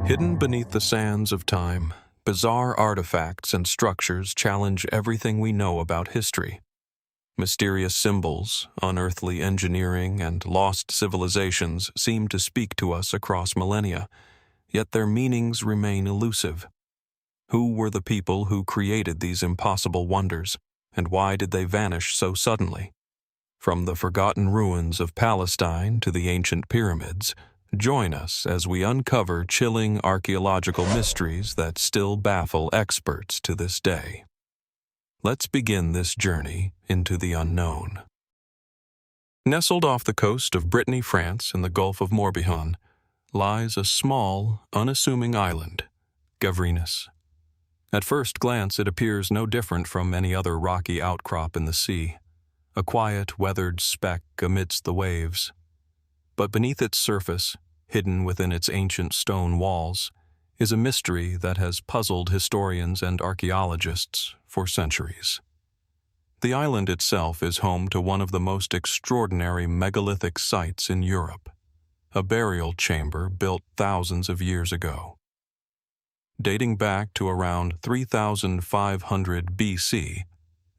Hidden beneath the sands of time, bizarre artifacts and structures challenge everything we know about history. Mysterious symbols, unearthly engineering, and lost civilizations seem to speak to us across millennia, yet their meanings remain elusive. Who were the people who created these impossible wonders, and why did they vanish so suddenly? From the forgotten ruins of Palestine to the ancient pyramids, join us as we uncover chilling archaeological mysteries that still baffle experts to this day. Let's begin this journey into the unknown. Nestled off the coast of Brittany, France, in the Gulf of Morbihan, lies a small, unassuming island, Gavrinis. At first glance, it appears no different from any other rocky outcrop in the sea, a quiet, weathered speck amidst the waves. But beneath its surface, hidden within its ancient stone walls, is a mystery that has puzzled historians and archaeologists for centuries. The island itself is home to one of the most extraordinary megalithic sites in Europe, a burial chamber built thousands of years ago. Dating back to around 3,500 BC,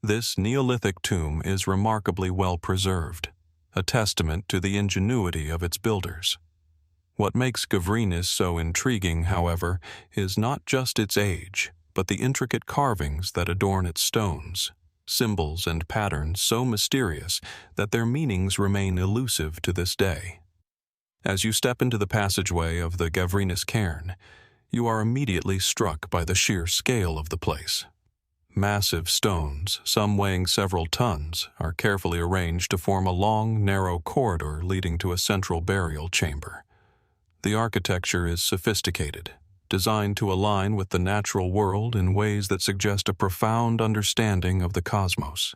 this Neolithic tomb is remarkably well preserved, a testament to the ingenuity of its builders. What makes Gavrinis so intriguing, however, is not just its age, but the intricate carvings that adorn its stones, symbols and patterns so mysterious that their meanings remain elusive to this day. As you step into the passageway of the Gavrinis Cairn, you are immediately struck by the sheer scale of the place. Massive stones, some weighing several tons, are carefully arranged to form a long, narrow corridor leading to a central burial chamber. The architecture is sophisticated, designed to align with the natural world in ways that suggest a profound understanding of the cosmos.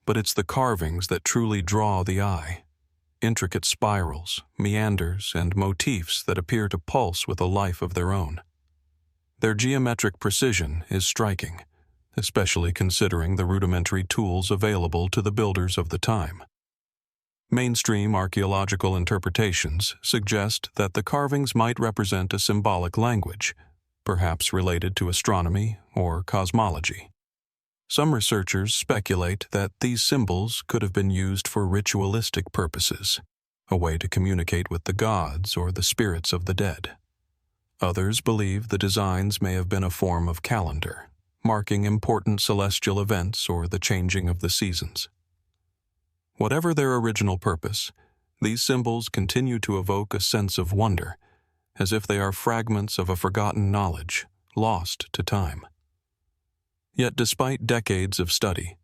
But it's the carvings that truly draw the eye. Intricate spirals, meanders, and motifs that appear to pulse with a life of their own. Their geometric precision is striking, especially considering the rudimentary tools available to the builders of the time. Mainstream archaeological interpretations suggest that the carvings might represent a symbolic language, perhaps related to astronomy or cosmology. Some researchers speculate that these symbols could have been used for ritualistic purposes, a way to communicate with the gods or the spirits of the dead. Others believe the designs may have been a form of calendar, marking important celestial events or the changing of the seasons. Whatever their original purpose, these symbols continue to evoke a sense of wonder, as if they are fragments of a forgotten knowledge, lost to time. Yet despite decades of study,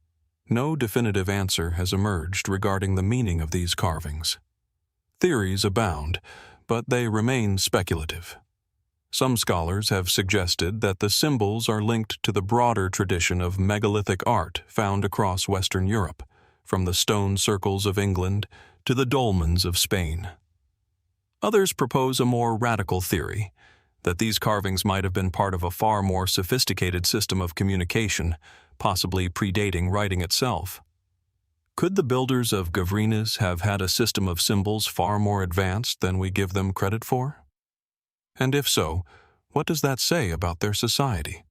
no definitive answer has emerged regarding the meaning of these carvings. Theories abound, but they remain speculative. Some scholars have suggested that the symbols are linked to the broader tradition of megalithic art found across Western Europe, from the stone circles of England to the dolmens of Spain. Others propose a more radical theory, that these carvings might have been part of a far more sophisticated system of communication, possibly predating writing itself. Could the builders of Gavrinis have had a system of symbols far more advanced than we give them credit for? And if so, what does that say about their society?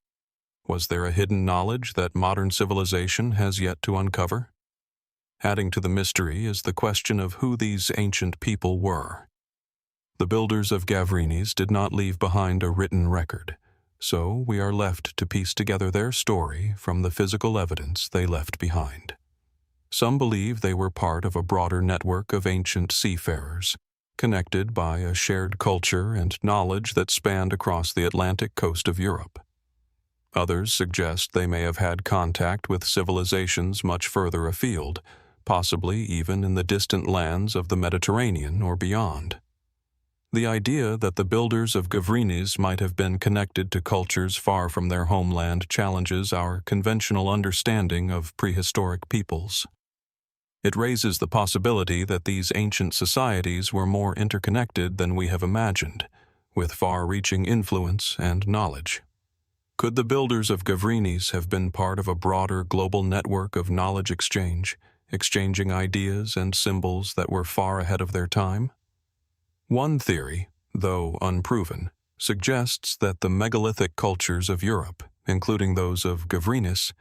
Was there a hidden knowledge that modern civilization has yet to uncover? Adding to the mystery is the question of who these ancient people were. The builders of Gavrinis did not leave behind a written record, so we are left to piece together their story from the physical evidence they left behind. Some believe they were part of a broader network of ancient seafarers, connected by a shared culture and knowledge that spanned across the Atlantic coast of Europe. Others suggest they may have had contact with civilizations much further afield, possibly even in the distant lands of the Mediterranean or beyond. The idea that the builders of Gavrinis might have been connected to cultures far from their homeland challenges our conventional understanding of prehistoric peoples. It raises the possibility that these ancient societies were more interconnected than we have imagined, with far-reaching influence and knowledge. Could the builders of Gavrinis have been part of a broader global network of knowledge exchange, exchanging ideas and symbols that were far ahead of their time? One theory, though unproven, suggests that the megalithic cultures of Europe, including those of Gavrinis,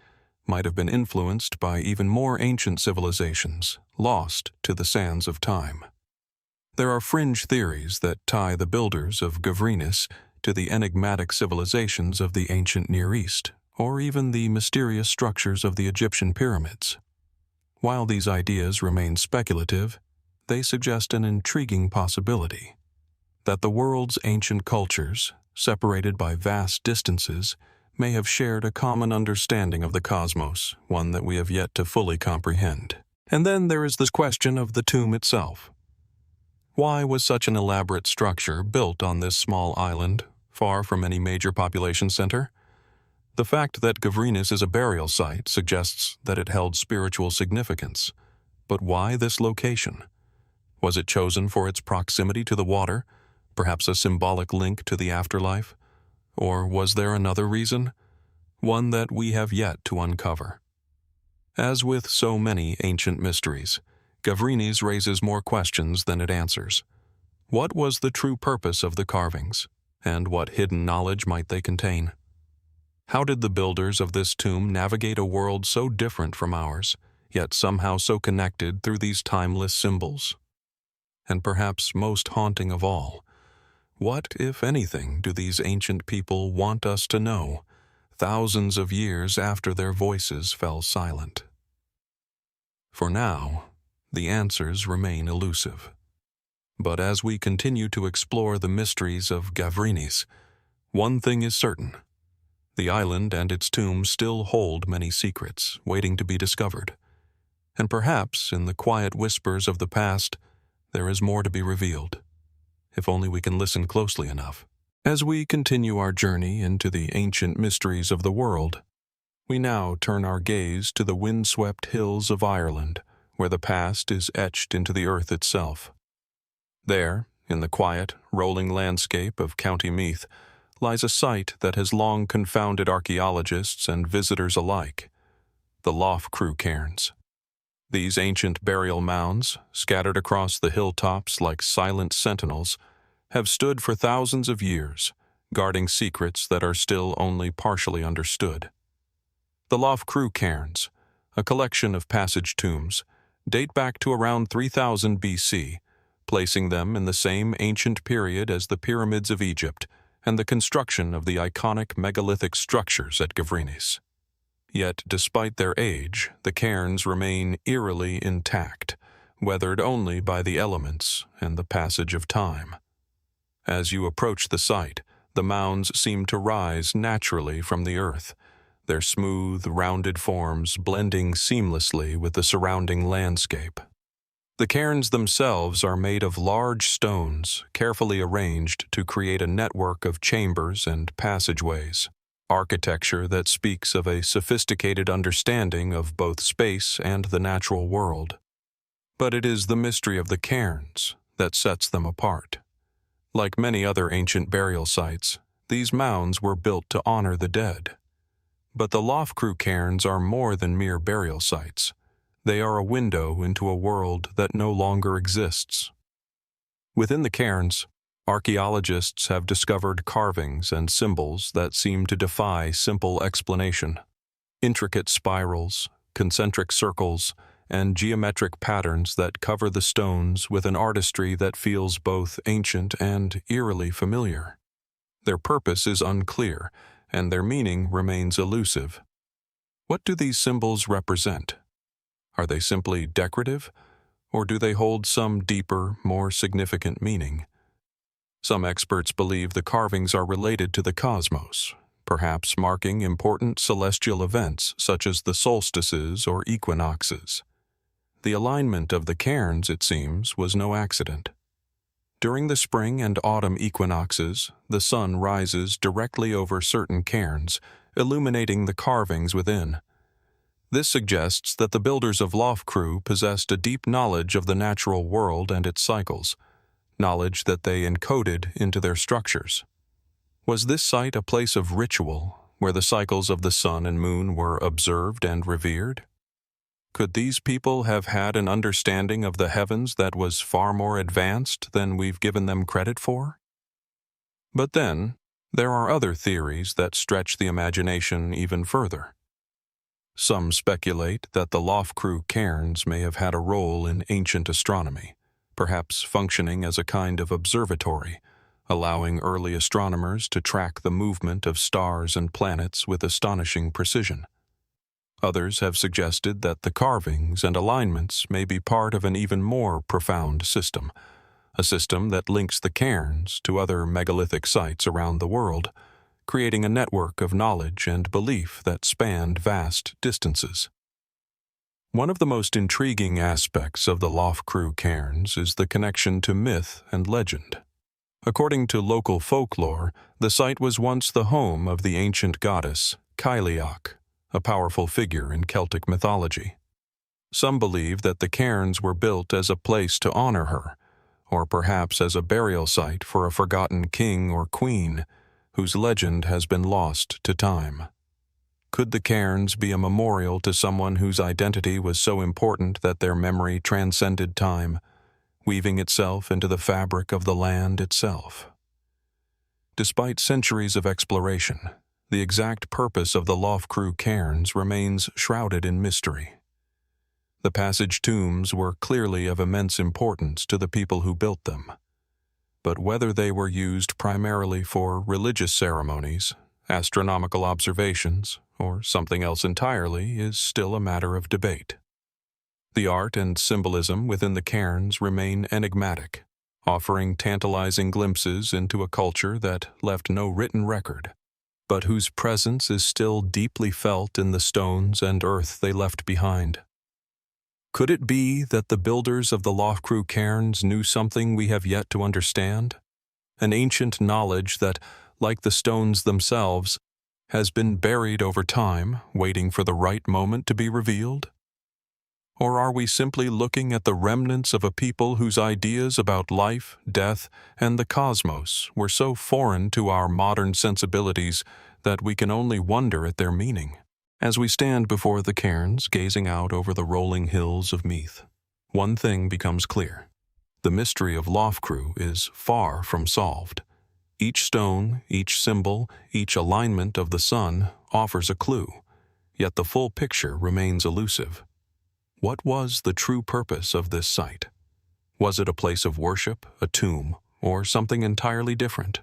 might have been influenced by even more ancient civilizations, lost to the sands of time. There are fringe theories that tie the builders of Gavrinis to the enigmatic civilizations of the ancient Near East, or even the mysterious structures of the Egyptian pyramids. While these ideas remain speculative, they suggest an intriguing possibility that the world's ancient cultures, separated by vast distances, may have shared a common understanding of the cosmos, one that we have yet to fully comprehend. And then there is the question of the tomb itself. Why was such an elaborate structure built on this small island, far from any major population center? The fact that Gavrinis is a burial site suggests that it held spiritual significance. But why this location? Was it chosen for its proximity to the water, perhaps a symbolic link to the afterlife? Or was there another reason? One that we have yet to uncover. As with so many ancient mysteries, Gavrinis raises more questions than it answers. What was the true purpose of the carvings, and what hidden knowledge might they contain? How did the builders of this tomb navigate a world so different from ours, yet somehow so connected through these timeless symbols? And perhaps most haunting of all, what, if anything, do these ancient people want us to know, thousands of years after their voices fell silent? For now, the answers remain elusive. But as we continue to explore the mysteries of Gavrinis, one thing is certain. The island and its tomb still hold many secrets waiting to be discovered. And perhaps, in the quiet whispers of the past, there is more to be revealed, if only we can listen closely enough. As we continue our journey into the ancient mysteries of the world, we now turn our gaze to the windswept hills of Ireland, where the past is etched into the earth itself. There, in the quiet, rolling landscape of County Meath, lies a site that has long confounded archaeologists and visitors alike, the Loughcrew Cairns. These ancient burial mounds, scattered across the hilltops like silent sentinels, have stood for thousands of years, guarding secrets that are still only partially understood. The Loughcrew Cairns, a collection of passage tombs, date back to around 3000 BC, placing them in the same ancient period as the pyramids of Egypt and the construction of the iconic megalithic structures at Gavrinis. Yet, despite their age, the cairns remain eerily intact, weathered only by the elements and the passage of time. As you approach the site, the mounds seem to rise naturally from the earth, their smooth, rounded forms blending seamlessly with the surrounding landscape. The cairns themselves are made of large stones, carefully arranged to create a network of chambers and passageways, architecture that speaks of a sophisticated understanding of both space and the natural world. But it is the mystery of the cairns that sets them apart. Like many other ancient burial sites, these mounds were built to honor the dead. But the Loughcrew Cairns are more than mere burial sites. They are a window into a world that no longer exists. Within the cairns, archaeologists have discovered carvings and symbols that seem to defy simple explanation. Intricate spirals, concentric circles, and geometric patterns that cover the stones with an artistry that feels both ancient and eerily familiar. Their purpose is unclear, and their meaning remains elusive. What do these symbols represent? Are they simply decorative, or do they hold some deeper, more significant meaning? Some experts believe the carvings are related to the cosmos, perhaps marking important celestial events such as the solstices or equinoxes. The alignment of the cairns, it seems, was no accident. During the spring and autumn equinoxes, the sun rises directly over certain cairns, illuminating the carvings within. This suggests that the builders of Loughcrew possessed a deep knowledge of the natural world and its cycles, knowledge that they encoded into their structures. Was this site a place of ritual, where the cycles of the sun and moon were observed and revered? Could these people have had an understanding of the heavens that was far more advanced than we've given them credit for? But then, there are other theories that stretch the imagination even further. Some speculate that the Loughcrew Cairns may have had a role in ancient astronomy, perhaps functioning as a kind of observatory, allowing early astronomers to track the movement of stars and planets with astonishing precision. Others have suggested that the carvings and alignments may be part of an even more profound system, a system that links the cairns to other megalithic sites around the world, creating a network of knowledge and belief that spanned vast distances. One of the most intriguing aspects of the Loughcrew Cairns is the connection to myth and legend. According to local folklore, the site was once the home of the ancient goddess Cailleach, a powerful figure in Celtic mythology. Some believe that the cairns were built as a place to honor her, or perhaps as a burial site for a forgotten king or queen whose legend has been lost to time. Could the cairns be a memorial to someone whose identity was so important that their memory transcended time, weaving itself into the fabric of the land itself? Despite centuries of exploration, the exact purpose of the Loughcrew Cairns remains shrouded in mystery. The passage tombs were clearly of immense importance to the people who built them, but whether they were used primarily for religious ceremonies, astronomical observations, or something else entirely is still a matter of debate. The art and symbolism within the cairns remain enigmatic, offering tantalizing glimpses into a culture that left no written record, but whose presence is still deeply felt in the stones and earth they left behind. Could it be that the builders of the Loughcrew Cairns knew something we have yet to understand? An ancient knowledge that, like the stones themselves, has been buried over time, waiting for the right moment to be revealed? Or are we simply looking at the remnants of a people whose ideas about life, death, and the cosmos were so foreign to our modern sensibilities that we can only wonder at their meaning? As we stand before the cairns, gazing out over the rolling hills of Meath, one thing becomes clear. The mystery of Loughcrew is far from solved. Each stone, each symbol, each alignment of the sun offers a clue, yet the full picture remains elusive. What was the true purpose of this site? Was it a place of worship, a tomb, or something entirely different?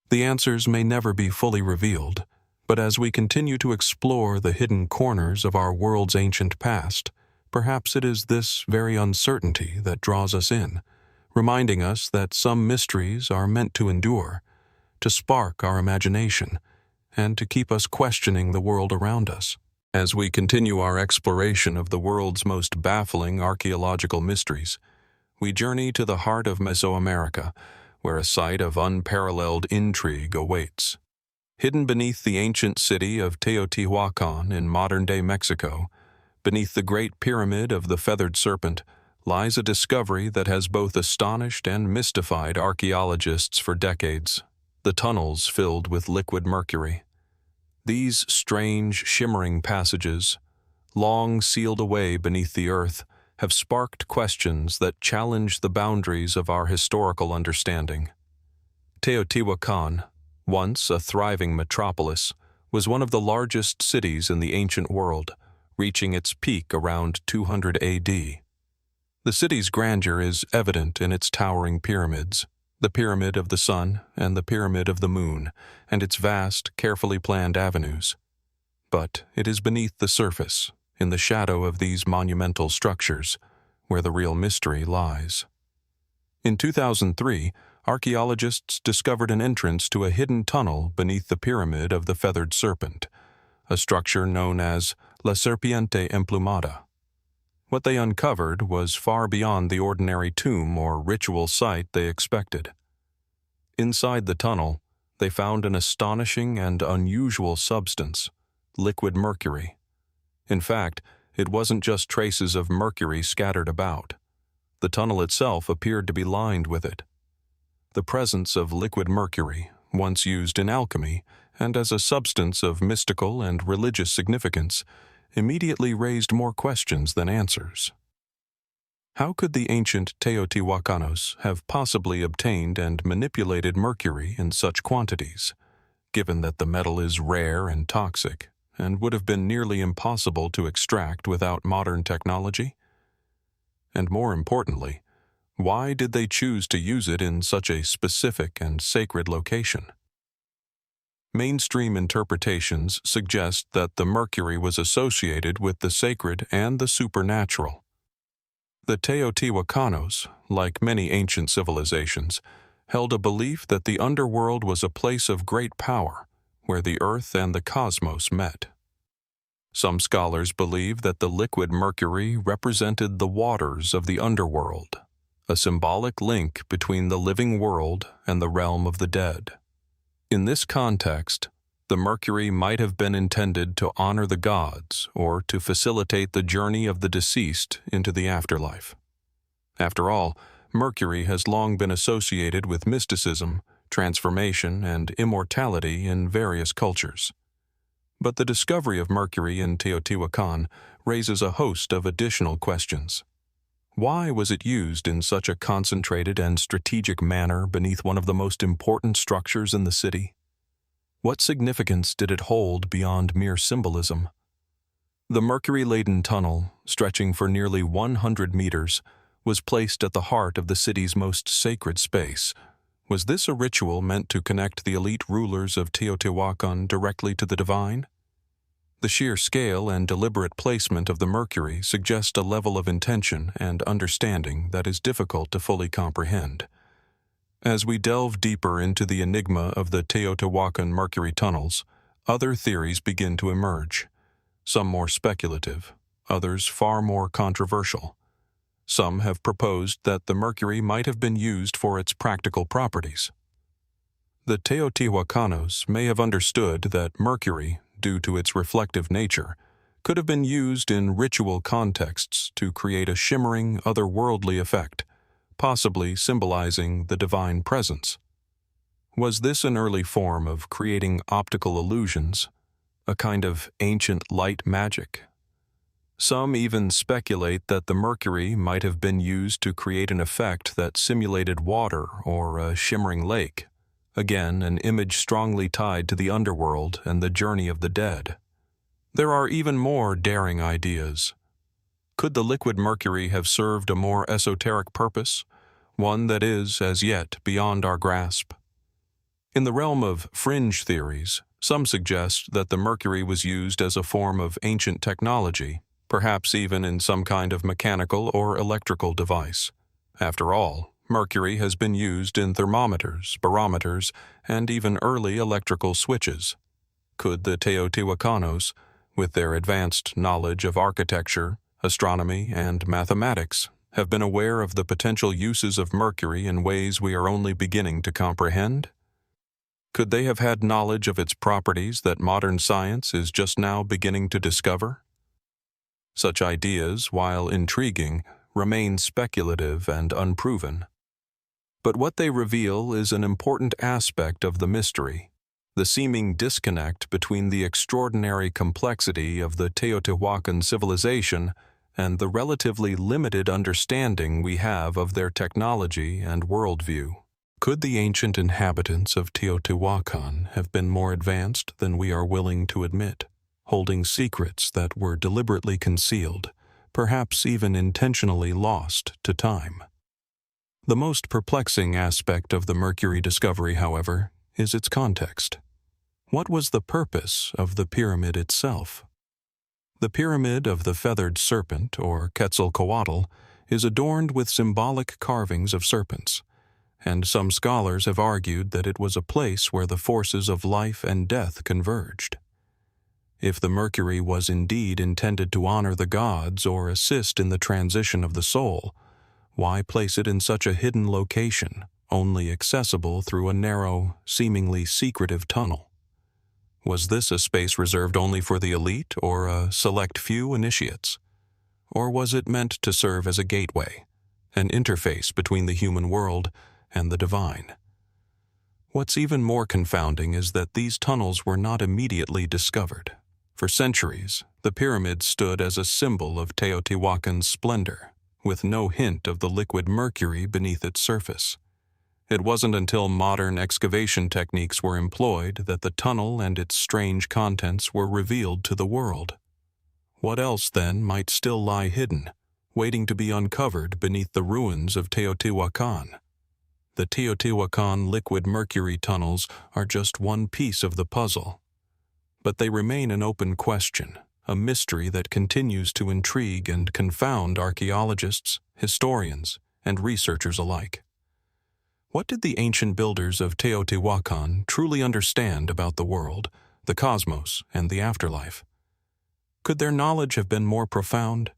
The answers may never be fully revealed, but as we continue to explore the hidden corners of our world's ancient past, perhaps it is this very uncertainty that draws us in, reminding us that some mysteries are meant to endure, to spark our imagination, and to keep us questioning the world around us. As we continue our exploration of the world's most baffling archaeological mysteries, we journey to the heart of Mesoamerica, where a site of unparalleled intrigue awaits. Hidden beneath the ancient city of Teotihuacan in modern-day Mexico, beneath the Great Pyramid of the Feathered Serpent, lies a discovery that has both astonished and mystified archaeologists for decades: the tunnels filled with liquid mercury. These strange, shimmering passages, long sealed away beneath the earth, have sparked questions that challenge the boundaries of our historical understanding. Teotihuacan, once a thriving metropolis, was one of the largest cities in the ancient world, reaching its peak around 200 AD. The city's grandeur is evident in its towering pyramids, the Pyramid of the Sun and the Pyramid of the Moon, and its vast, carefully planned avenues. But it is beneath the surface, in the shadow of these monumental structures, where the real mystery lies. In 2003, archaeologists discovered an entrance to a hidden tunnel beneath the Pyramid of the Feathered Serpent, a structure known as La Serpiente Emplumada. What they uncovered was far beyond the ordinary tomb or ritual site they expected. Inside the tunnel, they found an astonishing and unusual substance: liquid mercury. In fact, it wasn't just traces of mercury scattered about. The tunnel itself appeared to be lined with it. The presence of liquid mercury, once used in alchemy and as a substance of mystical and religious significance, immediately raised more questions than answers. How could the ancient Teotihuacanos have possibly obtained and manipulated mercury in such quantities, given that the metal is rare and toxic, and would have been nearly impossible to extract without modern technology? And more importantly, why did they choose to use it in such a specific and sacred location? Mainstream interpretations suggest that the mercury was associated with the sacred and the supernatural. The Teotihuacanos, like many ancient civilizations, held a belief that the underworld was a place of great power, where the earth and the cosmos met. Some scholars believe that the liquid mercury represented the waters of the underworld, a symbolic link between the living world and the realm of the dead. In this context, the mercury might have been intended to honor the gods or to facilitate the journey of the deceased into the afterlife. After all, mercury has long been associated with mysticism, transformation, and immortality in various cultures. But the discovery of mercury in Teotihuacan raises a host of additional questions. Why was it used in such a concentrated and strategic manner beneath one of the most important structures in the city? What significance did it hold beyond mere symbolism? The mercury-laden tunnel, stretching for nearly 100 meters, was placed at the heart of the city's most sacred space. Was this a ritual meant to connect the elite rulers of Teotihuacan directly to the divine? The sheer scale and deliberate placement of the mercury suggest a level of intention and understanding that is difficult to fully comprehend. As we delve deeper into the enigma of the Teotihuacan mercury tunnels, other theories begin to emerge, some more speculative, others far more controversial. Some have proposed that the mercury might have been used for its practical properties. The Teotihuacanos may have understood that mercury, due to its reflective nature, could have been used in ritual contexts to create a shimmering, otherworldly effect, possibly symbolizing the divine presence. Was this an early form of creating optical illusions, a kind of ancient light magic? Some even speculate that the mercury might have been used to create an effect that simulated water or a shimmering lake, again an image strongly tied to the underworld and the journey of the dead. There are even more daring ideas. Could the liquid mercury have served a more esoteric purpose, one that is, as yet, beyond our grasp? In the realm of fringe theories, some suggest that the mercury was used as a form of ancient technology, perhaps even in some kind of mechanical or electrical device. After all, mercury has been used in thermometers, barometers, and even early electrical switches. Could the Teotihuacanos, with their advanced knowledge of architecture, astronomy, and mathematics, have been aware of the potential uses of mercury in ways we are only beginning to comprehend? Could they have had knowledge of its properties that modern science is just now beginning to discover? Such ideas, while intriguing, remain speculative and unproven. But what they reveal is an important aspect of the mystery, the seeming disconnect between the extraordinary complexity of the Teotihuacan civilization and the relatively limited understanding we have of their technology and worldview. Could the ancient inhabitants of Teotihuacan have been more advanced than we are willing to admit, holding secrets that were deliberately concealed, perhaps even intentionally lost to time? The most perplexing aspect of the mercury discovery, however, is its context. What was the purpose of the pyramid itself? The pyramid of the feathered serpent, or Quetzalcoatl, is adorned with symbolic carvings of serpents, and some scholars have argued that it was a place where the forces of life and death converged. If the mercury was indeed intended to honor the gods or assist in the transition of the soul, why place it in such a hidden location, only accessible through a narrow, seemingly secretive tunnel? Was this a space reserved only for the elite or a select few initiates? Or was it meant to serve as a gateway, an interface between the human world and the divine? What's even more confounding is that these tunnels were not immediately discovered. For centuries, the pyramid stood as a symbol of Teotihuacan's splendor, with no hint of the liquid mercury beneath its surface. It wasn't until modern excavation techniques were employed that the tunnel and its strange contents were revealed to the world. What else, then, might still lie hidden, waiting to be uncovered beneath the ruins of Teotihuacan? The Teotihuacan liquid mercury tunnels are just one piece of the puzzle. But they remain an open question, a mystery that continues to intrigue and confound archaeologists, historians, and researchers alike. What did the ancient builders of Teotihuacan truly understand about the world, the cosmos, and the afterlife? Could their knowledge have been more profound,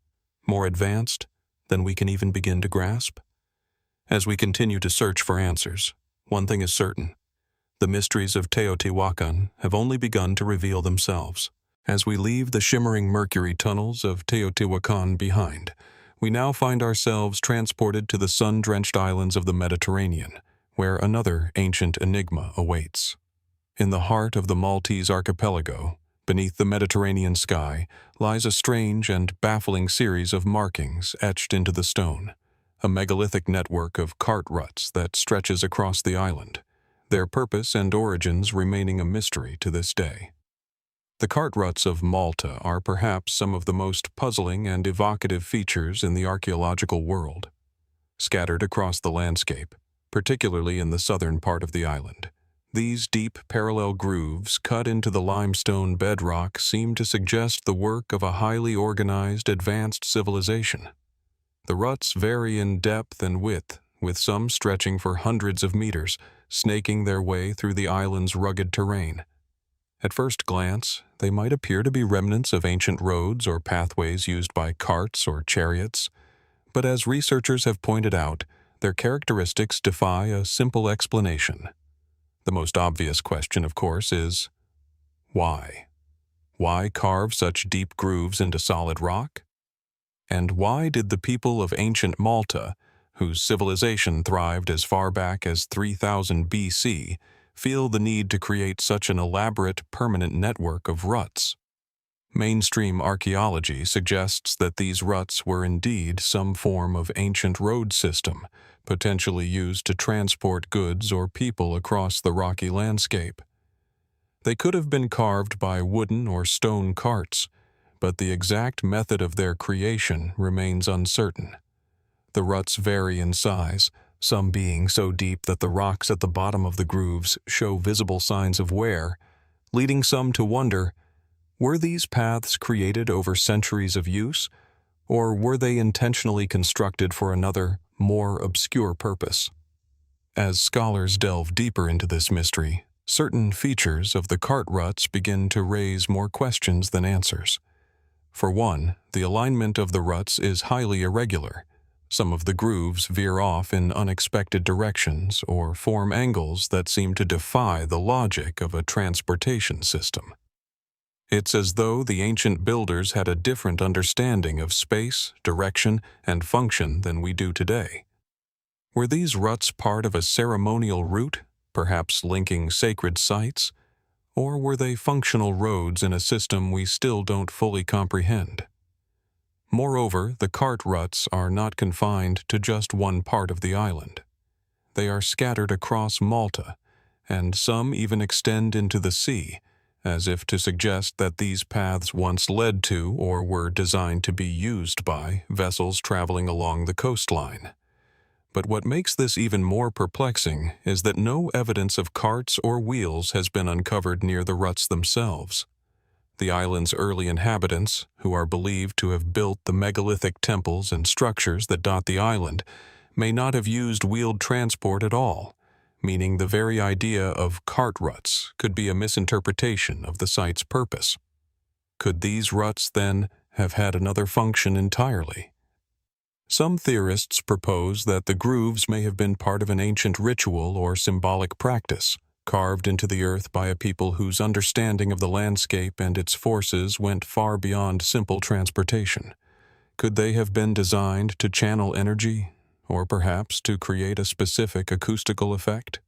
more advanced, than we can even begin to grasp? As we continue to search for answers, one thing is certain. The mysteries of Teotihuacan have only begun to reveal themselves. As we leave the shimmering mercury tunnels of Teotihuacan behind, we now find ourselves transported to the sun-drenched islands of the Mediterranean, where another ancient enigma awaits. In the heart of the Maltese archipelago, beneath the Mediterranean sky, lies a strange and baffling series of markings etched into the stone, a megalithic network of cart ruts that stretches across the island, their purpose and origins remaining a mystery to this day. The cart ruts of Malta are perhaps some of the most puzzling and evocative features in the archaeological world. Scattered across the landscape, particularly in the southern part of the island, these deep parallel grooves cut into the limestone bedrock seem to suggest the work of a highly organized, advanced civilization. The ruts vary in depth and width, with some stretching for hundreds of meters, snaking their way through the island's rugged terrain. At first glance, they might appear to be remnants of ancient roads or pathways used by carts or chariots, but as researchers have pointed out, their characteristics defy a simple explanation. The most obvious question, of course, is why? Why carve such deep grooves into solid rock? And why did the people of ancient Malta, whose civilization thrived as far back as 3000 BC, feel the need to create such an elaborate, permanent network of ruts? Mainstream archaeology suggests that these ruts were indeed some form of ancient road system, potentially used to transport goods or people across the rocky landscape. They could have been carved by wooden or stone carts, but the exact method of their creation remains uncertain. The ruts vary in size, some being so deep that the rocks at the bottom of the grooves show visible signs of wear, leading some to wonder, were these paths created over centuries of use, or were they intentionally constructed for another, more obscure purpose? As scholars delve deeper into this mystery, certain features of the cart ruts begin to raise more questions than answers. For one, the alignment of the ruts is highly irregular. Some of the grooves veer off in unexpected directions or form angles that seem to defy the logic of a transportation system. It's as though the ancient builders had a different understanding of space, direction, and function than we do today. Were these ruts part of a ceremonial route, perhaps linking sacred sites, or were they functional roads in a system we still don't fully comprehend? Moreover, the cart ruts are not confined to just one part of the island. They are scattered across Malta, and some even extend into the sea, as if to suggest that these paths once led to or were designed to be used by vessels traveling along the coastline. But what makes this even more perplexing is that no evidence of carts or wheels has been uncovered near the ruts themselves. The island's early inhabitants, who are believed to have built the megalithic temples and structures that dot the island, may not have used wheeled transport at all, meaning the very idea of cart ruts could be a misinterpretation of the site's purpose. Could these ruts, then, have had another function entirely? Some theorists propose that the grooves may have been part of an ancient ritual or symbolic practice, carved into the earth by a people whose understanding of the landscape and its forces went far beyond simple transportation. Could they have been designed to channel energy, or perhaps to create a specific acoustical effect?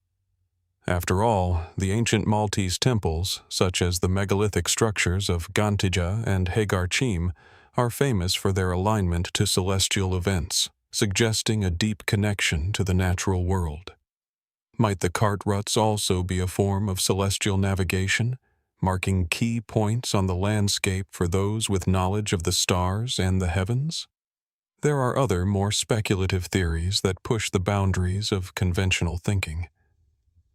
After all, the ancient Maltese temples, such as the megalithic structures of Gantija and Hagar Chim, are famous for their alignment to celestial events, suggesting a deep connection to the natural world. Might the cart ruts also be a form of celestial navigation, marking key points on the landscape for those with knowledge of the stars and the heavens? There are other, more speculative theories that push the boundaries of conventional thinking.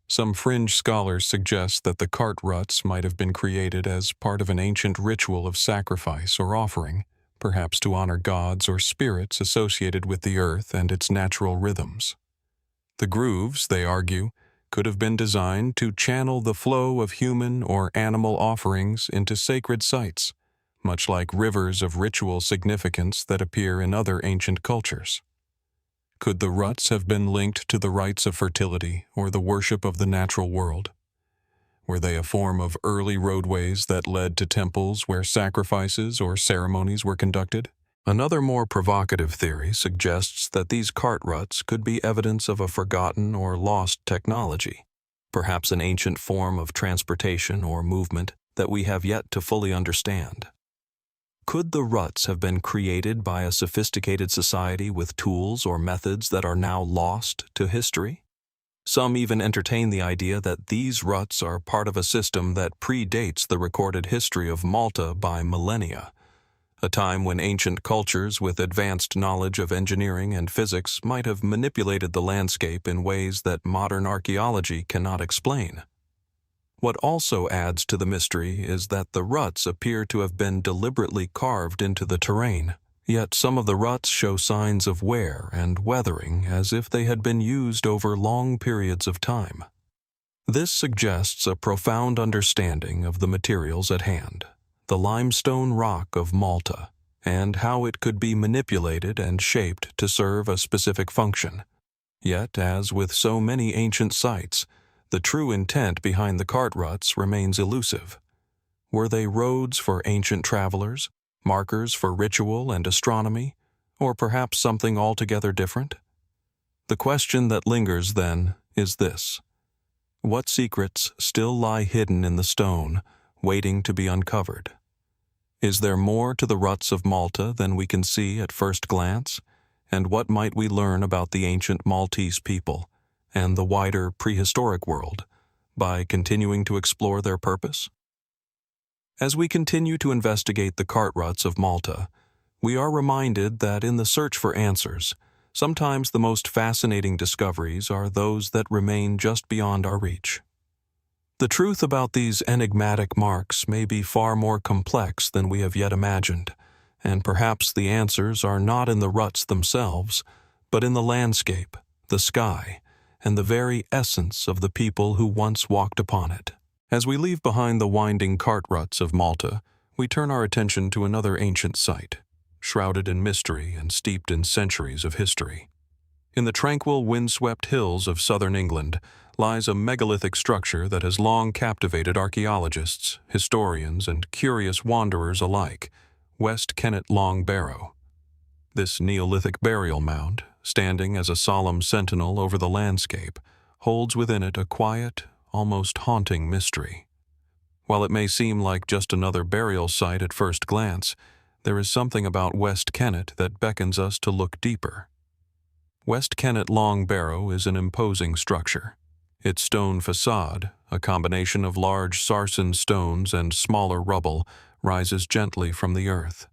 Some fringe scholars suggest that the cart ruts might have been created as part of an ancient ritual of sacrifice or offering, perhaps to honor gods or spirits associated with the earth and its natural rhythms. The grooves, they argue, could have been designed to channel the flow of human or animal offerings into sacred sites, much like rivers of ritual significance that appear in other ancient cultures. Could the ruts have been linked to the rites of fertility or the worship of the natural world? Were they a form of early roadways that led to temples where sacrifices or ceremonies were conducted? Another more provocative theory suggests that these cart ruts could be evidence of a forgotten or lost technology, perhaps an ancient form of transportation or movement that we have yet to fully understand. Could the ruts have been created by a sophisticated society with tools or methods that are now lost to history? Some even entertain the idea that these ruts are part of a system that predates the recorded history of Malta by millennia, a time when ancient cultures with advanced knowledge of engineering and physics might have manipulated the landscape in ways that modern archaeology cannot explain. What also adds to the mystery is that the ruts appear to have been deliberately carved into the terrain, yet some of the ruts show signs of wear and weathering as if they had been used over long periods of time. This suggests a profound understanding of the materials at hand, the limestone rock of Malta, and how it could be manipulated and shaped to serve a specific function. Yet, as with so many ancient sites, the true intent behind the cart ruts remains elusive. Were they roads for ancient travelers, markers for ritual and astronomy, or perhaps something altogether different? The question that lingers, then, is this: what secrets still lie hidden in the stone, waiting to be uncovered? Is there more to the ruts of Malta than we can see at first glance? And what might we learn about the ancient Maltese people and the wider prehistoric world by continuing to explore their purpose? As we continue to investigate the cart ruts of Malta, we are reminded that in the search for answers, sometimes the most fascinating discoveries are those that remain just beyond our reach. The truth about these enigmatic marks may be far more complex than we have yet imagined, and perhaps the answers are not in the ruts themselves, but in the landscape, the sky, and the very essence of the people who once walked upon it. As we leave behind the winding cart ruts of Malta, we turn our attention to another ancient site, shrouded in mystery and steeped in centuries of history. In the tranquil, windswept hills of southern England lies a megalithic structure that has long captivated archaeologists, historians, and curious wanderers alike: West Kennet Long Barrow. This Neolithic burial mound, standing as a solemn sentinel over the landscape, holds within it a quiet, almost haunting mystery. While it may seem like just another burial site at first glance, there is something about West Kennet that beckons us to look deeper. West Kennet Long Barrow is an imposing structure. Its stone facade, a combination of large sarsen stones and smaller rubble, rises gently from the earth.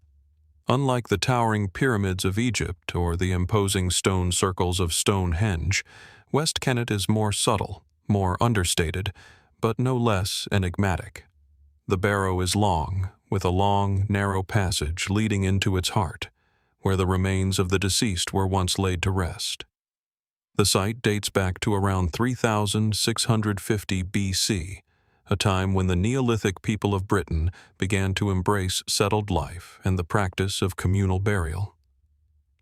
Unlike the towering pyramids of Egypt or the imposing stone circles of Stonehenge, West Kennet is more subtle, more understated, but no less enigmatic. The barrow is long, with a long, narrow passage leading into its heart, where the remains of the deceased were once laid to rest. The site dates back to around 3650 BC, a time when the Neolithic people of Britain began to embrace settled life and the practice of communal burial.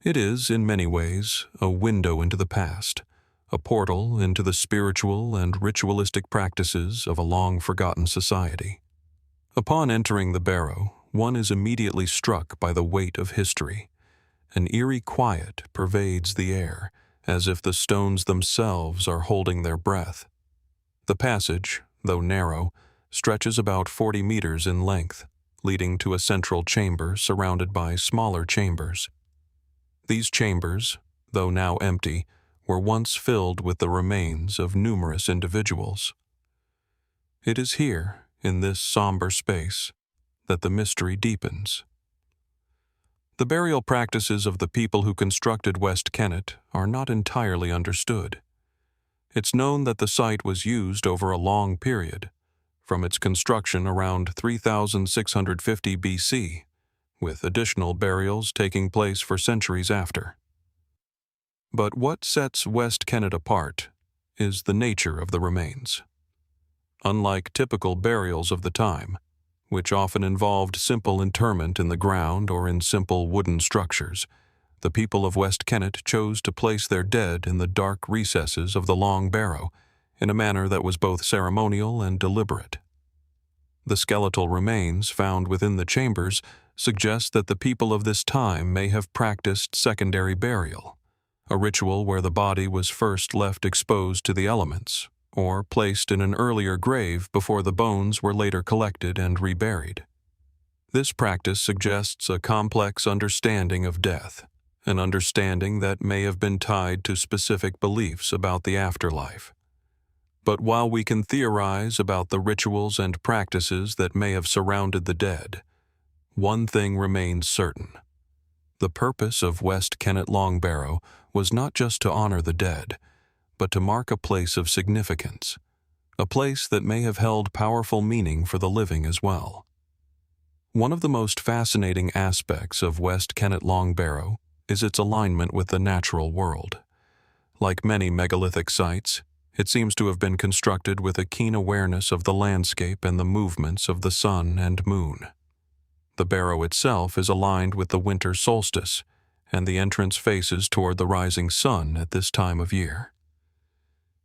It is, in many ways, a window into the past, a portal into the spiritual and ritualistic practices of a long-forgotten society. Upon entering the barrow, one is immediately struck by the weight of history. An eerie quiet pervades the air, as if the stones themselves are holding their breath. The passage, though narrow, stretches about 40 meters in length, leading to a central chamber surrounded by smaller chambers. These chambers, though now empty, were once filled with the remains of numerous individuals. It is here, in this somber space, that the mystery deepens. The burial practices of the people who constructed West Kennet are not entirely understood. It's known that the site was used over a long period, from its construction around 3650 BC, with additional burials taking place for centuries after. But what sets West Kennet apart is the nature of the remains. Unlike typical burials of the time, which often involved simple interment in the ground or in simple wooden structures, the people of West Kennet chose to place their dead in the dark recesses of the Long Barrow in a manner that was both ceremonial and deliberate. The skeletal remains found within the chambers suggest that the people of this time may have practiced secondary burial, a ritual where the body was first left exposed to the elements, or placed in an earlier grave before the bones were later collected and reburied. This practice suggests a complex understanding of death, an understanding that may have been tied to specific beliefs about the afterlife. But while we can theorize about the rituals and practices that may have surrounded the dead, one thing remains certain. The purpose of West Kennet Long Barrow was not just to honor the dead, but to mark a place of significance, a place that may have held powerful meaning for the living as well. One of the most fascinating aspects of West Kennet Long Barrow is its alignment with the natural world. Like many megalithic sites, it seems to have been constructed with a keen awareness of the landscape and the movements of the sun and moon. The barrow itself is aligned with the winter solstice, and the entrance faces toward the rising sun at this time of year.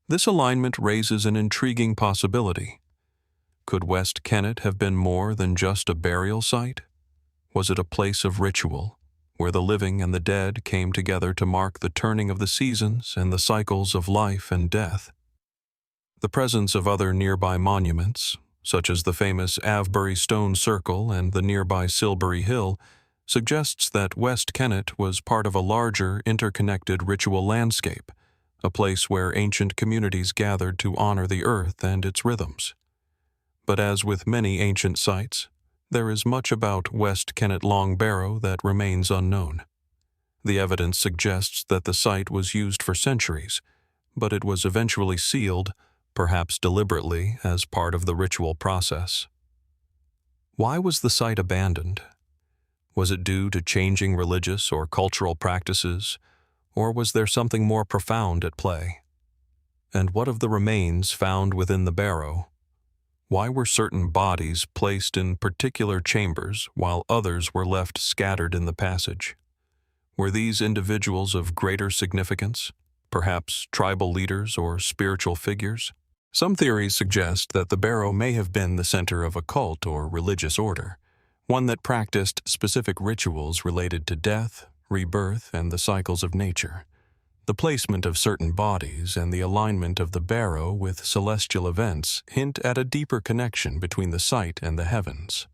This alignment raises an intriguing possibility. Could West Kennet have been more than just a burial site? Was it a place of ritual, where the living and the dead came together to mark the turning of the seasons and the cycles of life and death? The presence of other nearby monuments, such as the famous Avebury Stone Circle and the nearby Silbury Hill, suggests that West Kennet was part of a larger, interconnected ritual landscape, a place where ancient communities gathered to honor the earth and its rhythms. But as with many ancient sites, there is much about West Kennet Long Barrow that remains unknown. The evidence suggests that the site was used for centuries, but it was eventually sealed, perhaps deliberately, as part of the ritual process. Why was the site abandoned? Was it due to changing religious or cultural practices, or was there something more profound at play? And what of the remains found within the barrow? Why were certain bodies placed in particular chambers while others were left scattered in the passage? Were these individuals of greater significance, perhaps tribal leaders or spiritual figures? Some theories suggest that the barrow may have been the center of a cult or religious order, one that practiced specific rituals related to death, rebirth, and the cycles of nature. The placement of certain bodies and the alignment of the barrow with celestial events hint at a deeper connection between the site and the heavens.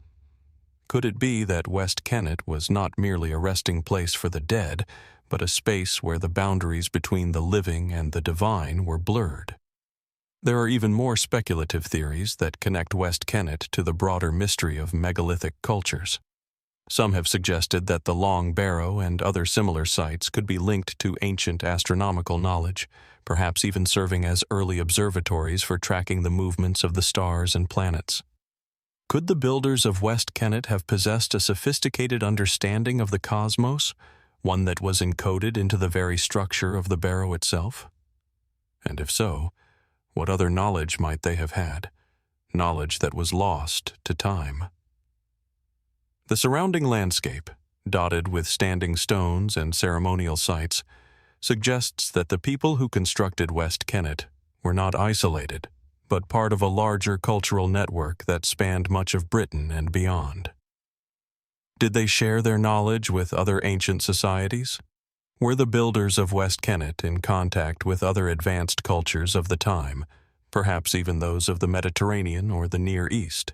Could it be that West Kennet was not merely a resting place for the dead, but a space where the boundaries between the living and the divine were blurred? There are even more speculative theories that connect West Kennet to the broader mystery of megalithic cultures. Some have suggested that the Long Barrow and other similar sites could be linked to ancient astronomical knowledge, perhaps even serving as early observatories for tracking the movements of the stars and planets. Could the builders of West Kennet have possessed a sophisticated understanding of the cosmos, one that was encoded into the very structure of the barrow itself? And if so, what other knowledge might they have had? Knowledge that was lost to time. The surrounding landscape, dotted with standing stones and ceremonial sites, suggests that the people who constructed West Kennet were not isolated, but part of a larger cultural network that spanned much of Britain and beyond. Did they share their knowledge with other ancient societies? Were the builders of West Kennet in contact with other advanced cultures of the time, perhaps even those of the Mediterranean or the Near East?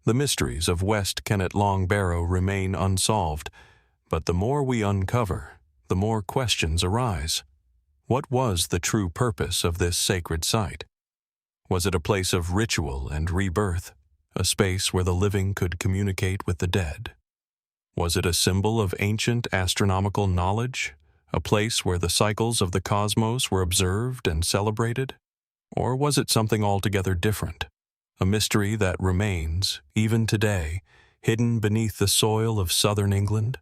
The mysteries of West Kennet Long Barrow remain unsolved, but the more we uncover, the more questions arise. What was the true purpose of this sacred site? Was it a place of ritual and rebirth, a space where the living could communicate with the dead? Was it a symbol of ancient astronomical knowledge, a place where the cycles of the cosmos were observed and celebrated? Or was it something altogether different, a mystery that remains, even today, hidden beneath the soil of southern England?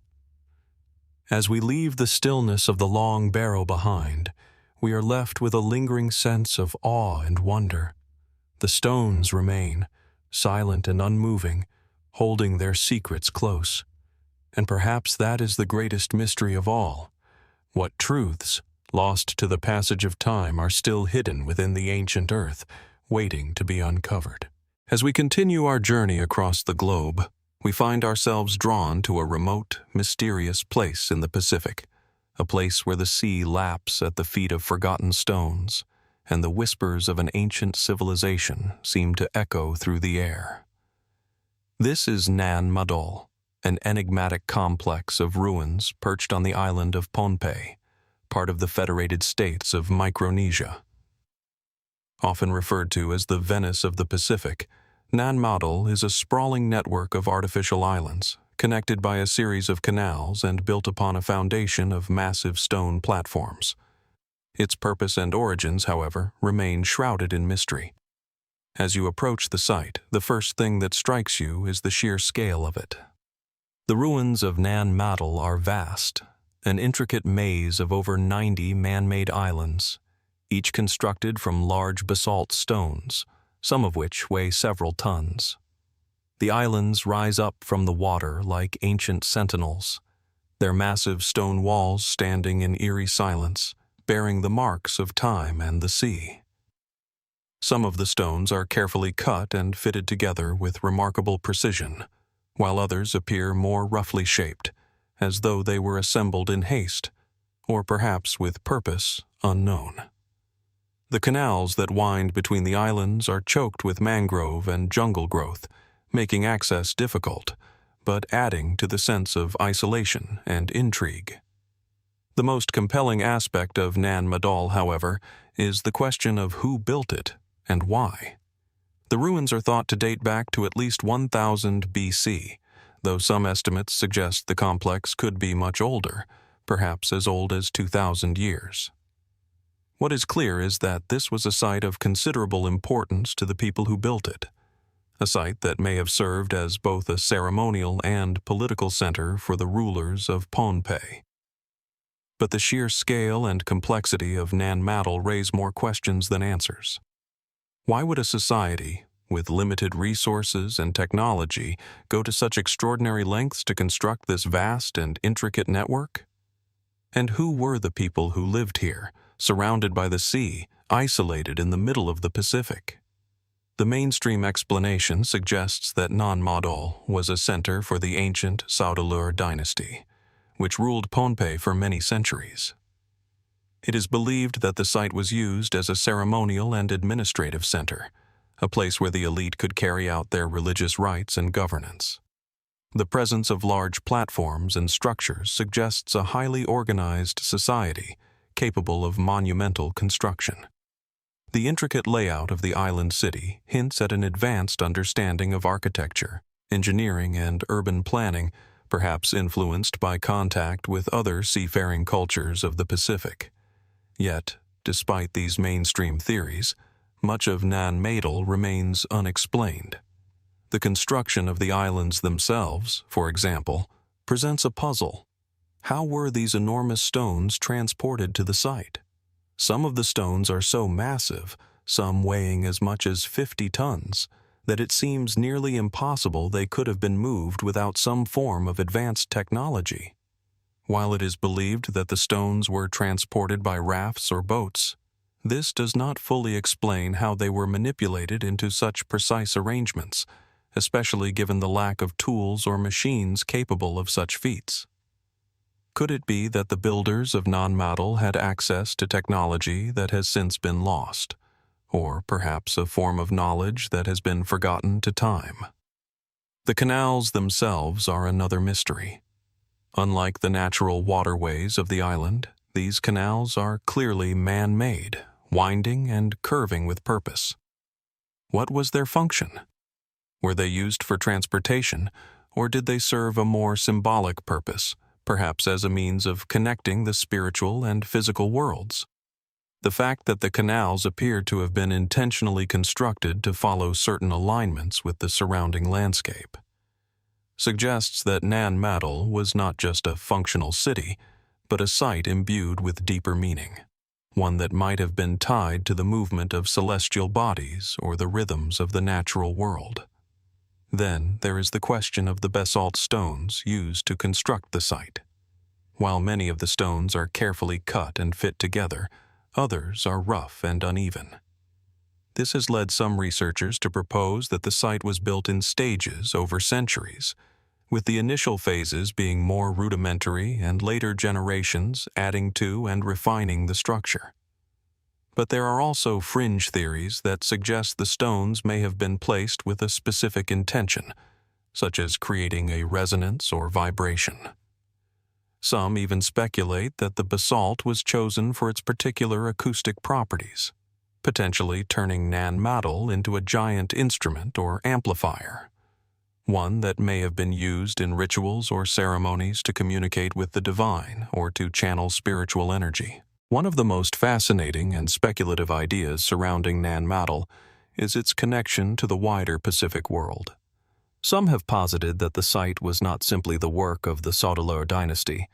As we leave the stillness of the Long Barrow behind, we are left with a lingering sense of awe and wonder. The stones remain, silent and unmoving, holding their secrets close. And perhaps that is the greatest mystery of all. What truths, lost to the passage of time, are still hidden within the ancient earth, waiting to be uncovered? As we continue our journey across the globe, we find ourselves drawn to a remote, mysterious place in the Pacific, a place where the sea laps at the feet of forgotten stones, and the whispers of an ancient civilization seem to echo through the air. This is Nan Madol, an enigmatic complex of ruins perched on the island of Pohnpei, part of the Federated States of Micronesia. Often referred to as the Venice of the Pacific, Nan Madol is a sprawling network of artificial islands, connected by a series of canals and built upon a foundation of massive stone platforms. Its purpose and origins, however, remain shrouded in mystery. As you approach the site, the first thing that strikes you is the sheer scale of it. The ruins of Nan Madol are vast, an intricate maze of over 90 man-made islands, each constructed from large basalt stones, some of which weigh several tons. The islands rise up from the water like ancient sentinels, their massive stone walls standing in eerie silence, bearing the marks of time and the sea. Some of the stones are carefully cut and fitted together with remarkable precision, while others appear more roughly shaped, as though they were assembled in haste, or perhaps with purpose unknown. The canals that wind between the islands are choked with mangrove and jungle growth, making access difficult, but adding to the sense of isolation and intrigue. The most compelling aspect of Nan Madol, however, is the question of who built it and why. The ruins are thought to date back to at least 1000 BC, though some estimates suggest the complex could be much older, perhaps as old as 2,000 years. What is clear is that this was a site of considerable importance to the people who built it, a site that may have served as both a ceremonial and political center for the rulers of Pohnpei. But the sheer scale and complexity of Nan Madol raise more questions than answers. Why would a society, with limited resources and technology, go to such extraordinary lengths to construct this vast and intricate network? And who were the people who lived here, surrounded by the sea, isolated in the middle of the Pacific? The mainstream explanation suggests that Nan Madol was a center for the ancient Saudalur dynasty, which ruled Pohnpei for many centuries. It is believed that the site was used as a ceremonial and administrative center, a place where the elite could carry out their religious rites and governance. The presence of large platforms and structures suggests a highly organized society capable of monumental construction. The intricate layout of the island city hints at an advanced understanding of architecture, engineering, and urban planning, perhaps influenced by contact with other seafaring cultures of the Pacific. Yet, despite these mainstream theories, much of Nan Madol remains unexplained. The construction of the islands themselves, for example, presents a puzzle. How were these enormous stones transported to the site? Some of the stones are so massive, some weighing as much as 50 tons, that it seems nearly impossible they could have been moved without some form of advanced technology. While it is believed that the stones were transported by rafts or boats, this does not fully explain how they were manipulated into such precise arrangements, especially given the lack of tools or machines capable of such feats. Could it be that the builders of Nan Madol had access to technology that has since been lost, or perhaps a form of knowledge that has been forgotten to time? The canals themselves are another mystery. Unlike the natural waterways of the island, these canals are clearly man-made, winding and curving with purpose. What was their function? Were they used for transportation, or did they serve a more symbolic purpose, perhaps as a means of connecting the spiritual and physical worlds? The fact that the canals appeared to have been intentionally constructed to follow certain alignments with the surrounding landscape suggests that Nan Madol was not just a functional city, but a site imbued with deeper meaning, one that might have been tied to the movement of celestial bodies or the rhythms of the natural world. Then there is the question of the basalt stones used to construct the site. While many of the stones are carefully cut and fit together, others are rough and uneven. This has led some researchers to propose that the site was built in stages over centuries, with the initial phases being more rudimentary and later generations adding to and refining the structure. But there are also fringe theories that suggest the stones may have been placed with a specific intention, such as creating a resonance or vibration. Some even speculate that the basalt was chosen for its particular acoustic properties, potentially turning Nan Madol into a giant instrument or amplifier, one that may have been used in rituals or ceremonies to communicate with the divine or to channel spiritual energy. One of the most fascinating and speculative ideas surrounding Nan Madol is its connection to the wider Pacific world. Some have posited that the site was not simply the work of the Saudeleur dynasty,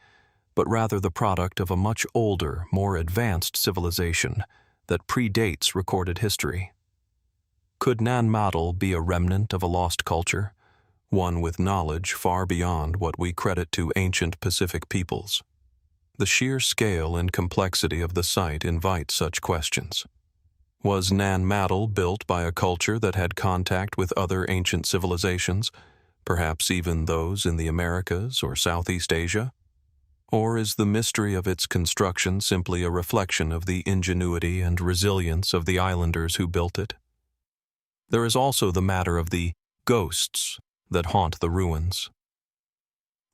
but rather the product of a much older, more advanced civilization that predates recorded history. Could Nan Madol be a remnant of a lost culture, one with knowledge far beyond what we credit to ancient Pacific peoples? The sheer scale and complexity of the site invite such questions. Was Nan Madol built by a culture that had contact with other ancient civilizations, perhaps even those in the Americas or Southeast Asia? Or is the mystery of its construction simply a reflection of the ingenuity and resilience of the islanders who built it? There is also the matter of the ghosts that haunt the ruins.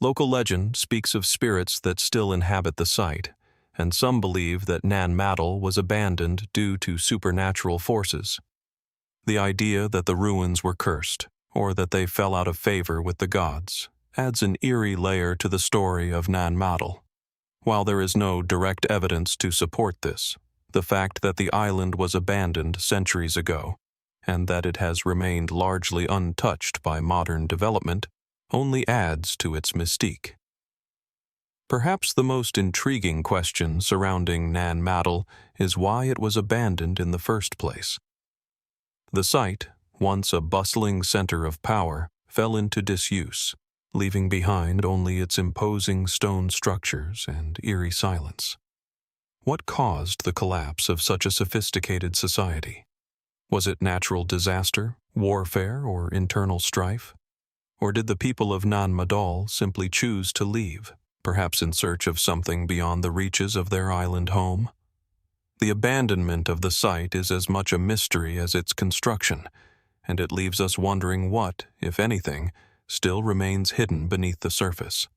Local legend speaks of spirits that still inhabit the site, and some believe that Nan Madol was abandoned due to supernatural forces. The idea that the ruins were cursed, or that they fell out of favor with the gods, adds an eerie layer to the story of Nan Madol. While there is no direct evidence to support this, the fact that the island was abandoned centuries ago, and that it has remained largely untouched by modern development, only adds to its mystique. Perhaps the most intriguing question surrounding Nan Madol is why it was abandoned in the first place. The site, once a bustling center of power, fell into disuse, leaving behind only its imposing stone structures and eerie silence. What caused the collapse of such a sophisticated society? Was it natural disaster, warfare, or internal strife? Or did the people of Nan Madol simply choose to leave, perhaps in search of something beyond the reaches of their island home? The abandonment of the site is as much a mystery as its construction, and it leaves us wondering what, if anything, still remains hidden beneath the surface.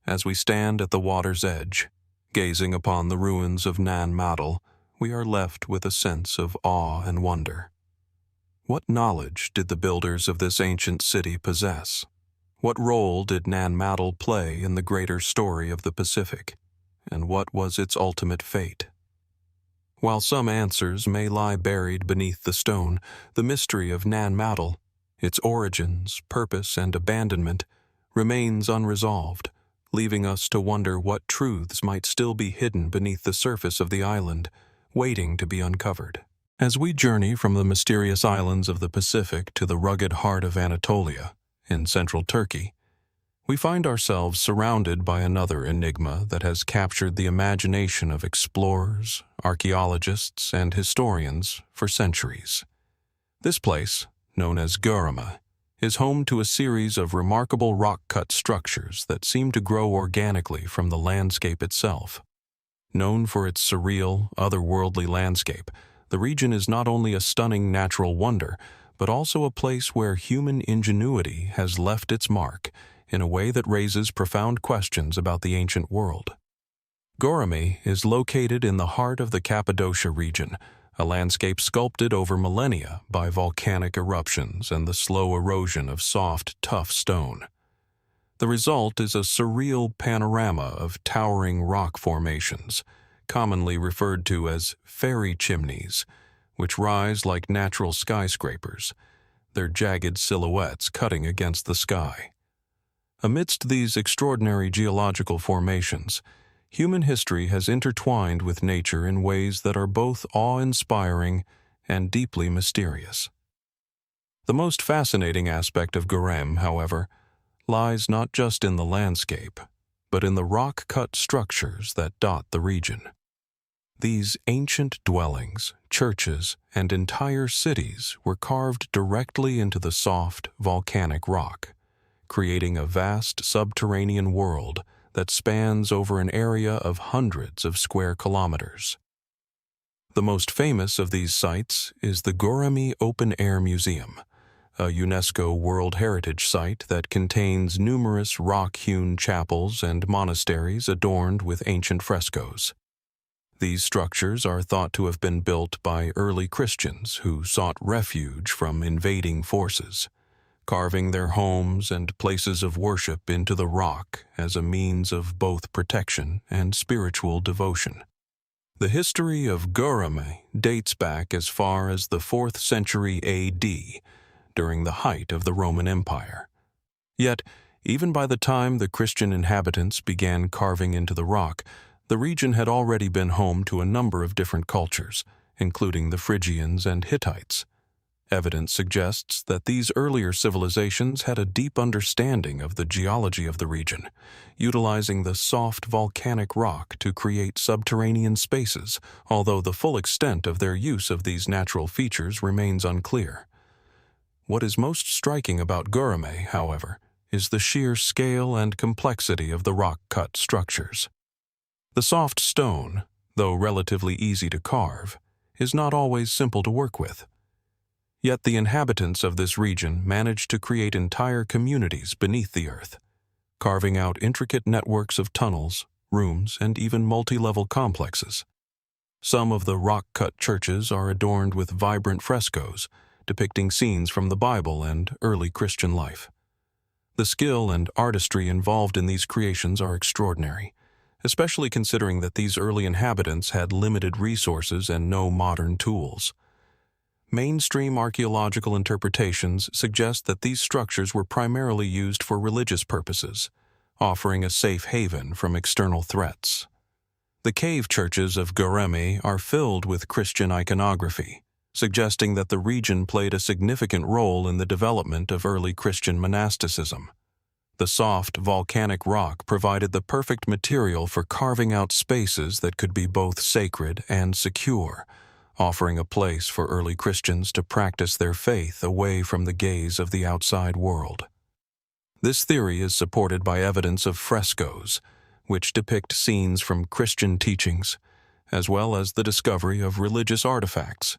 As we stand at the water's edge, gazing upon the ruins of Nan Madol, we are left with a sense of awe and wonder. What knowledge did the builders of this ancient city possess? What role did Nan Madol play in the greater story of the Pacific? And what was its ultimate fate? While some answers may lie buried beneath the stone, the mystery of Nan Madol, its origins, purpose, and abandonment, remains unresolved, leaving us to wonder what truths might still be hidden beneath the surface of the island, waiting to be uncovered. As we journey from the mysterious islands of the Pacific to the rugged heart of Anatolia, in central Turkey, we find ourselves surrounded by another enigma that has captured the imagination of explorers, archaeologists, and historians for centuries. This place, known as Göreme, is home to a series of remarkable rock-cut structures that seem to grow organically from the landscape itself. Known for its surreal, otherworldly landscape, the region is not only a stunning natural wonder, but also a place where human ingenuity has left its mark in a way that raises profound questions about the ancient world. Göreme is located in the heart of the Cappadocia region, a landscape sculpted over millennia by volcanic eruptions and the slow erosion of soft, tough stone. The result is a surreal panorama of towering rock formations, commonly referred to as fairy chimneys, which rise like natural skyscrapers, their jagged silhouettes cutting against the sky. Amidst these extraordinary geological formations, human history has intertwined with nature in ways that are both awe-inspiring and deeply mysterious. The most fascinating aspect of Göreme, however, lies not just in the landscape, but in the rock-cut structures that dot the region. These ancient dwellings, churches, and entire cities were carved directly into the soft, volcanic rock, creating a vast subterranean world that spans over an area of hundreds of square kilometers. The most famous of these sites is the Göreme Open Air Museum, a UNESCO World Heritage Site that contains numerous rock-hewn chapels and monasteries adorned with ancient frescoes. These structures are thought to have been built by early Christians who sought refuge from invading forces, carving their homes and places of worship into the rock as a means of both protection and spiritual devotion. The history of Göreme dates back as far as the 4th century A.D., during the height of the Roman Empire. Yet, even by the time the Christian inhabitants began carving into the rock, the region had already been home to a number of different cultures, including the Phrygians and Hittites. Evidence suggests that these earlier civilizations had a deep understanding of the geology of the region, utilizing the soft volcanic rock to create subterranean spaces, although the full extent of their use of these natural features remains unclear. What is most striking about Göreme, however, is the sheer scale and complexity of the rock-cut structures. The soft stone, though relatively easy to carve, is not always simple to work with. Yet the inhabitants of this region managed to create entire communities beneath the earth, carving out intricate networks of tunnels, rooms, and even multi-level complexes. Some of the rock-cut churches are adorned with vibrant frescoes, depicting scenes from the Bible and early Christian life. The skill and artistry involved in these creations are extraordinary, especially considering that these early inhabitants had limited resources and no modern tools. Mainstream archaeological interpretations suggest that these structures were primarily used for religious purposes, offering a safe haven from external threats. The cave churches of Göreme are filled with Christian iconography, suggesting that the region played a significant role in the development of early Christian monasticism. The soft, volcanic rock provided the perfect material for carving out spaces that could be both sacred and secure, offering a place for early Christians to practice their faith away from the gaze of the outside world. This theory is supported by evidence of frescoes, which depict scenes from Christian teachings, as well as the discovery of religious artifacts.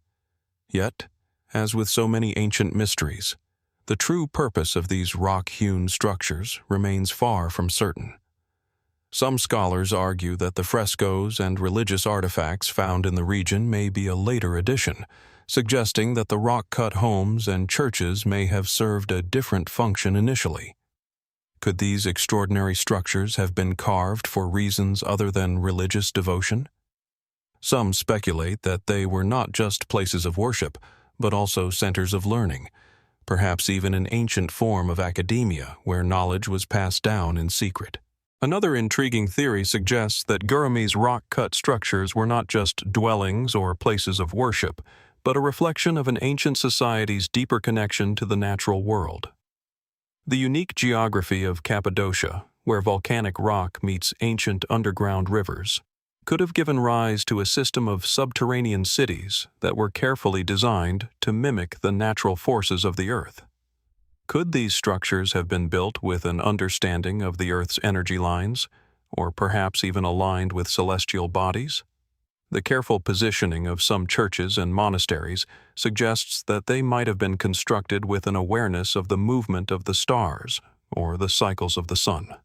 Yet, as with so many ancient mysteries, the true purpose of these rock-hewn structures remains far from certain. Some scholars argue that the frescoes and religious artifacts found in the region may be a later addition, suggesting that the rock-cut homes and churches may have served a different function initially. Could these extraordinary structures have been carved for reasons other than religious devotion? Some speculate that they were not just places of worship, but also centers of learning, perhaps even an ancient form of academia where knowledge was passed down in secret. Another intriguing theory suggests that Göreme's rock-cut structures were not just dwellings or places of worship, but a reflection of an ancient society's deeper connection to the natural world. The unique geography of Cappadocia, where volcanic rock meets ancient underground rivers, could have given rise to a system of subterranean cities that were carefully designed to mimic the natural forces of the Earth. Could these structures have been built with an understanding of the Earth's energy lines, or perhaps even aligned with celestial bodies? The careful positioning of some churches and monasteries suggests that they might have been constructed with an awareness of the movement of the stars or the cycles of the sun.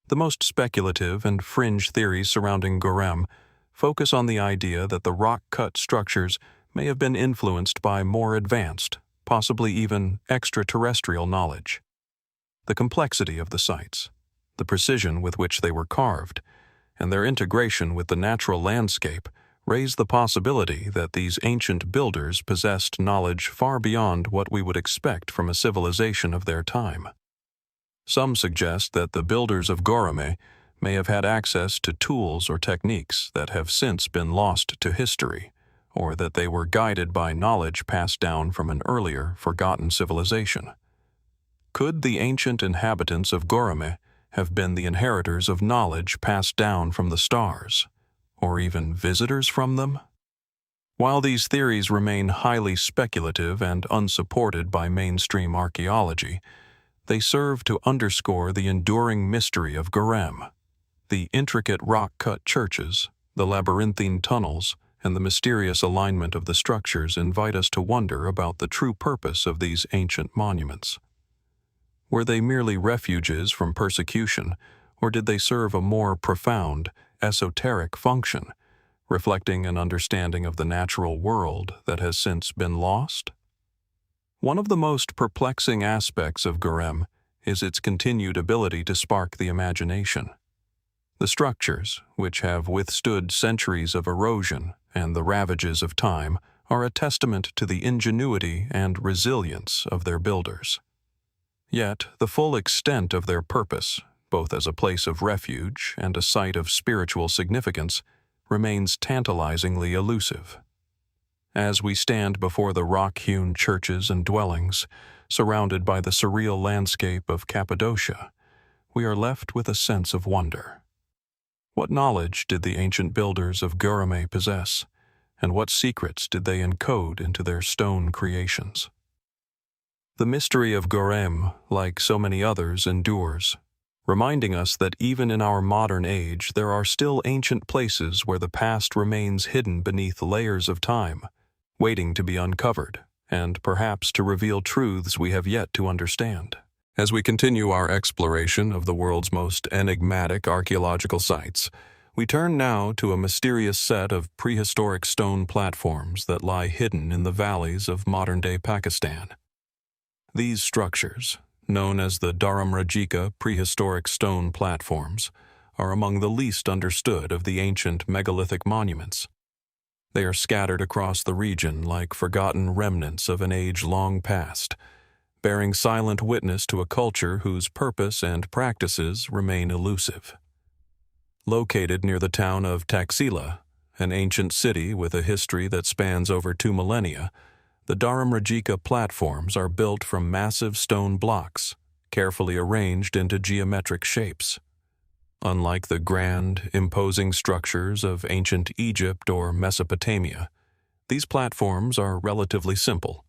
The most speculative and fringe theories surrounding Göreme focus on the idea that the rock-cut structures may have been influenced by more advanced, possibly even extraterrestrial knowledge. The complexity of the sites, the precision with which they were carved, and their integration with the natural landscape raise the possibility that these ancient builders possessed knowledge far beyond what we would expect from a civilization of their time. Some suggest that the builders of Göreme may have had access to tools or techniques that have since been lost to history, or that they were guided by knowledge passed down from an earlier, forgotten civilization. Could the ancient inhabitants of Göreme have been the inheritors of knowledge passed down from the stars, or even visitors from them? While these theories remain highly speculative and unsupported by mainstream archaeology, they serve to underscore the enduring mystery of Göreme. The intricate rock-cut churches, the labyrinthine tunnels, and the mysterious alignment of the structures invite us to wonder about the true purpose of these ancient monuments. Were they merely refuges from persecution, or did they serve a more profound, esoteric function, reflecting an understanding of the natural world that has since been lost? One of the most perplexing aspects of Göreme is its continued ability to spark the imagination. The structures, which have withstood centuries of erosion and the ravages of time, are a testament to the ingenuity and resilience of their builders. Yet, the full extent of their purpose, both as a place of refuge and a site of spiritual significance, remains tantalizingly elusive. As we stand before the rock-hewn churches and dwellings, surrounded by the surreal landscape of Cappadocia, we are left with a sense of wonder. What knowledge did the ancient builders of Göreme possess, and what secrets did they encode into their stone creations? The mystery of Göreme, like so many others, endures, reminding us that even in our modern age there are still ancient places where the past remains hidden beneath layers of time, waiting to be uncovered, and perhaps to reveal truths we have yet to understand. As we continue our exploration of the world's most enigmatic archaeological sites, we turn now to a mysterious set of prehistoric stone platforms that lie hidden in the valleys of modern-day Pakistan. These structures, known as the Dharamrajika prehistoric stone platforms, are among the least understood of the ancient megalithic monuments. They are scattered across the region like forgotten remnants of an age long past, bearing silent witness to a culture whose purpose and practices remain elusive. Located near the town of Taxila, an ancient city with a history that spans over 2 millennia, the Dharamrajika platforms are built from massive stone blocks, carefully arranged into geometric shapes. Unlike the grand, imposing structures of ancient Egypt or Mesopotamia, these platforms are relatively simple.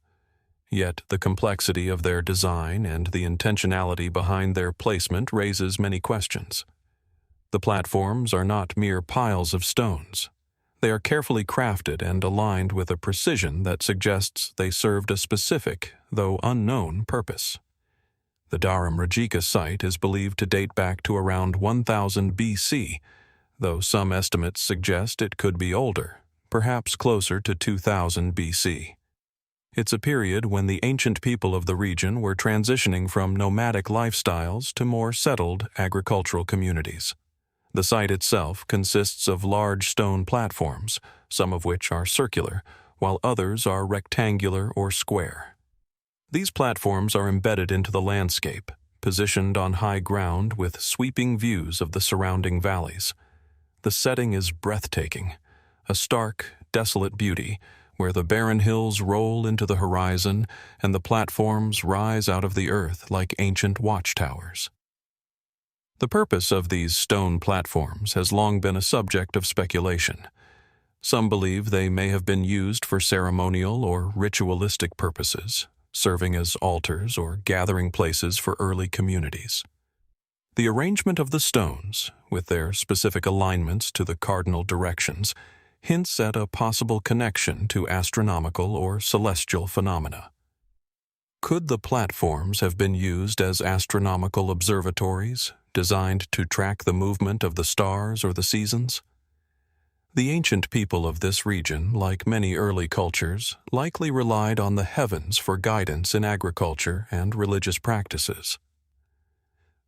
Yet the complexity of their design and the intentionality behind their placement raises many questions. The platforms are not mere piles of stones. They are carefully crafted and aligned with a precision that suggests they served a specific, though unknown, purpose. The Dharamrajika site is believed to date back to around 1000 BC, though some estimates suggest it could be older, perhaps closer to 2000 BC. It's a period when the ancient people of the region were transitioning from nomadic lifestyles to more settled agricultural communities. The site itself consists of large stone platforms, some of which are circular, while others are rectangular or square. These platforms are embedded into the landscape, positioned on high ground with sweeping views of the surrounding valleys. The setting is breathtaking, a stark, desolate beauty, where the barren hills roll into the horizon and the platforms rise out of the earth like ancient watchtowers. The purpose of these stone platforms has long been a subject of speculation. Some believe they may have been used for ceremonial or ritualistic purposes, serving as altars or gathering places for early communities. The arrangement of the stones, with their specific alignments to the cardinal directions, hints at a possible connection to astronomical or celestial phenomena. Could the platforms have been used as astronomical observatories, designed to track the movement of the stars or the seasons? The ancient people of this region, like many early cultures, likely relied on the heavens for guidance in agriculture and religious practices.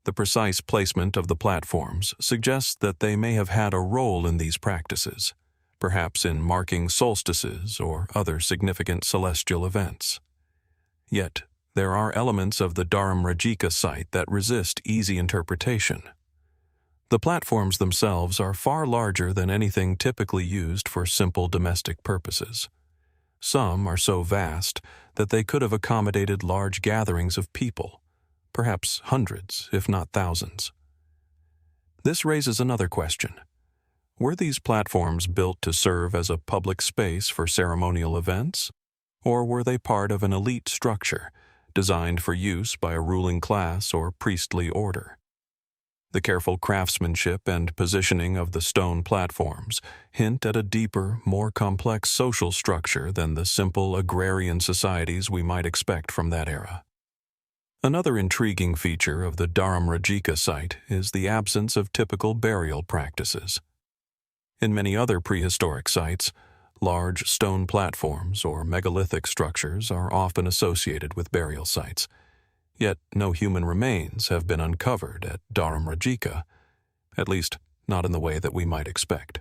The precise placement of the platforms suggests that they may have had a role in these practices, perhaps in marking solstices or other significant celestial events. Yet, there are elements of the Dharamrajika site that resist easy interpretation. The platforms themselves are far larger than anything typically used for simple domestic purposes. Some are so vast that they could have accommodated large gatherings of people, perhaps hundreds, if not thousands. This raises another question. Were these platforms built to serve as a public space for ceremonial events, or were they part of an elite structure designed for use by a ruling class or priestly order? The careful craftsmanship and positioning of the stone platforms hint at a deeper, more complex social structure than the simple agrarian societies we might expect from that era. Another intriguing feature of the Dharamrajika site is the absence of typical burial practices. In many other prehistoric sites, large stone platforms or megalithic structures are often associated with burial sites. Yet no human remains have been uncovered at Dharamrajika, at least not in the way that we might expect.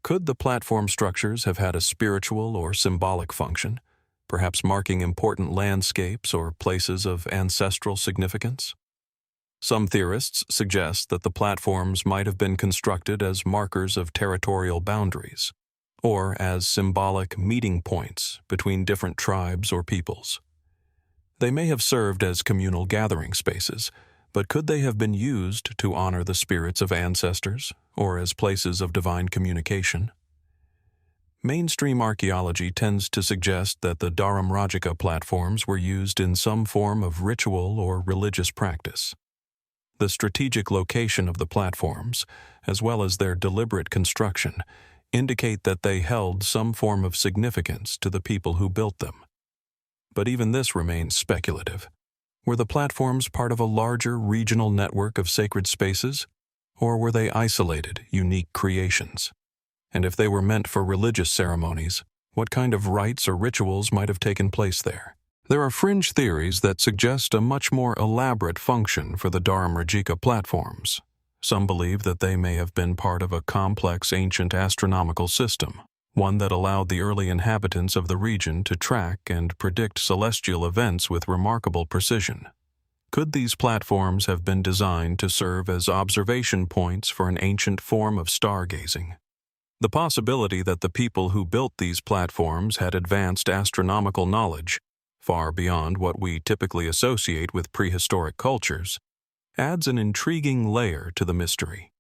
Could the platform structures have had a spiritual or symbolic function, perhaps marking important landscapes or places of ancestral significance? Some theorists suggest that the platforms might have been constructed as markers of territorial boundaries, or as symbolic meeting points between different tribes or peoples. They may have served as communal gathering spaces, but could they have been used to honor the spirits of ancestors, or as places of divine communication? Mainstream archaeology tends to suggest that the Dharamrajika platforms were used in some form of ritual or religious practice. The strategic location of the platforms, as well as their deliberate construction, indicate that they held some form of significance to the people who built them. But even this remains speculative. Were the platforms part of a larger regional network of sacred spaces, or were they isolated, unique creations? And if they were meant for religious ceremonies, what kind of rites or rituals might have taken place there? There are fringe theories that suggest a much more elaborate function for the Dharamrajika platforms. Some believe that they may have been part of a complex ancient astronomical system, one that allowed the early inhabitants of the region to track and predict celestial events with remarkable precision. Could these platforms have been designed to serve as observation points for an ancient form of stargazing? The possibility that the people who built these platforms had advanced astronomical knowledge, far beyond what we typically associate with prehistoric cultures, adds an intriguing layer to the mystery.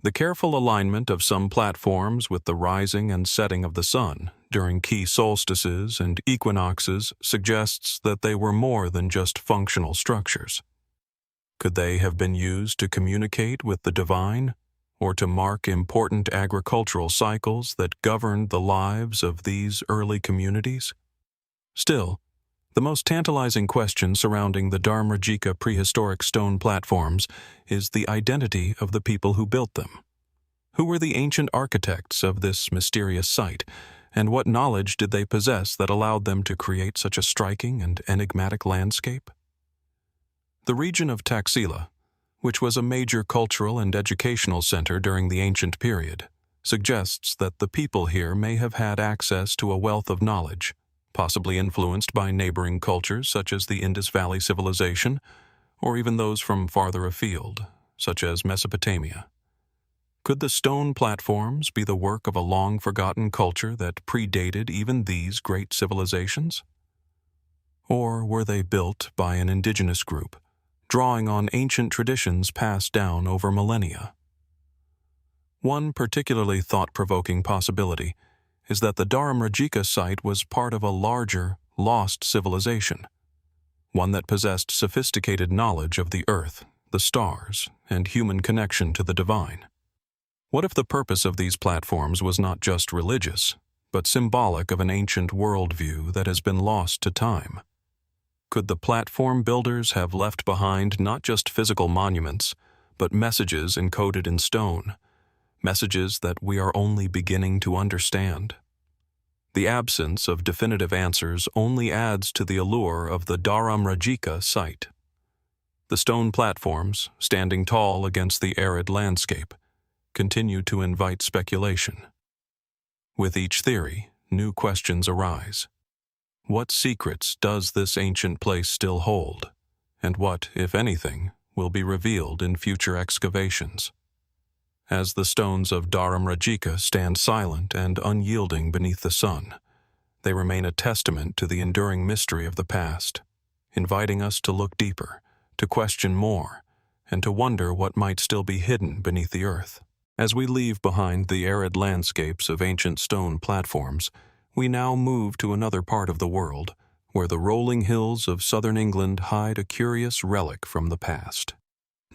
The careful alignment of some platforms with the rising and setting of the sun during key solstices and equinoxes suggests that they were more than just functional structures. Could they have been used to communicate with the divine, or to mark important agricultural cycles that governed the lives of these early communities? Still, the most tantalizing question surrounding the Dharamrajika prehistoric stone platforms is the identity of the people who built them. Who were the ancient architects of this mysterious site, and what knowledge did they possess that allowed them to create such a striking and enigmatic landscape? The region of Taxila, which was a major cultural and educational center during the ancient period, suggests that the people here may have had access to a wealth of knowledge, possibly influenced by neighboring cultures such as the Indus Valley civilization, or even those from farther afield, such as Mesopotamia. Could the stone platforms be the work of a long-forgotten culture that predated even these great civilizations? Or were they built by an indigenous group, drawing on ancient traditions passed down over millennia? One particularly thought-provoking possibility is that the Dharamrajika site was part of a larger, lost civilization, one that possessed sophisticated knowledge of the earth the stars, and human connection to the divine. What if the purpose of these platforms was not just religious, but symbolic of an ancient worldview that has been lost to time? Could the platform builders have left behind not just physical monuments, but messages encoded in stone, messages that we are only beginning to understand? The absence of definitive answers only adds to the allure of the Dharamrajika site. The stone platforms, standing tall against the arid landscape, continue to invite speculation. With each theory, new questions arise. What secrets does this ancient place still hold? And what, if anything, will be revealed in future excavations? As the stones of Dharamrajika stand silent and unyielding beneath the sun, they remain a testament to the enduring mystery of the past, inviting us to look deeper, to question more, and to wonder what might still be hidden beneath the earth. As we leave behind the arid landscapes of ancient stone platforms, we now move to another part of the world, where the rolling hills of southern England hide a curious relic from the past.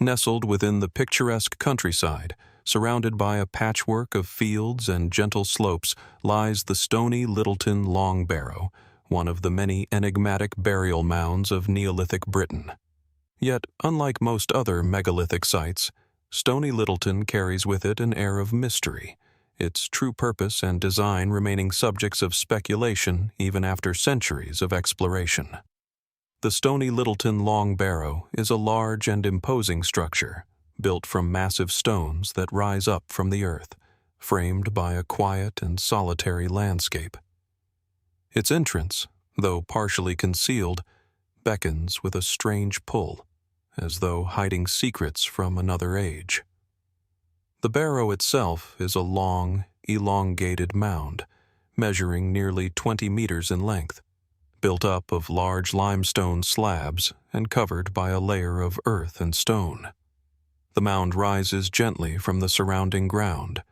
Nestled within the picturesque countryside, surrounded by a patchwork of fields and gentle slopes, lies the Stony Littleton Long Barrow, one of the many enigmatic burial mounds of Neolithic Britain. Yet, unlike most other megalithic sites, Stony Littleton carries with it an air of mystery, its true purpose and design remaining subjects of speculation even after centuries of exploration. The Stony Littleton Long Barrow is a large and imposing structure, built from massive stones that rise up from the earth, framed by a quiet and solitary landscape. Its entrance, though partially concealed, beckons with a strange pull, as though hiding secrets from another age. The barrow itself is a long, elongated mound, measuring nearly 20 meters in length, built up of large limestone slabs and covered by a layer of earth and stone. The mound rises gently from the surrounding ground,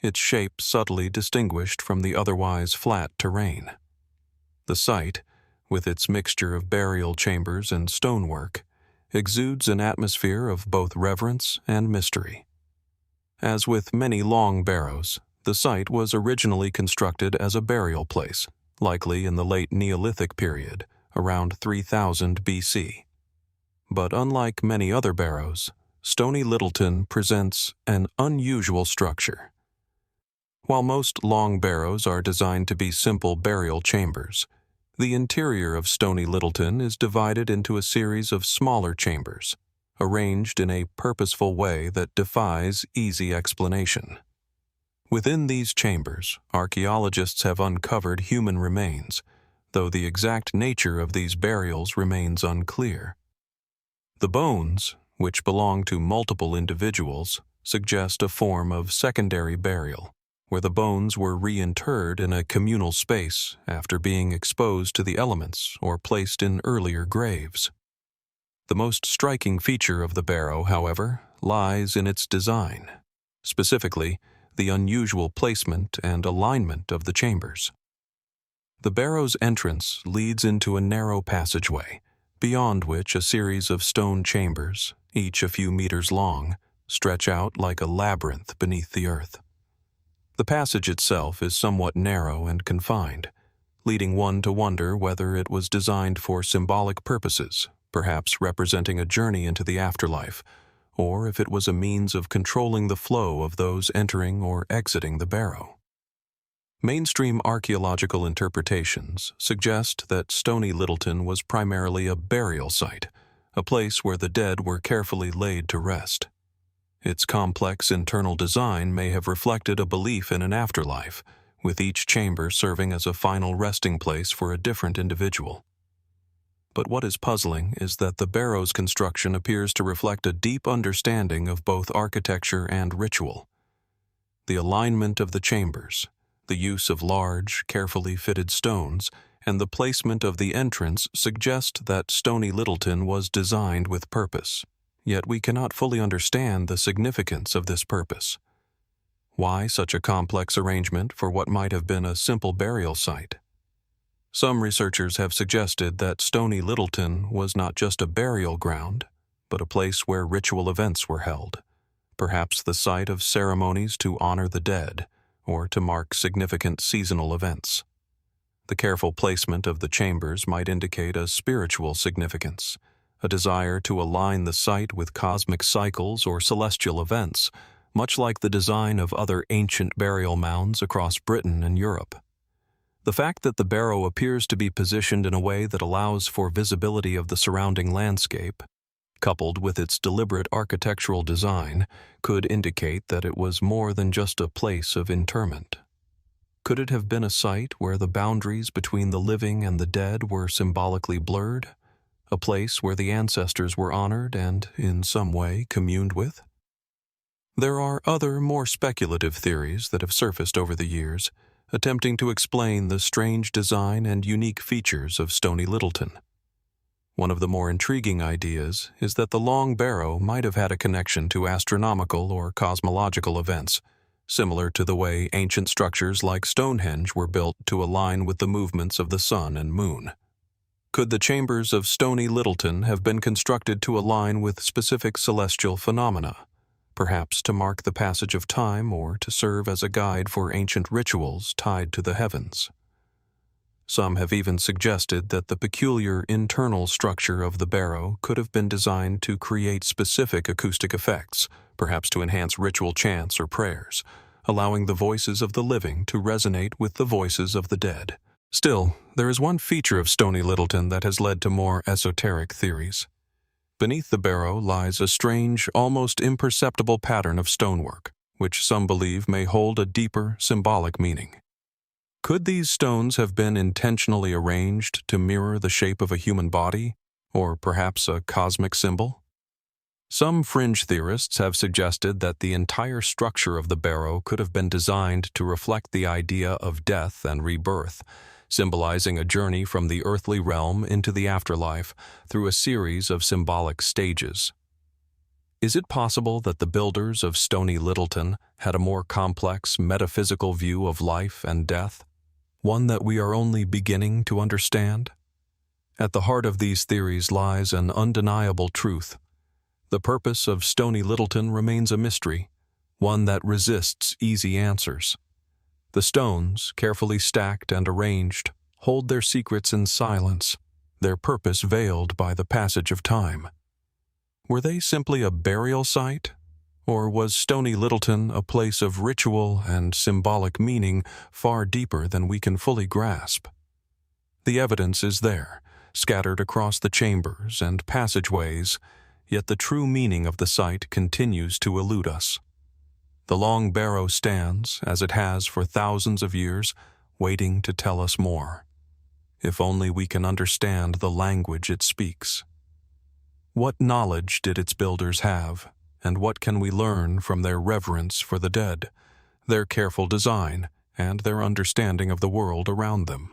its shape subtly distinguished from the otherwise flat terrain. The site, with its mixture of burial chambers and stonework, exudes an atmosphere of both reverence and mystery. As with many long barrows, the site was originally constructed as a burial place, likely in the late Neolithic period, around 3000 BC. But unlike many other barrows, Stony Littleton presents an unusual structure. While most long barrows are designed to be simple burial chambers, the interior of Stony Littleton is divided into a series of smaller chambers, arranged in a purposeful way that defies easy explanation. Within these chambers, archaeologists have uncovered human remains, though the exact nature of these burials remains unclear. The bones, which belong to multiple individuals, suggest a form of secondary burial, where the bones were reinterred in a communal space after being exposed to the elements or placed in earlier graves. The most striking feature of the barrow, however, lies in its design, specifically the unusual placement and alignment of the chambers. The barrow's entrance leads into a narrow passageway, beyond which a series of stone chambers, each a few meters long, stretch out like a labyrinth beneath the earth. The passage itself is somewhat narrow and confined, leading one to wonder whether it was designed for symbolic purposes, perhaps representing a journey into the afterlife, or if it was a means of controlling the flow of those entering or exiting the barrow. Mainstream archaeological interpretations suggest that Stony Littleton was primarily a burial site, a place where the dead were carefully laid to rest. Its complex internal design may have reflected a belief in an afterlife, with each chamber serving as a final resting place for a different individual. But what is puzzling is that the barrow's construction appears to reflect a deep understanding of both architecture and ritual. The alignment of the chambers, the use of large, carefully fitted stones, and the placement of the entrance suggest that Stony Littleton was designed with purpose, yet we cannot fully understand the significance of this purpose. Why such a complex arrangement for what might have been a simple burial site? Some researchers have suggested that Stony Littleton was not just a burial ground, but a place where ritual events were held, perhaps the site of ceremonies to honor the dead or to mark significant seasonal events. The careful placement of the chambers might indicate a spiritual significance, a desire to align the site with cosmic cycles or celestial events, much like the design of other ancient burial mounds across Britain and Europe. The fact that the barrow appears to be positioned in a way that allows for visibility of the surrounding landscape, coupled with its deliberate architectural design, could indicate that it was more than just a place of interment. Could it have been a site where the boundaries between the living and the dead were symbolically blurred? A place where the ancestors were honored and, in some way, communed with? There are other, more speculative theories that have surfaced over the years, attempting to explain the strange design and unique features of Stony Littleton. One of the more intriguing ideas is that the long barrow might have had a connection to astronomical or cosmological events, similar to the way ancient structures like Stonehenge were built to align with the movements of the sun and moon. Could the chambers of Stony Littleton have been constructed to align with specific celestial phenomena, perhaps to mark the passage of time or to serve as a guide for ancient rituals tied to the heavens? Some have even suggested that the peculiar internal structure of the barrow could have been designed to create specific acoustic effects, perhaps to enhance ritual chants or prayers, allowing the voices of the living to resonate with the voices of the dead. Still, there is one feature of Stony Littleton that has led to more esoteric theories. Beneath the barrow lies a strange, almost imperceptible pattern of stonework, which some believe may hold a deeper, symbolic meaning. Could these stones have been intentionally arranged to mirror the shape of a human body, or perhaps a cosmic symbol? Some fringe theorists have suggested that the entire structure of the barrow could have been designed to reflect the idea of death and rebirth, symbolizing a journey from the earthly realm into the afterlife through a series of symbolic stages. Is it possible that the builders of Stony Littleton had a more complex metaphysical view of life and death, one that we are only beginning to understand? At the heart of these theories lies an undeniable truth. The purpose of Stony Littleton remains a mystery, one that resists easy answers. The stones, carefully stacked and arranged, hold their secrets in silence, their purpose veiled by the passage of time. Were they simply a burial site? Or was Stony Littleton a place of ritual and symbolic meaning far deeper than we can fully grasp? The evidence is there, scattered across the chambers and passageways, yet the true meaning of the site continues to elude us. The long barrow stands, as it has for thousands of years, waiting to tell us more. If only we can understand the language it speaks. What knowledge did its builders have, and what can we learn from their reverence for the dead, their careful design, and their understanding of the world around them?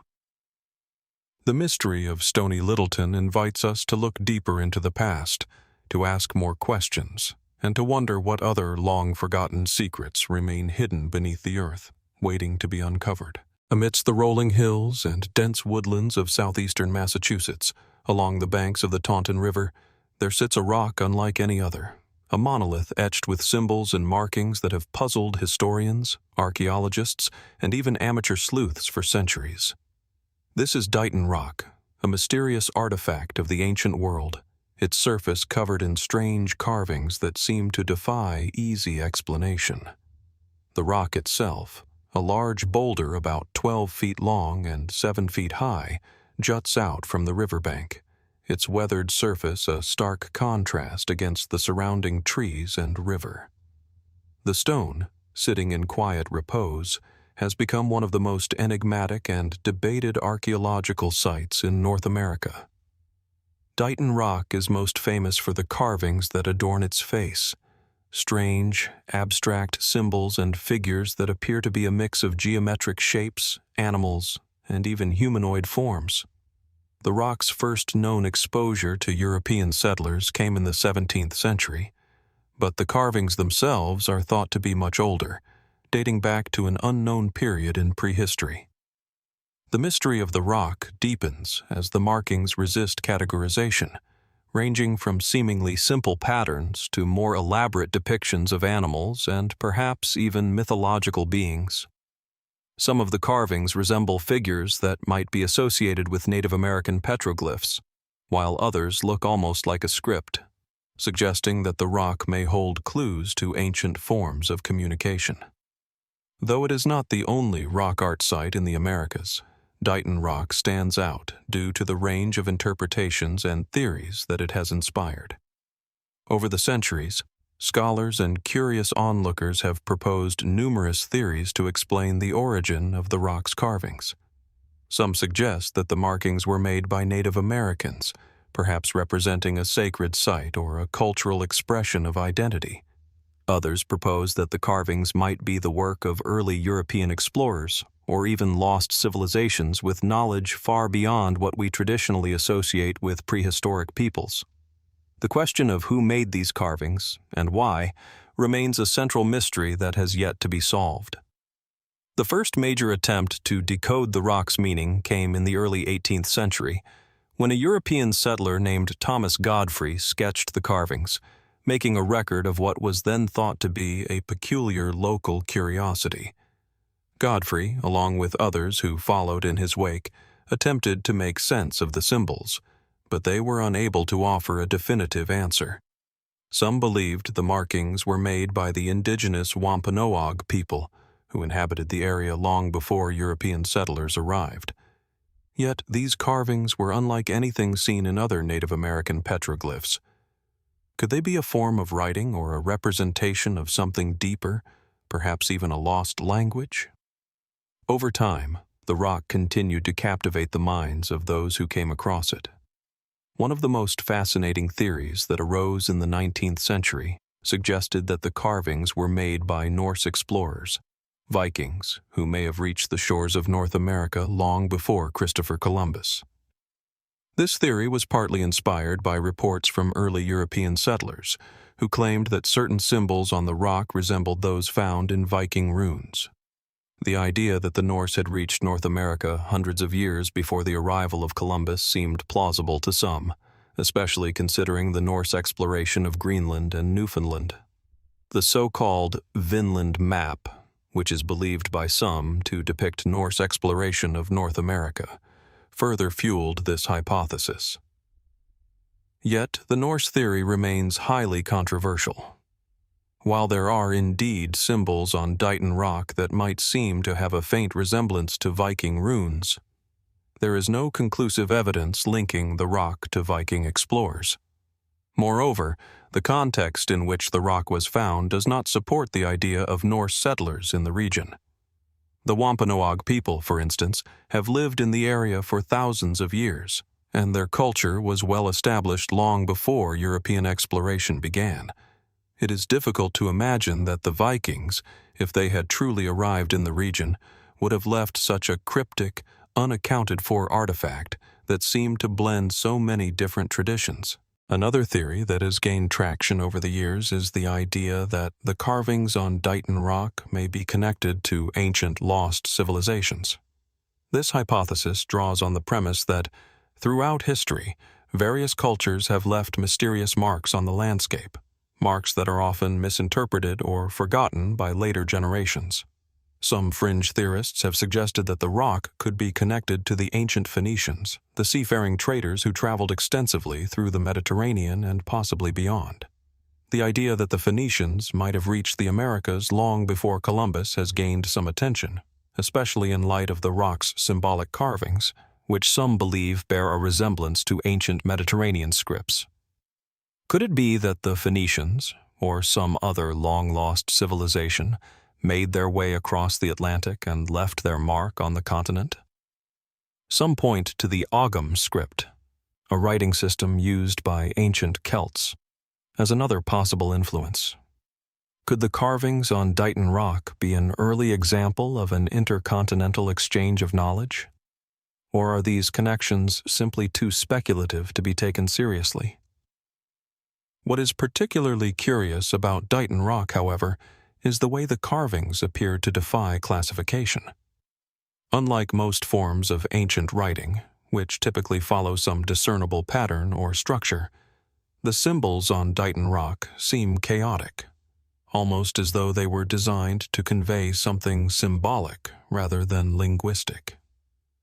The mystery of Stony Littleton invites us to look deeper into the past, to ask more questions, and to wonder what other long-forgotten secrets remain hidden beneath the earth, waiting to be uncovered. Amidst the rolling hills and dense woodlands of southeastern Massachusetts, along the banks of the Taunton River, there sits a rock unlike any other, a monolith etched with symbols and markings that have puzzled historians, archaeologists, and even amateur sleuths for centuries. This is Dighton Rock, a mysterious artifact of the ancient world, its surface covered in strange carvings that seem to defy easy explanation. The rock itself, a large boulder about 12 feet long and 7 feet high, juts out from the riverbank, its weathered surface a stark contrast against the surrounding trees and river. The stone, sitting in quiet repose, has become one of the most enigmatic and debated archaeological sites in North America. Dighton Rock is most famous for the carvings that adorn its face, strange, abstract symbols and figures that appear to be a mix of geometric shapes, animals, and even humanoid forms. The rock's first known exposure to European settlers came in the 17th century, but the carvings themselves are thought to be much older, dating back to an unknown period in prehistory. The mystery of the rock deepens as the markings resist categorization, ranging from seemingly simple patterns to more elaborate depictions of animals and perhaps even mythological beings. Some of the carvings resemble figures that might be associated with Native American petroglyphs, while others look almost like a script, suggesting that the rock may hold clues to ancient forms of communication. Though it is not the only rock art site in the Americas, Dighton Rock stands out due to the range of interpretations and theories that it has inspired. Over the centuries, scholars and curious onlookers have proposed numerous theories to explain the origin of the rock's carvings. Some suggest that the markings were made by Native Americans, perhaps representing a sacred site or a cultural expression of identity. Others propose that the carvings might be the work of early European explorers, or even lost civilizations with knowledge far beyond what we traditionally associate with prehistoric peoples. The question of who made these carvings, and why, remains a central mystery that has yet to be solved. The first major attempt to decode the rock's meaning came in the early 18th century, when a European settler named Thomas Godfrey sketched the carvings, making a record of what was then thought to be a peculiar local curiosity. Godfrey, along with others who followed in his wake, attempted to make sense of the symbols, but they were unable to offer a definitive answer. Some believed the markings were made by the indigenous Wampanoag people, who inhabited the area long before European settlers arrived. Yet these carvings were unlike anything seen in other Native American petroglyphs. Could they be a form of writing or a representation of something deeper, perhaps even a lost language? Over time, the rock continued to captivate the minds of those who came across it. One of the most fascinating theories that arose in the 19th century suggested that the carvings were made by Norse explorers, Vikings, who may have reached the shores of North America long before Christopher Columbus. This theory was partly inspired by reports from early European settlers, who claimed that certain symbols on the rock resembled those found in Viking runes. The idea that the Norse had reached North America hundreds of years before the arrival of Columbus seemed plausible to some, especially considering the Norse exploration of Greenland and Newfoundland. The so-called Vinland map, which is believed by some to depict Norse exploration of North America, further fueled this hypothesis. Yet, the Norse theory remains highly controversial. While there are indeed symbols on Dighton Rock that might seem to have a faint resemblance to Viking runes, there is no conclusive evidence linking the rock to Viking explorers. Moreover, the context in which the rock was found does not support the idea of Norse settlers in the region. The Wampanoag people, for instance, have lived in the area for thousands of years, and their culture was well established long before European exploration began. It is difficult to imagine that the Vikings, if they had truly arrived in the region, would have left such a cryptic, unaccounted-for artifact that seemed to blend so many different traditions. Another theory that has gained traction over the years is the idea that the carvings on Dighton Rock may be connected to ancient lost civilizations. This hypothesis draws on the premise that, throughout history, various cultures have left mysterious marks on the landscape, marks that are often misinterpreted or forgotten by later generations. Some fringe theorists have suggested that the rock could be connected to the ancient Phoenicians, the seafaring traders who traveled extensively through the Mediterranean and possibly beyond. The idea that the Phoenicians might have reached the Americas long before Columbus has gained some attention, especially in light of the rock's symbolic carvings, which some believe bear a resemblance to ancient Mediterranean scripts. Could it be that the Phoenicians, or some other long-lost civilization, made their way across the Atlantic and left their mark on the continent? Some point to the Ogham script, a writing system used by ancient Celts, as another possible influence. Could the carvings on Dighton Rock be an early example of an intercontinental exchange of knowledge? Or are these connections simply too speculative to be taken seriously? What is particularly curious about Dighton Rock, however, is the way the carvings appear to defy classification. Unlike most forms of ancient writing, which typically follow some discernible pattern or structure, The symbols on Dighton Rock seem chaotic, almost as though they were designed to convey something symbolic rather than linguistic.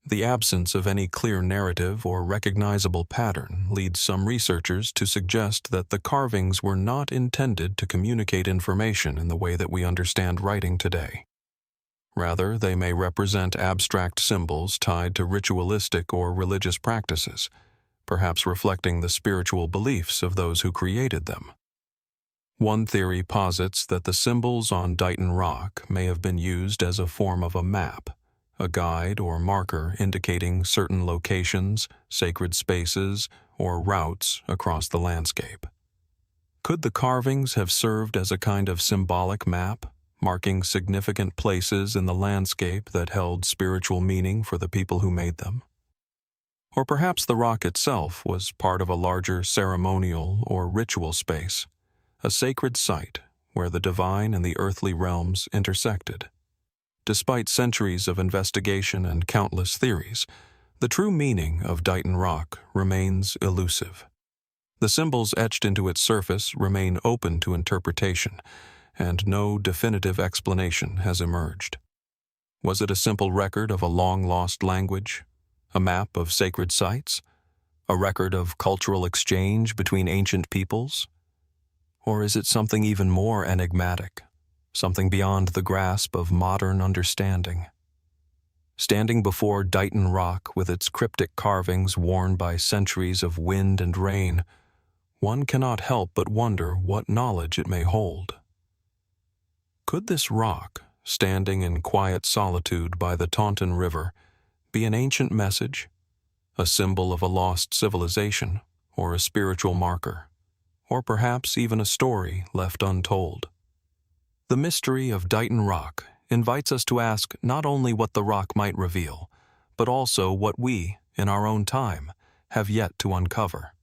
The absence of any clear narrative or recognizable pattern leads some researchers to suggest that the carvings were not intended to communicate information in the way that we understand writing today. Rather, they may represent abstract symbols tied to ritualistic or religious practices, perhaps reflecting the spiritual beliefs of those who created them. One theory posits that the symbols on Dighton Rock may have been used as a form of a map, a guide or marker indicating certain locations, sacred spaces, or routes across the landscape. Could the carvings have served as a kind of symbolic map, marking significant places in the landscape that held spiritual meaning for the people who made them? Or perhaps the rock itself was part of a larger ceremonial or ritual space, a sacred site where the divine and the earthly realms intersected. Despite centuries of investigation and countless theories, the true meaning of Dighton Rock remains elusive. The symbols etched into its surface remain open to interpretation, and no definitive explanation has emerged. Was it a simple record of a long-lost language? A map of sacred sites? A record of cultural exchange between ancient peoples? Or is it something even more enigmatic? Something beyond the grasp of modern understanding? Standing before Dighton Rock with its cryptic carvings worn by centuries of wind and rain, one cannot help but wonder what knowledge it may hold. Could this rock, standing in quiet solitude by the Taunton River, be an ancient message, a symbol of a lost civilization, or a spiritual marker, or perhaps even a story left untold? The mystery of Dighton Rock invites us to ask not only what the rock might reveal, but also what we, in our own time, have yet to uncover.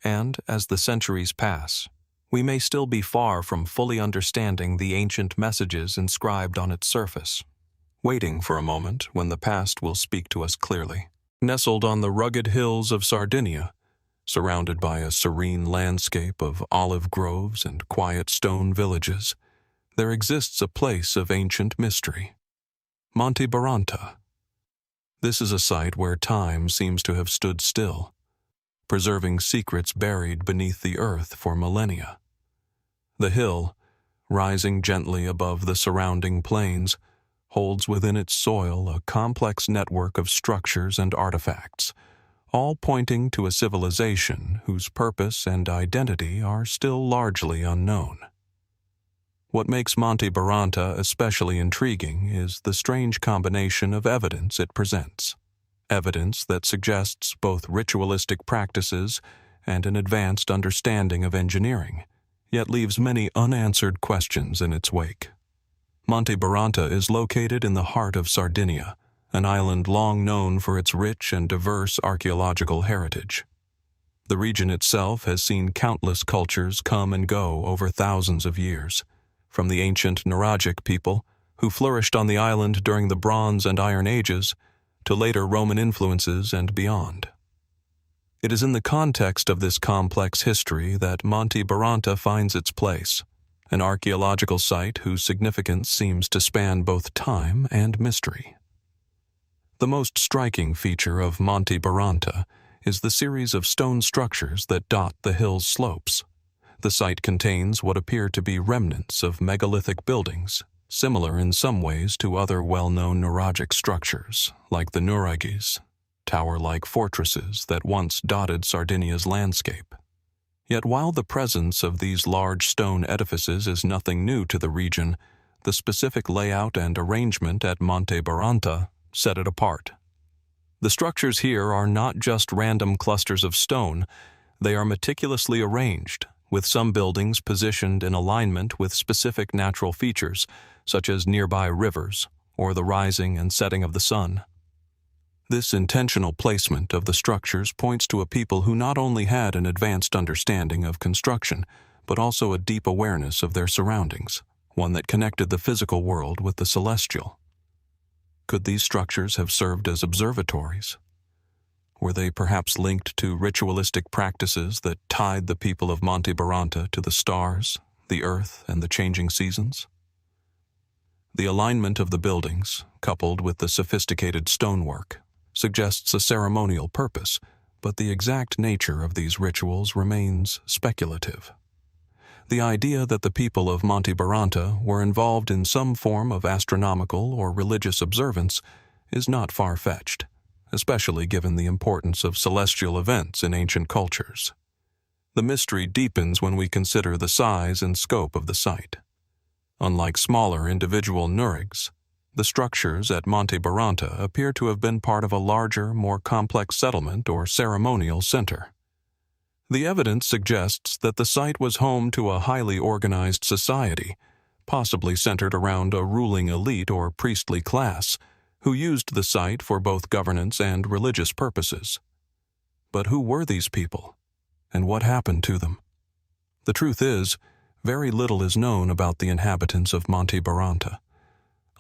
And as the centuries pass, we may still be far from fully understanding the ancient messages inscribed on its surface, waiting for a moment when the past will speak to us clearly. Nestled on the rugged hills of Sardinia, surrounded by a serene landscape of olive groves and quiet stone villages, there exists a place of ancient mystery, Monte Baranta. This is a site where time seems to have stood still, preserving secrets buried beneath the earth for millennia. The hill, rising gently above the surrounding plains, holds within its soil a complex network of structures and artifacts, all pointing to a civilization whose purpose and identity are still largely unknown. What makes Monte Baranta especially intriguing is the strange combination of evidence it presents. Evidence that suggests both ritualistic practices and an advanced understanding of engineering, yet leaves many unanswered questions in its wake. Monte Baranta is located in the heart of Sardinia, an island long known for its rich and diverse archaeological heritage. The region itself has seen countless cultures come and go over thousands of years, from the ancient Nuragic people, who flourished on the island during the Bronze and Iron Ages, to later Roman influences and beyond. It is in the context of this complex history that Monte Baranta finds its place, an archaeological site whose significance seems to span both time and mystery. The most striking feature of Monte Baranta is the series of stone structures that dot the hill's slopes. The site contains what appear to be remnants of megalithic buildings, similar in some ways to other well-known Nuragic structures, like the Nuragis, tower-like fortresses that once dotted Sardinia's landscape. Yet while the presence of these large stone edifices is nothing new to the region, the specific layout and arrangement at Monte Baranta set it apart. The structures here are not just random clusters of stone, they are meticulously arranged, with some buildings positioned in alignment with specific natural features, such as nearby rivers or the rising and setting of the sun. This intentional placement of the structures points to a people who not only had an advanced understanding of construction, but also a deep awareness of their surroundings, one that connected the physical world with the celestial. Could these structures have served as observatories? Were they perhaps linked to ritualistic practices that tied the people of Monte Baranta to the stars, the earth, and the changing seasons? The alignment of the buildings, coupled with the sophisticated stonework, suggests a ceremonial purpose, but the exact nature of these rituals remains speculative. The idea that the people of Monte Baranta were involved in some form of astronomical or religious observance is not far-fetched, especially given the importance of celestial events in ancient cultures. The mystery deepens when we consider the size and scope of the site. Unlike smaller individual nurigs, the structures at Monte Baranta appear to have been part of a larger, more complex settlement or ceremonial center. The evidence suggests that the site was home to a highly organized society, possibly centered around a ruling elite or priestly class, who used the site for both governance and religious purposes. But who were these people, and what happened to them? The truth is, very little is known about the inhabitants of Monte Baranta.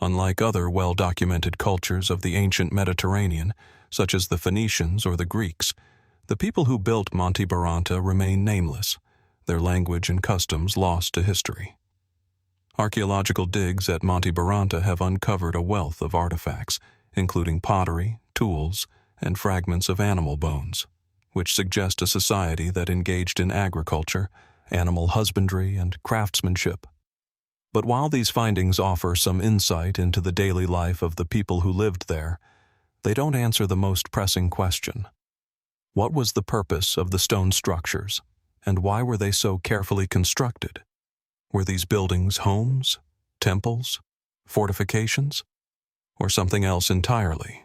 Unlike other well-documented cultures of the ancient Mediterranean, such as the Phoenicians or the Greeks, the people who built Monte Baranta remain nameless, their language and customs lost to history. Archaeological digs at Monte Baranta have uncovered a wealth of artifacts, including pottery, tools, and fragments of animal bones, which suggest a society that engaged in agriculture, animal husbandry, and craftsmanship. But while these findings offer some insight into the daily life of the people who lived there, they don't answer the most pressing question. What was the purpose of the stone structures, and why were they so carefully constructed? Were these buildings homes, temples, fortifications, or something else entirely?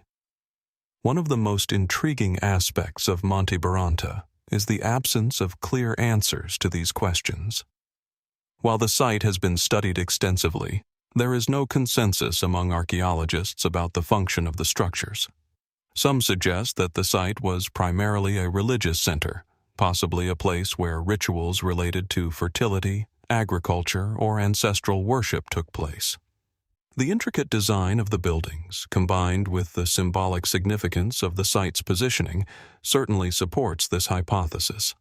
One of the most intriguing aspects of Monte Baranta is the absence of clear answers to these questions. While the site has been studied extensively, there is no consensus among archaeologists about the function of the structures. Some suggest that the site was primarily a religious center, possibly a place where rituals related to fertility, agriculture, or ancestral worship took place. The intricate design of the buildings, combined with the symbolic significance of the site's positioning, certainly supports this hypothesis.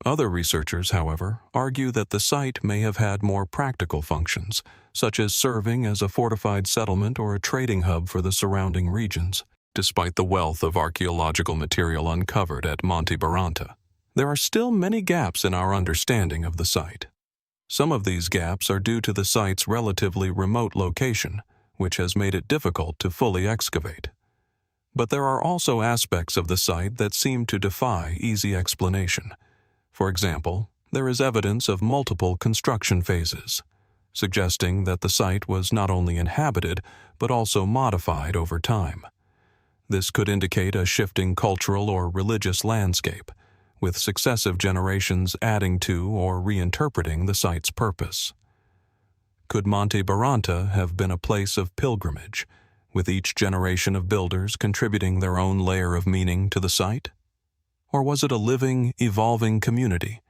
Other researchers, however, argue that the site may have had more practical functions, such as serving as a fortified settlement or a trading hub for the surrounding regions. Despite the wealth of archaeological material uncovered at Monte Baranta, there are still many gaps in our understanding of the site. Some of these gaps are due to the site's relatively remote location, which has made it difficult to fully excavate. But there are also aspects of the site that seem to defy easy explanation. For example, there is evidence of multiple construction phases, suggesting that the site was not only inhabited but also modified over time. This could indicate a shifting cultural or religious landscape, with successive generations adding to or reinterpreting the site's purpose. Could Monte Baranta have been a place of pilgrimage, with each generation of builders contributing their own layer of meaning to the site? Or was it a living, evolving community,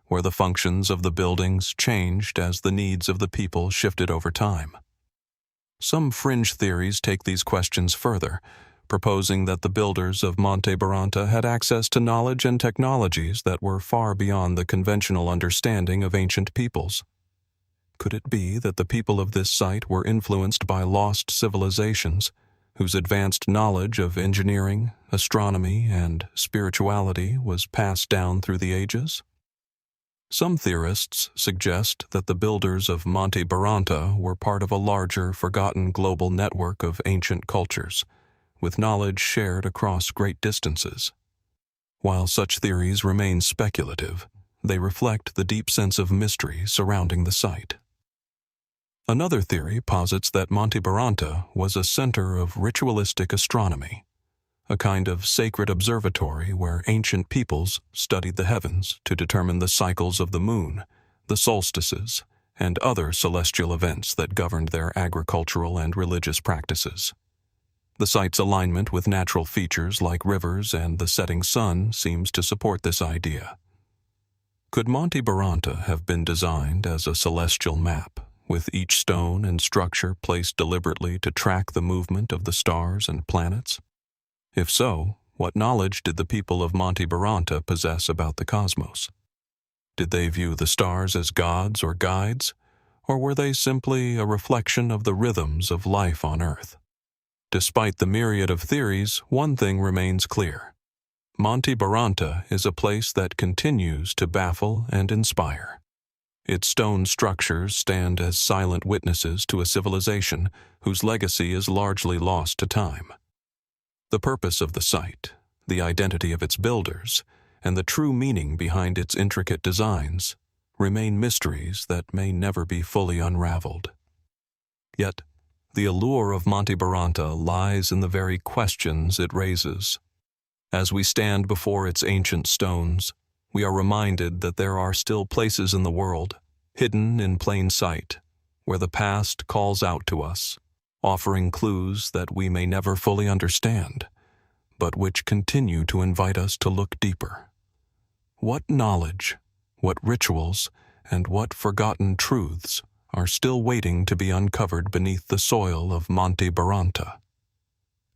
where the functions of the buildings changed as the needs of the people shifted over time? Some fringe theories take these questions further, proposing that the builders of Monte Baranta had access to knowledge and technologies that were far beyond the conventional understanding of ancient peoples. Could it be that the people of this site were influenced by lost civilizations, whose advanced knowledge of engineering, astronomy, and spirituality was passed down through the ages? Some theorists suggest that the builders of Monte Baranta were part of a larger, forgotten global network of ancient cultures, with knowledge shared across great distances. While such theories remain speculative, they reflect the deep sense of mystery surrounding the site. Another theory posits that Monte Baranta was a center of ritualistic astronomy, a kind of sacred observatory where ancient peoples studied the heavens to determine the cycles of the moon, the solstices, and other celestial events that governed their agricultural and religious practices. The site's alignment with natural features like rivers and the setting sun seems to support this idea. Could Monte Baranta have been designed as a celestial map, with each stone and structure placed deliberately to track the movement of the stars and planets? If so, What knowledge did the people of Monte Baranta possess about the cosmos? Did they view the stars as gods or guides, or were they simply a reflection of the rhythms of life on Earth? Despite the myriad of theories, one thing remains clear. Monte Baranta is a place that continues to baffle and inspire. Its stone structures stand as silent witnesses to a civilization whose legacy is largely lost to time. The purpose of the site, the identity of its builders, and the true meaning behind its intricate designs remain mysteries that may never be fully unraveled. Yet, the allure of Monte Baranta lies in the very questions it raises. As we stand before its ancient stones, we are reminded that there are still places in the world, hidden in plain sight, where the past calls out to us, offering clues that we may never fully understand, but which continue to invite us to look deeper. What knowledge, what rituals, and what forgotten truths are still waiting to be uncovered beneath the soil of Monte Baranta?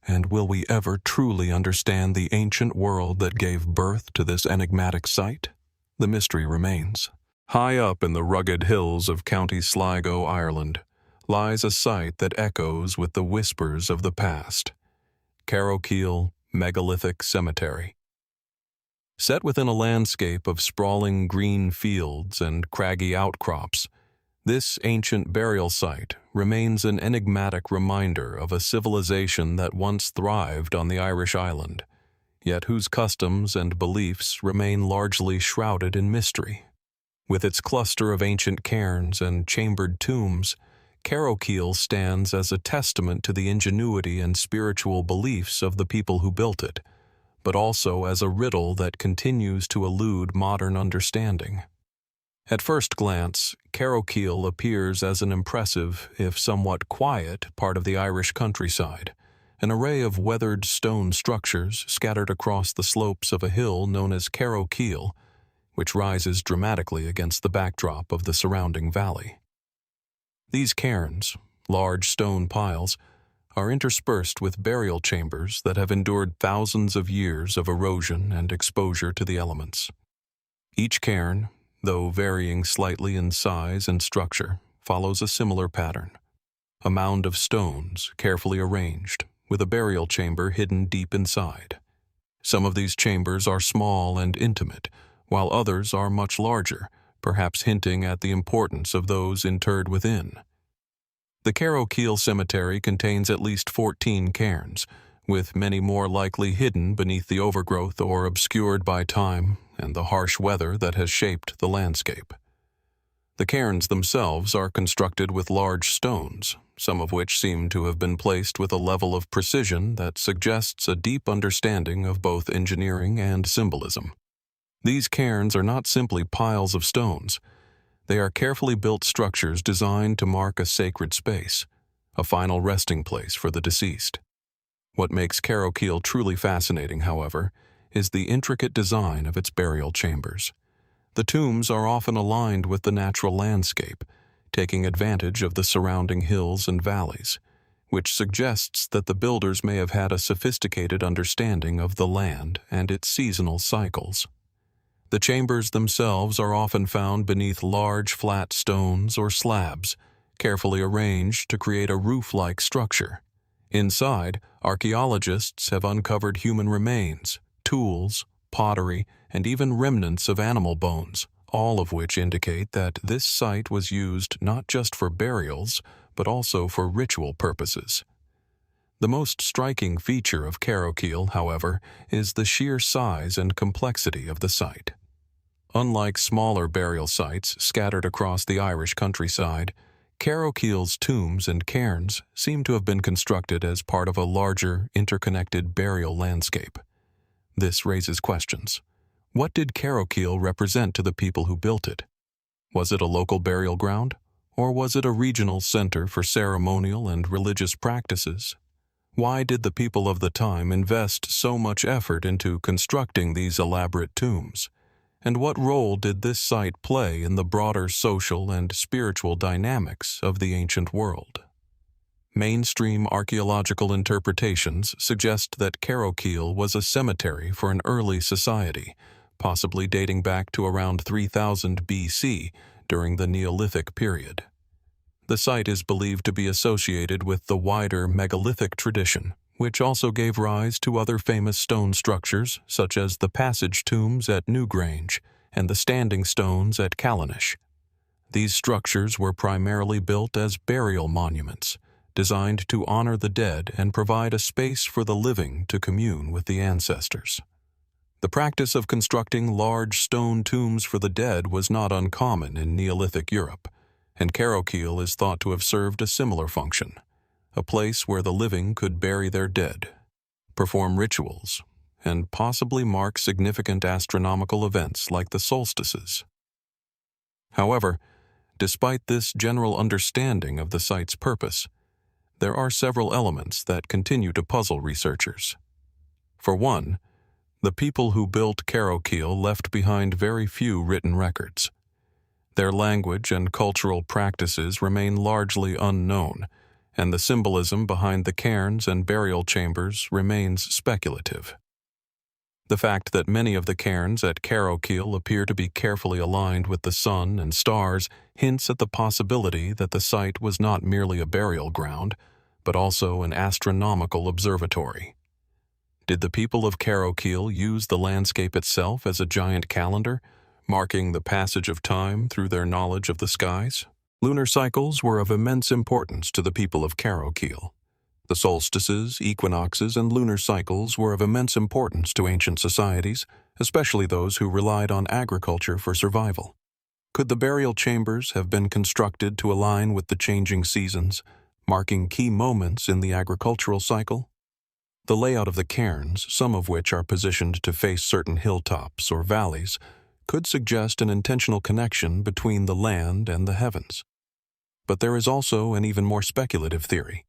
And will we ever truly understand the ancient world that gave birth to this enigmatic site? The mystery remains. High up in the rugged hills of County Sligo, Ireland, lies a site that echoes with the whispers of the past. Carrowkeel Megalithic Cemetery. Set within a landscape of sprawling green fields and craggy outcrops, this ancient burial site remains an enigmatic reminder of a civilization that once thrived on the Irish island, yet whose customs and beliefs remain largely shrouded in mystery. With its cluster of ancient cairns and chambered tombs, Carrowkeel stands as a testament to the ingenuity and spiritual beliefs of the people who built it, but also as a riddle that continues to elude modern understanding. At first glance, Carrowkeel appears as an impressive, if somewhat quiet, part of the Irish countryside, an array of weathered stone structures scattered across the slopes of a hill known as Carrowkeel, which rises dramatically against the backdrop of the surrounding valley. These cairns, large stone piles, are interspersed with burial chambers that have endured thousands of years of erosion and exposure to the elements. Each cairn, though varying slightly in size and structure, follows a similar pattern. A mound of stones, carefully arranged, with a burial chamber hidden deep inside. Some of these chambers are small and intimate, while others are much larger, perhaps hinting at the importance of those interred within. The Carrowkeel Cemetery contains at least 14 cairns, with many more likely hidden beneath the overgrowth or obscured by time and the harsh weather that has shaped the landscape. The cairns themselves are constructed with large stones, some of which seem to have been placed with a level of precision that suggests a deep understanding of both engineering and symbolism. These cairns are not simply piles of stones. They are carefully built structures designed to mark a sacred space, a final resting place for the deceased. What makes Carrowkeel truly fascinating, however, is the intricate design of its burial chambers. The tombs are often aligned with the natural landscape, taking advantage of the surrounding hills and valleys, which suggests that the builders may have had a sophisticated understanding of the land and its seasonal cycles. The chambers themselves are often found beneath large flat stones or slabs, carefully arranged to create a roof-like structure. Inside, archaeologists have uncovered human remains, tools, pottery, and even remnants of animal bones, all of which indicate that this site was used not just for burials, but also for ritual purposes. The most striking feature of Carrowkeel, however, is the sheer size and complexity of the site. Unlike smaller burial sites scattered across the Irish countryside, Carrowkeel's tombs and cairns seem to have been constructed as part of a larger, interconnected burial landscape. This raises questions. What did Carrowkeel represent to the people who built it? Was it a local burial ground, or was it a regional center for ceremonial and religious practices? Why did the people of the time invest so much effort into constructing these elaborate tombs? And what role did this site play in the broader social and spiritual dynamics of the ancient world? Mainstream archaeological interpretations suggest that Carrowkeel was a cemetery for an early society, possibly dating back to around 3000 BC during the Neolithic period. The site is believed to be associated with the wider megalithic tradition, which also gave rise to other famous stone structures such as the passage tombs at Newgrange and the standing stones at Callanish. These structures were primarily built as burial monuments, designed to honor the dead and provide a space for the living to commune with the ancestors. The practice of constructing large stone tombs for the dead was not uncommon in Neolithic Europe, and Carrowkeel is thought to have served a similar function, a place where the living could bury their dead, perform rituals, and possibly mark significant astronomical events like the solstices. However, despite this general understanding of the site's purpose, there are several elements that continue to puzzle researchers. For one, the people who built Carrowkeel left behind very few written records. Their language and cultural practices remain largely unknown, and the symbolism behind the cairns and burial chambers remains speculative. The fact that many of the cairns at Carrowkeel appear to be carefully aligned with the sun and stars hints at the possibility that the site was not merely a burial ground, but also an astronomical observatory. Did the people of Carrowkeel use the landscape itself as a giant calendar, marking the passage of time through their knowledge of the skies? Lunar cycles were of immense importance to the people of Carrowkeel. The solstices, equinoxes, and lunar cycles were of immense importance to ancient societies, especially those who relied on agriculture for survival. Could the burial chambers have been constructed to align with the changing seasons, marking key moments in the agricultural cycle? The layout of the cairns, some of which are positioned to face certain hilltops or valleys, could suggest an intentional connection between the land and the heavens. But there is also an even more speculative theory,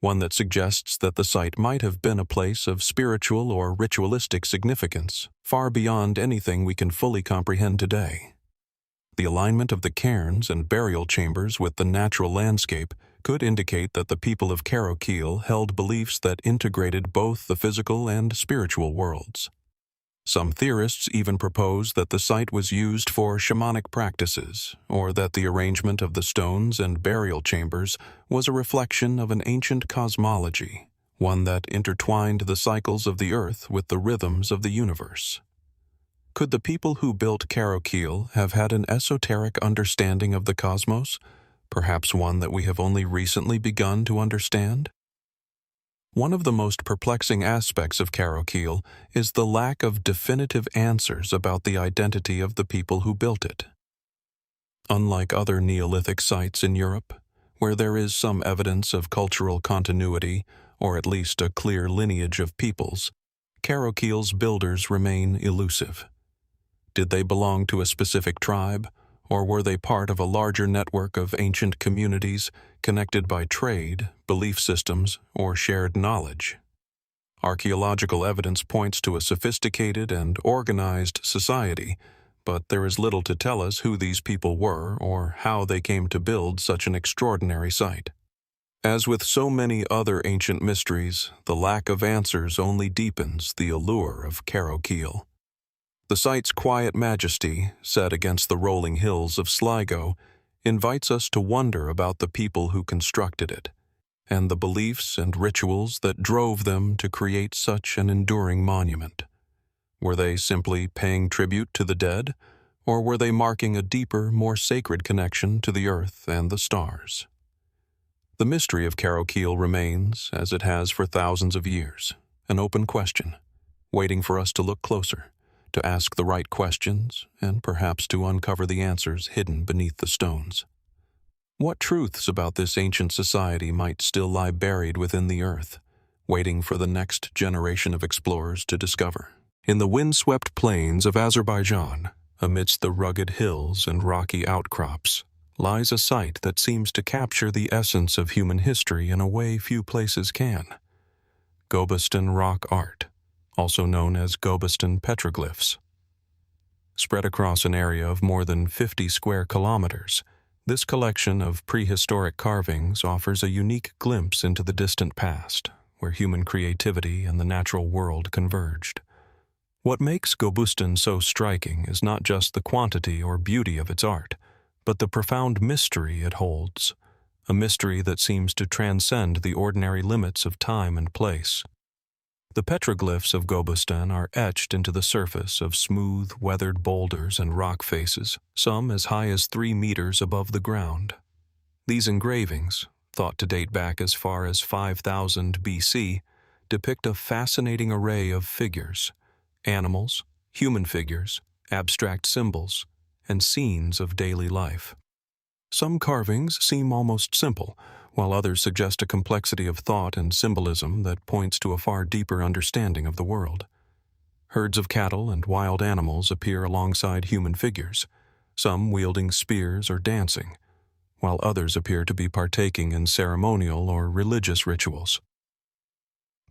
one that suggests that the site might have been a place of spiritual or ritualistic significance, far beyond anything we can fully comprehend today. The alignment of the cairns and burial chambers with the natural landscape could indicate that the people of Carrowkeel held beliefs that integrated both the physical and spiritual worlds. Some theorists even propose that the site was used for shamanic practices, or that the arrangement of the stones and burial chambers was a reflection of an ancient cosmology, one that intertwined the cycles of the earth with the rhythms of the universe. Could the people who built Carrowkeel have had an esoteric understanding of the cosmos, perhaps one that we have only recently begun to understand? One of the most perplexing aspects of Carrowkeel is the lack of definitive answers about the identity of the people who built it. Unlike other Neolithic sites in Europe, where there is some evidence of cultural continuity, or at least a clear lineage of peoples, Carrowkeel's builders remain elusive. Did they belong to a specific tribe, or were they part of a larger network of ancient communities connected by trade, belief systems, or shared knowledge? Archaeological evidence points to a sophisticated and organized society, but there is little to tell us who these people were or how they came to build such an extraordinary site. As with so many other ancient mysteries, the lack of answers only deepens the allure of Carrowkeel. The site's quiet majesty, set against the rolling hills of Sligo, invites us to wonder about the people who constructed it, and the beliefs and rituals that drove them to create such an enduring monument. Were they simply paying tribute to the dead, or were they marking a deeper, more sacred connection to the earth and the stars? The mystery of Carrowkeel remains, as it has for thousands of years, an open question, waiting for us to look closer, to ask the right questions, and perhaps to uncover the answers hidden beneath the stones. What truths about this ancient society might still lie buried within the earth, waiting for the next generation of explorers to discover? In the windswept plains of Azerbaijan, amidst the rugged hills and rocky outcrops, lies a site that seems to capture the essence of human history in a way few places can. Gobustan Rock Art, also known as Gobustan petroglyphs. Spread across an area of more than 50 square kilometers, This collection of prehistoric carvings offers a unique glimpse into the distant past, where human creativity and the natural world converged. What makes Gobustan so striking is not just the quantity or beauty of its art, but the profound mystery it holds, a mystery that seems to transcend the ordinary limits of time and place. The petroglyphs of Gobustan are etched into the surface of smooth, weathered boulders and rock faces, some as high as 3 meters above the ground. These engravings, thought to date back as far as 5000 BC, depict a fascinating array of figures: animals, human figures, abstract symbols, and scenes of daily life. Some carvings seem almost simple, while others suggest a complexity of thought and symbolism that points to a far deeper understanding of the world. Herds of cattle and wild animals appear alongside human figures, some wielding spears or dancing, while others appear to be partaking in ceremonial or religious rituals.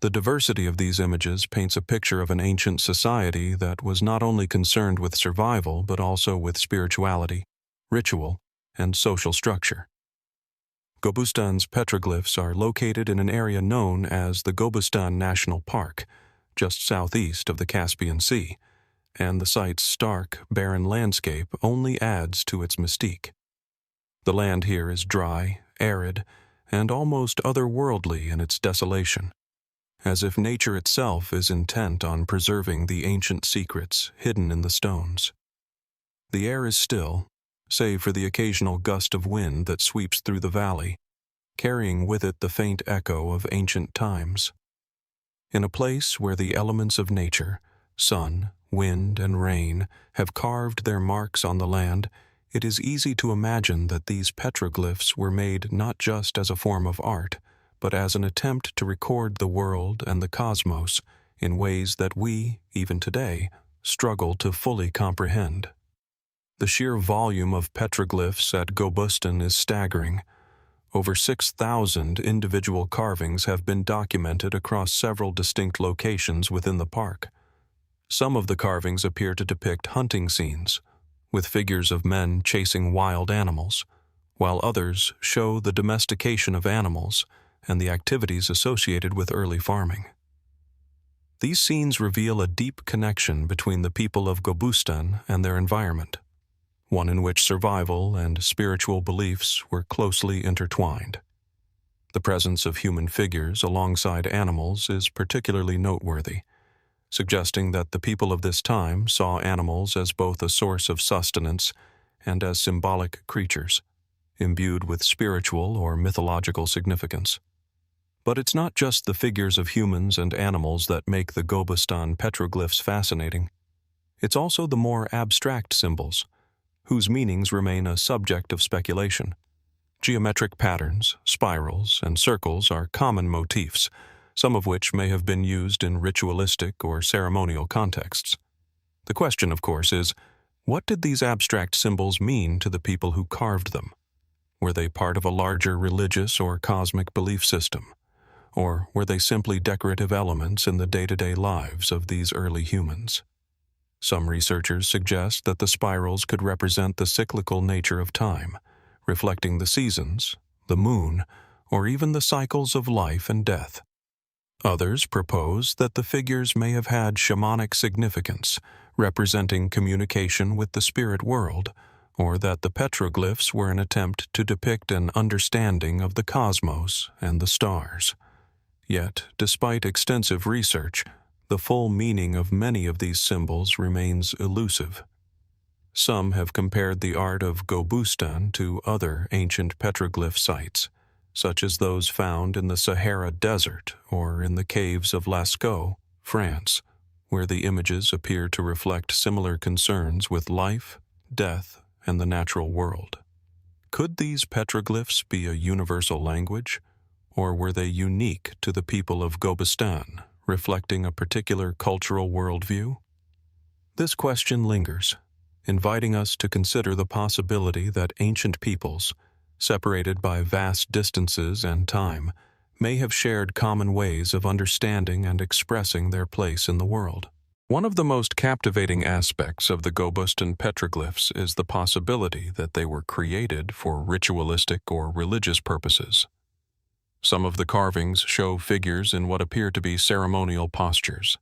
The diversity of these images paints a picture of an ancient society that was not only concerned with survival but also with spirituality, ritual, and social structure. Gobustan's petroglyphs are located in an area known as the Gobustan National Park, just southeast of the Caspian Sea, and the site's stark, barren landscape only adds to its mystique. The land here is dry, arid, and almost otherworldly in its desolation, as if nature itself is intent on preserving the ancient secrets hidden in the stones. The air is still, save for the occasional gust of wind that sweeps through the valley, carrying with it the faint echo of ancient times. In a place where the elements of nature, sun, wind, and rain, have carved their marks on the land, it is easy to imagine that these petroglyphs were made not just as a form of art, but as an attempt to record the world and the cosmos in ways that we, even today, struggle to fully comprehend. The sheer volume of petroglyphs at Gobustan is staggering. Over 6,000 individual carvings have been documented across several distinct locations within the park. Some of the carvings appear to depict hunting scenes, with figures of men chasing wild animals, while others show the domestication of animals and the activities associated with early farming. These scenes reveal a deep connection between the people of Gobustan and their environment, one in which survival and spiritual beliefs were closely intertwined. The presence of human figures alongside animals is particularly noteworthy, suggesting that the people of this time saw animals as both a source of sustenance and as symbolic creatures, imbued with spiritual or mythological significance. But it's not just the figures of humans and animals that make the Gobustan petroglyphs fascinating. It's also the more abstract symbols, whose meanings remain a subject of speculation. Geometric patterns, spirals, and circles are common motifs, some of which may have been used in ritualistic or ceremonial contexts. The question, of course, is, what did these abstract symbols mean to the people who carved them? Were they part of a larger religious or cosmic belief system? Or were they simply decorative elements in the day-to-day lives of these early humans? Some researchers suggest that the spirals could represent the cyclical nature of time, reflecting the seasons, the moon, or even the cycles of life and death. Others propose that the figures may have had shamanic significance, representing communication with the spirit world, or that the petroglyphs were an attempt to depict an understanding of the cosmos and the stars. Yet, despite extensive research, the full meaning of many of these symbols remains elusive. Some have compared the art of Gobustan to other ancient petroglyph sites, such as those found in the Sahara Desert or in the caves of Lascaux, France, where the images appear to reflect similar concerns with life, death, and the natural world. Could these petroglyphs be a universal language, or were they unique to the people of Gobustan, reflecting a particular cultural worldview? This question lingers, inviting us to consider the possibility that ancient peoples, separated by vast distances and time, may have shared common ways of understanding and expressing their place in the world. One of the most captivating aspects of the Gobustan petroglyphs is the possibility that they were created for ritualistic or religious purposes. Some of the carvings show figures in what appear to be ceremonial postures,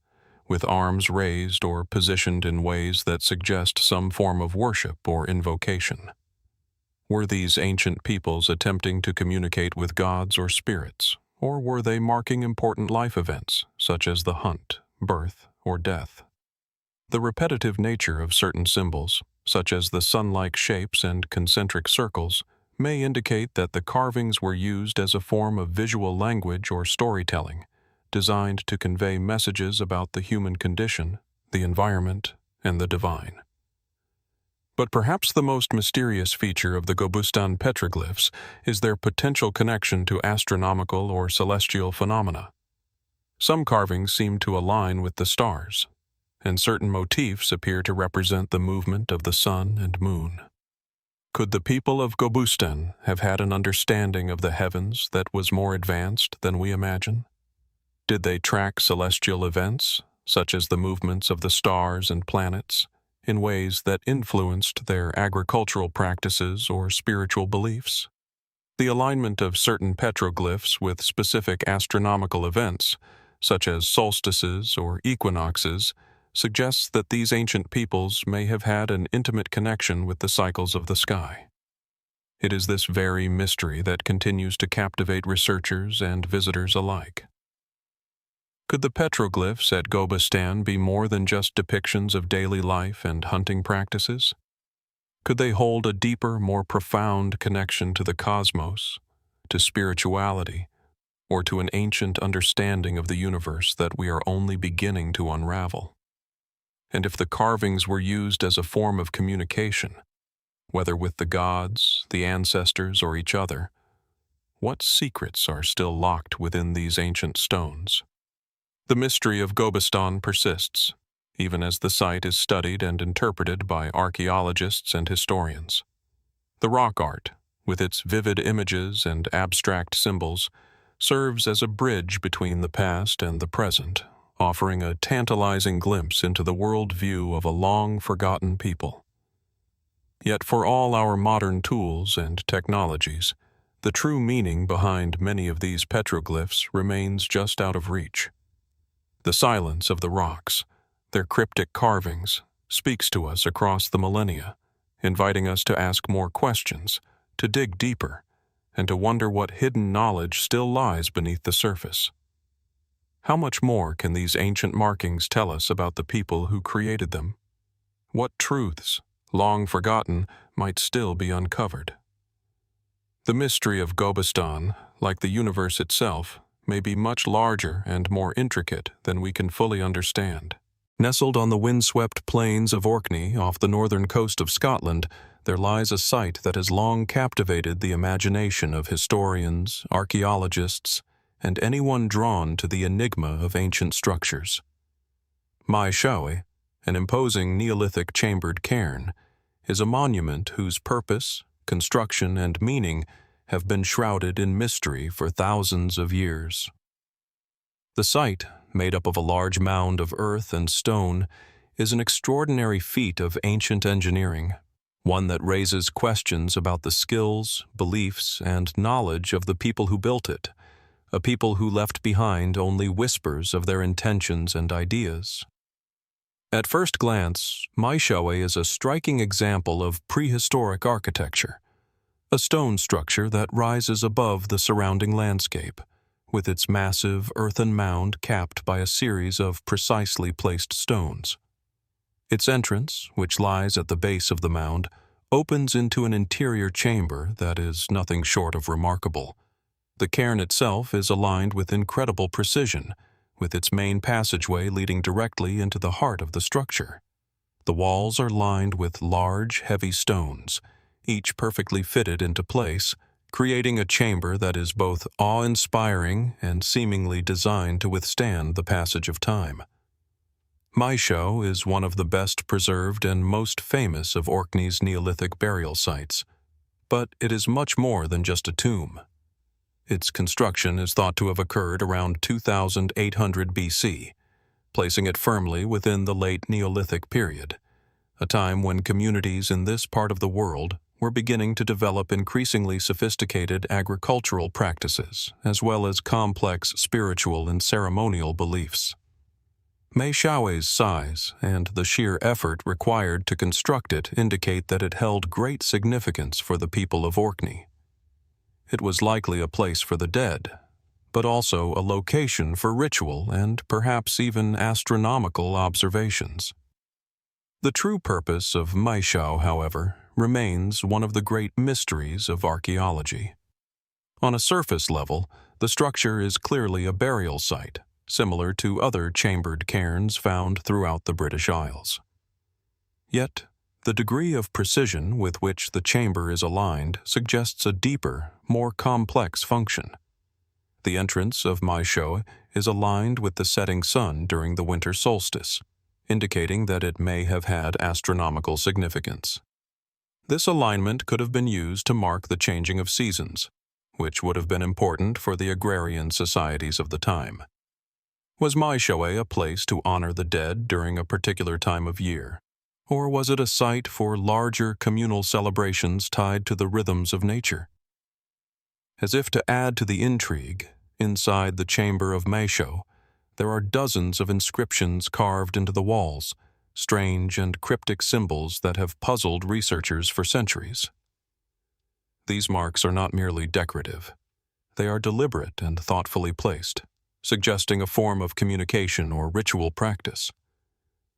with arms raised or positioned in ways that suggest some form of worship or invocation. Were these ancient peoples attempting to communicate with gods or spirits, or were they marking important life events, such as the hunt, birth, or death? The repetitive nature of certain symbols, such as the sun-like shapes and concentric circles, may indicate that the carvings were used as a form of visual language or storytelling, designed to convey messages about the human condition, the environment, and the divine. But perhaps the most mysterious feature of the Gobustan petroglyphs is their potential connection to astronomical or celestial phenomena. Some carvings seem to align with the stars, and certain motifs appear to represent the movement of the sun and moon. Could the people of Gobustan have had an understanding of the heavens that was more advanced than we imagine? Did they track celestial events, such as the movements of the stars and planets, in ways that influenced their agricultural practices or spiritual beliefs? The alignment of certain petroglyphs with specific astronomical events, such as solstices or equinoxes, suggests that these ancient peoples may have had an intimate connection with the cycles of the sky. It is this very mystery that continues to captivate researchers and visitors alike. Could the petroglyphs at Gobustan be more than just depictions of daily life and hunting practices? Could they hold a deeper, more profound connection to the cosmos, to spirituality, or to an ancient understanding of the universe that we are only beginning to unravel? And if the carvings were used as a form of communication, whether with the gods, the ancestors, or each other, what secrets are still locked within these ancient stones? The mystery of Gobustan persists, even as the site is studied and interpreted by archaeologists and historians. The rock art, with its vivid images and abstract symbols, serves as a bridge between the past and the present, offering a tantalizing glimpse into the world-view of a long-forgotten people. Yet for all our modern tools and technologies, the true meaning behind many of these petroglyphs remains just out of reach. The silence of the rocks, their cryptic carvings, speaks to us across the millennia, inviting us to ask more questions, to dig deeper, and to wonder what hidden knowledge still lies beneath the surface. How much more can these ancient markings tell us about the people who created them? What truths, long forgotten, might still be uncovered? The mystery of Gobustan, like the universe itself, may be much larger and more intricate than we can fully understand. Nestled on the windswept plains of Orkney off the northern coast of Scotland, there lies a site that has long captivated the imagination of historians, archaeologists, and anyone drawn to the enigma of ancient structures. Maeshowe, an imposing Neolithic chambered cairn, is a monument whose purpose, construction, and meaning have been shrouded in mystery for thousands of years. The site, made up of a large mound of earth and stone, is an extraordinary feat of ancient engineering, one that raises questions about the skills, beliefs, and knowledge of the people who built it, a people who left behind only whispers of their intentions and ideas. At first glance, Maeshowe is a striking example of prehistoric architecture, a stone structure that rises above the surrounding landscape, with its massive earthen mound capped by a series of precisely placed stones. Its entrance, which lies at the base of the mound, opens into an interior chamber that is nothing short of remarkable. The cairn itself is aligned with incredible precision, with its main passageway leading directly into the heart of the structure. The walls are lined with large, heavy stones, each perfectly fitted into place, creating a chamber that is both awe-inspiring and seemingly designed to withstand the passage of time. Maeshowe is one of the best preserved and most famous of Orkney's Neolithic burial sites, but it is much more than just a tomb. Its construction is thought to have occurred around 2800 BC, placing it firmly within the late Neolithic period, a time when communities in this part of the world were beginning to develop increasingly sophisticated agricultural practices, as well as complex spiritual and ceremonial beliefs. Maeshowe's size and the sheer effort required to construct it indicate that it held great significance for the people of Orkney. It was likely a place for the dead, but also a location for ritual and perhaps even astronomical observations. The true purpose of Maeshowe, however, remains one of the great mysteries of archaeology. On a surface level, the structure is clearly a burial site, similar to other chambered cairns found throughout the British Isles. Yet, the degree of precision with which the chamber is aligned suggests a deeper, more complex function. The entrance of Maeshowe is aligned with the setting sun during the winter solstice, indicating that it may have had astronomical significance. This alignment could have been used to mark the changing of seasons, which would have been important for the agrarian societies of the time. Was Maeshowe a place to honor the dead during a particular time of year, or was it a site for larger communal celebrations tied to the rhythms of nature? As if to add to the intrigue, inside the chamber of Maeshowe, there are dozens of inscriptions carved into the walls, strange and cryptic symbols that have puzzled researchers for centuries. These marks are not merely decorative. They are deliberate and thoughtfully placed, suggesting a form of communication or ritual practice.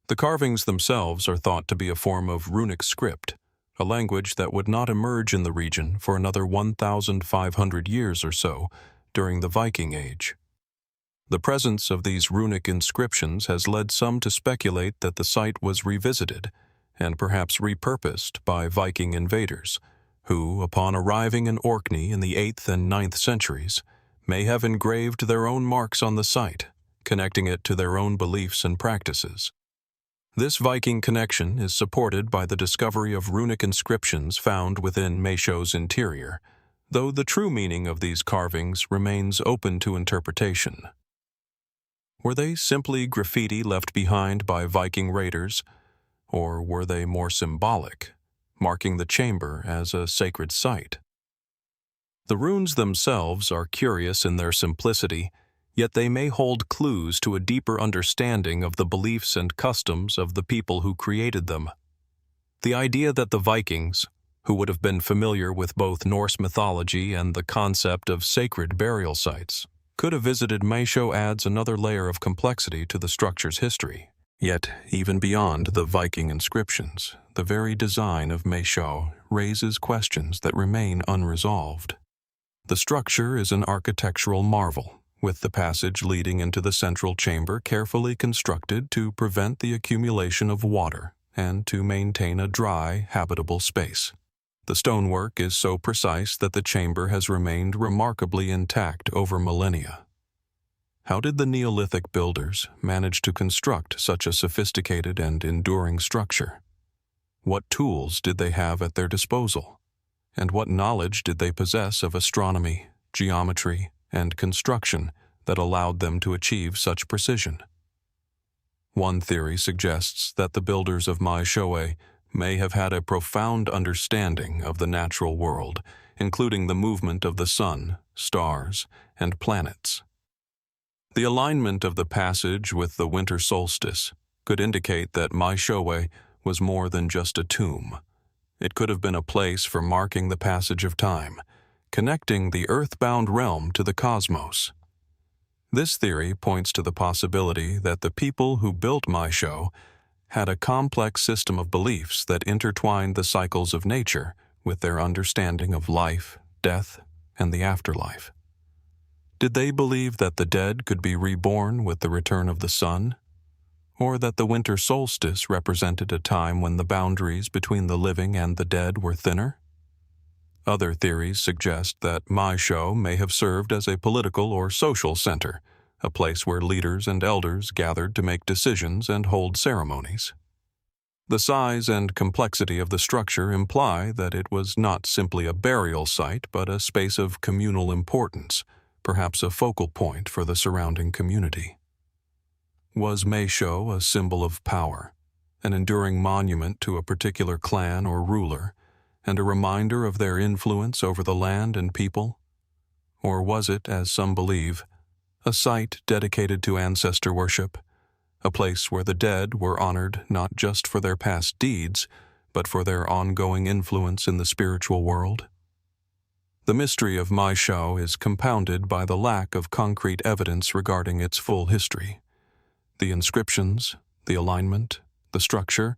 The carvings themselves are thought to be a form of runic script, a language that would not emerge in the region for another 1,500 years or so during the Viking Age. The presence of these runic inscriptions has led some to speculate that the site was revisited and perhaps repurposed by Viking invaders, who, upon arriving in Orkney in the 8th and 9th centuries, may have engraved their own marks on the site, connecting it to their own beliefs and practices. This Viking connection is supported by the discovery of runic inscriptions found within Maeshowe's interior, though the true meaning of these carvings remains open to interpretation. Were they simply graffiti left behind by Viking raiders, or were they more symbolic, marking the chamber as a sacred site? The runes themselves are curious in their simplicity, yet they may hold clues to a deeper understanding of the beliefs and customs of the people who created them. The idea that the Vikings, who would have been familiar with both Norse mythology and the concept of sacred burial sites, could have visited Maeshowe adds another layer of complexity to the structure's history. Yet, even beyond the Viking inscriptions, the very design of Maeshowe raises questions that remain unresolved. The structure is an architectural marvel, with the passage leading into the central chamber carefully constructed to prevent the accumulation of water and to maintain a dry, habitable space. The stonework is so precise that the chamber has remained remarkably intact over millennia. How did the Neolithic builders manage to construct such a sophisticated and enduring structure? What tools did they have at their disposal? And what knowledge did they possess of astronomy, geometry, and construction that allowed them to achieve such precision? One theory suggests that the builders of Maeshowe may have had a profound understanding of the natural world, including the movement of the sun, stars, and planets. The alignment of the passage with the winter solstice could indicate that Maeshowe was more than just a tomb. It could have been a place for marking the passage of time, connecting the earthbound realm to the cosmos. This theory points to the possibility that the people who built Maeshowe had a complex system of beliefs that intertwined the cycles of nature with their understanding of life, death, and the afterlife. Did they believe that the dead could be reborn with the return of the sun? Or that the winter solstice represented a time when the boundaries between the living and the dead were thinner? Other theories suggest that Maeshowe may have served as a political or social center, a place where leaders and elders gathered to make decisions and hold ceremonies. The size and complexity of the structure imply that it was not simply a burial site but a space of communal importance, perhaps a focal point for the surrounding community. Was Maeshowe a symbol of power, an enduring monument to a particular clan or ruler, and a reminder of their influence over the land and people? Or was it, as some believe, a site dedicated to ancestor worship, a place where the dead were honored not just for their past deeds, but for their ongoing influence in the spiritual world? The mystery of Maeshowe is compounded by the lack of concrete evidence regarding its full history. The inscriptions, the alignment, the structure,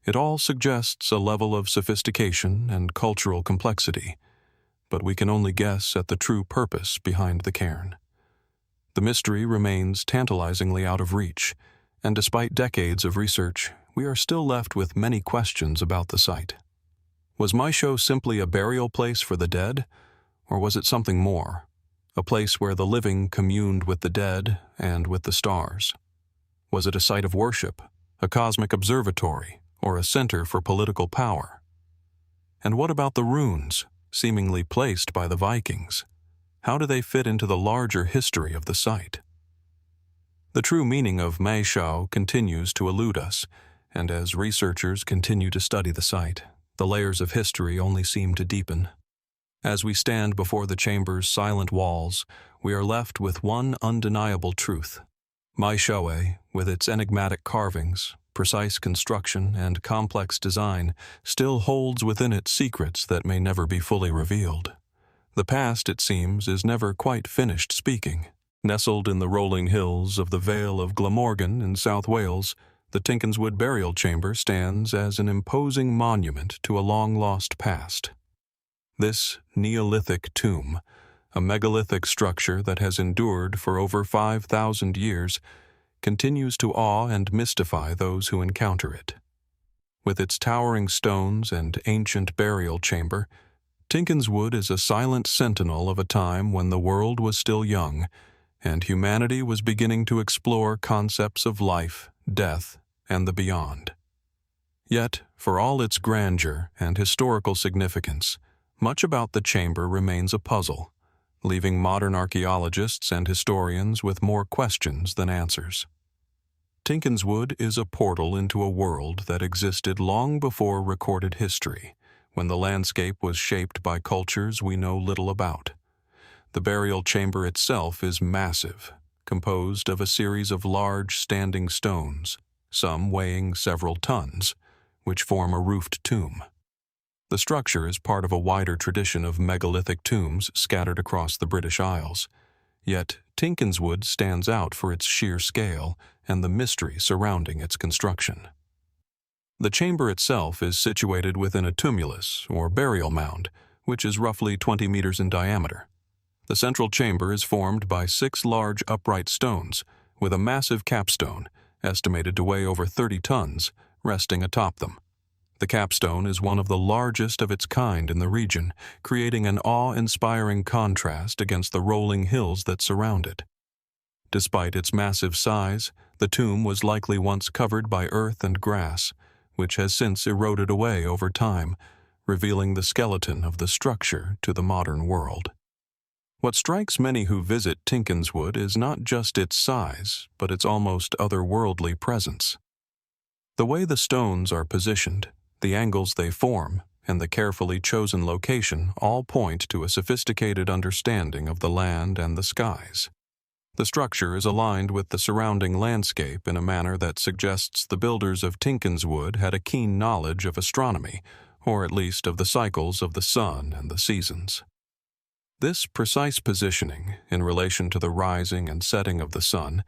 it all suggests a level of sophistication and cultural complexity, but we can only guess at the true purpose behind the cairn. The mystery remains tantalizingly out of reach, and despite decades of research, we are still left with many questions about the site. Was Maeshowe simply a burial place for the dead, or was it something more, a place where the living communed with the dead and with the stars? Was it a site of worship, a cosmic observatory, or a center for political power? And what about the runes, seemingly placed by the Vikings? How do they fit into the larger history of the site? The true meaning of Maeshowe continues to elude us, and as researchers continue to study the site, the layers of history only seem to deepen. As we stand before the chamber's silent walls, we are left with one undeniable truth. Maeshowe, with its enigmatic carvings, precise construction, and complex design, still holds within it secrets that may never be fully revealed. The past, it seems, is never quite finished speaking. Nestled in the rolling hills of the Vale of Glamorgan in South Wales, the Tinkinswood burial chamber stands as an imposing monument to a long-lost past. This Neolithic tomb, a megalithic structure that has endured for over 5,000 years, continues to awe and mystify those who encounter it. With its towering stones and ancient burial chamber, Tinkinswood is a silent sentinel of a time when the world was still young, and humanity was beginning to explore concepts of life, death, and the beyond. Yet, for all its grandeur and historical significance, much about the chamber remains a puzzle, leaving modern archaeologists and historians with more questions than answers. Tinkinswood is a portal into a world that existed long before recorded history, when the landscape was shaped by cultures we know little about. The burial chamber itself is massive, composed of a series of large standing stones, some weighing several tons, which form a roofed tomb. The structure is part of a wider tradition of megalithic tombs scattered across the British Isles. Yet, Tinkinswood stands out for its sheer scale and the mystery surrounding its construction. The chamber itself is situated within a tumulus, or burial mound, which is roughly 20 meters in diameter. The central chamber is formed by 6 large upright stones, with a massive capstone, estimated to weigh over 30 tons, resting atop them. The capstone is one of the largest of its kind in the region, creating an awe-inspiring contrast against the rolling hills that surround it. Despite its massive size, the tomb was likely once covered by earth and grass, which has since eroded away over time, revealing the skeleton of the structure to the modern world. What strikes many who visit Tinkinswood is not just its size, but its almost otherworldly presence. The way the stones are positioned, the angles they form, and the carefully chosen location all point to a sophisticated understanding of the land and the skies. The structure is aligned with the surrounding landscape in a manner that suggests the builders of Tinkinswood had a keen knowledge of astronomy, or at least of the cycles of the sun and the seasons. This precise positioning, in relation to the rising and setting of the sun,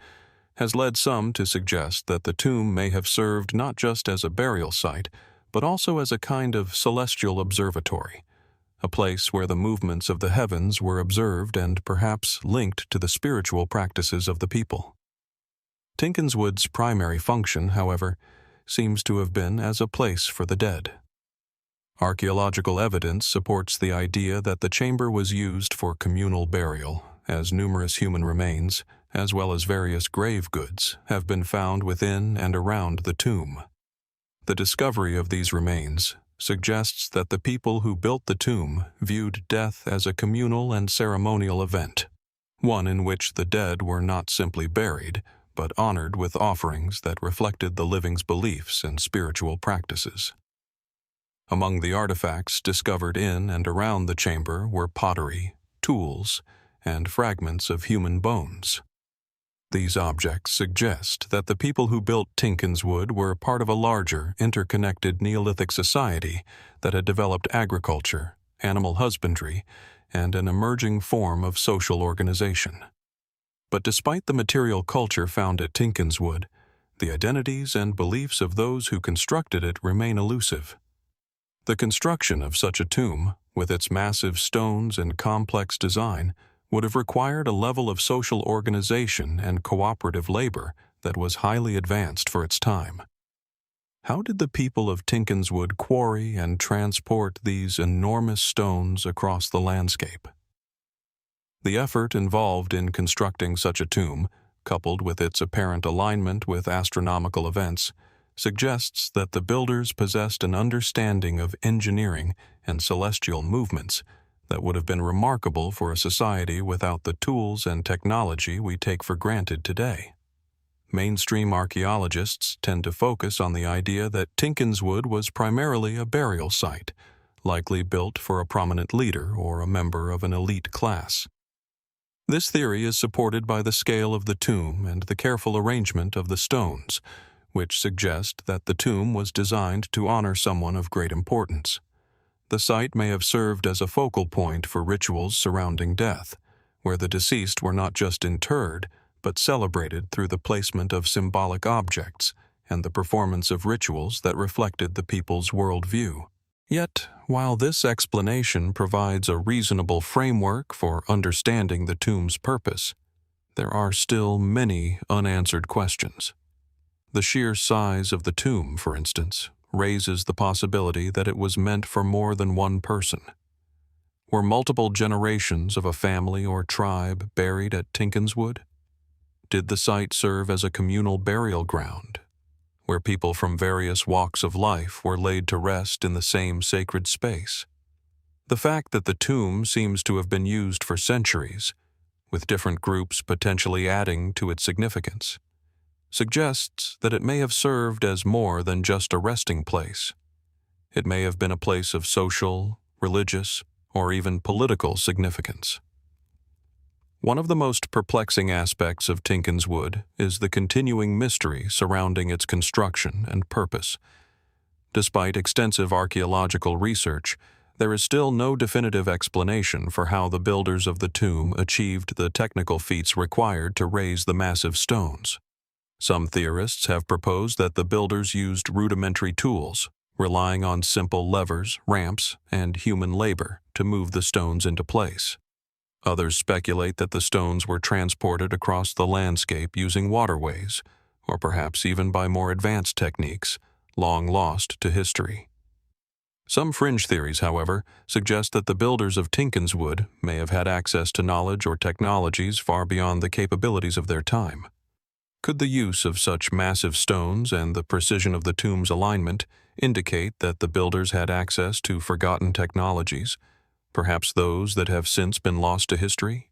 has led some to suggest that the tomb may have served not just as a burial site, but also as a kind of celestial observatory, a place where the movements of the heavens were observed and perhaps linked to the spiritual practices of the people. Tinkinswood's primary function, however, seems to have been as a place for the dead. Archaeological evidence supports the idea that the chamber was used for communal burial, as numerous human remains, as well as various grave goods, have been found within and around the tomb. The discovery of these remains suggests that the people who built the tomb viewed death as a communal and ceremonial event, one in which the dead were not simply buried, but honored with offerings that reflected the living's beliefs and spiritual practices. Among the artifacts discovered in and around the chamber were pottery, tools, and fragments of human bones. These objects suggest that the people who built Tinkinswood were part of a larger, interconnected Neolithic society that had developed agriculture, animal husbandry, and an emerging form of social organization. But despite the material culture found at Tinkinswood, the identities and beliefs of those who constructed it remain elusive. The construction of such a tomb, with its massive stones and complex design, would have required a level of social organization and cooperative labor that was highly advanced for its time. How did the people of Tinkinswood quarry and transport these enormous stones across the landscape? The effort involved in constructing such a tomb, coupled with its apparent alignment with astronomical events, suggests that the builders possessed an understanding of engineering and celestial movements that would have been remarkable for a society without the tools and technology we take for granted today. Mainstream archaeologists tend to focus on the idea that Tinkinswood was primarily a burial site, likely built for a prominent leader or a member of an elite class. This theory is supported by the scale of the tomb and the careful arrangement of the stones, which suggest that the tomb was designed to honor someone of great importance. The site may have served as a focal point for rituals surrounding death, where the deceased were not just interred, but celebrated through the placement of symbolic objects and the performance of rituals that reflected the people's worldview. Yet, while this explanation provides a reasonable framework for understanding the tomb's purpose, there are still many unanswered questions. The sheer size of the tomb, for instance, raises the possibility that it was meant for more than one person. Were multiple generations of a family or tribe buried at Tinkinswood? Did the site serve as a communal burial ground, where people from various walks of life were laid to rest in the same sacred space? The fact that the tomb seems to have been used for centuries, with different groups potentially adding to its significance, suggests that it may have served as more than just a resting place. It may have been a place of social, religious, or even political significance. One of the most perplexing aspects of Tinkinswood is the continuing mystery surrounding its construction and purpose. Despite extensive archaeological research, there is still no definitive explanation for how the builders of the tomb achieved the technical feats required to raise the massive stones. Some theorists have proposed that the builders used rudimentary tools, relying on simple levers, ramps, and human labor to move the stones into place. Others speculate that the stones were transported across the landscape using waterways, or perhaps even by more advanced techniques, long lost to history. Some fringe theories, however, suggest that the builders of Tinkinswood may have had access to knowledge or technologies far beyond the capabilities of their time. Could the use of such massive stones and the precision of the tomb's alignment indicate that the builders had access to forgotten technologies, perhaps those that have since been lost to history?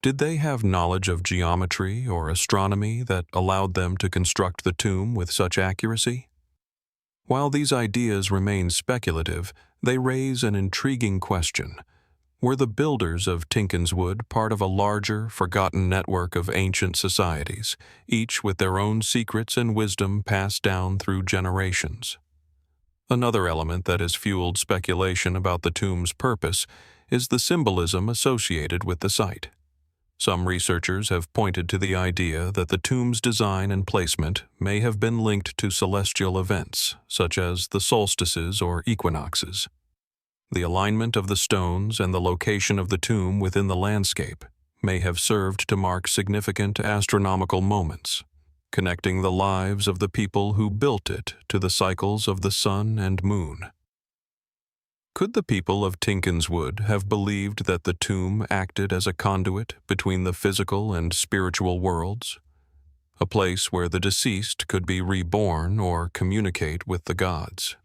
Did they have knowledge of geometry or astronomy that allowed them to construct the tomb with such accuracy? While these ideas remain speculative, they raise an intriguing question. Were the builders of Tinkinswood part of a larger, forgotten network of ancient societies, each with their own secrets and wisdom passed down through generations? Another element that has fueled speculation about the tomb's purpose is the symbolism associated with the site. Some researchers have pointed to the idea that the tomb's design and placement may have been linked to celestial events, such as the solstices or equinoxes. The alignment of the stones and the location of the tomb within the landscape may have served to mark significant astronomical moments, connecting the lives of the people who built it to the cycles of the sun and moon. Could the people of Tinkinswood have believed that the tomb acted as a conduit between the physical and spiritual worlds, a place where the deceased could be reborn or communicate with the gods?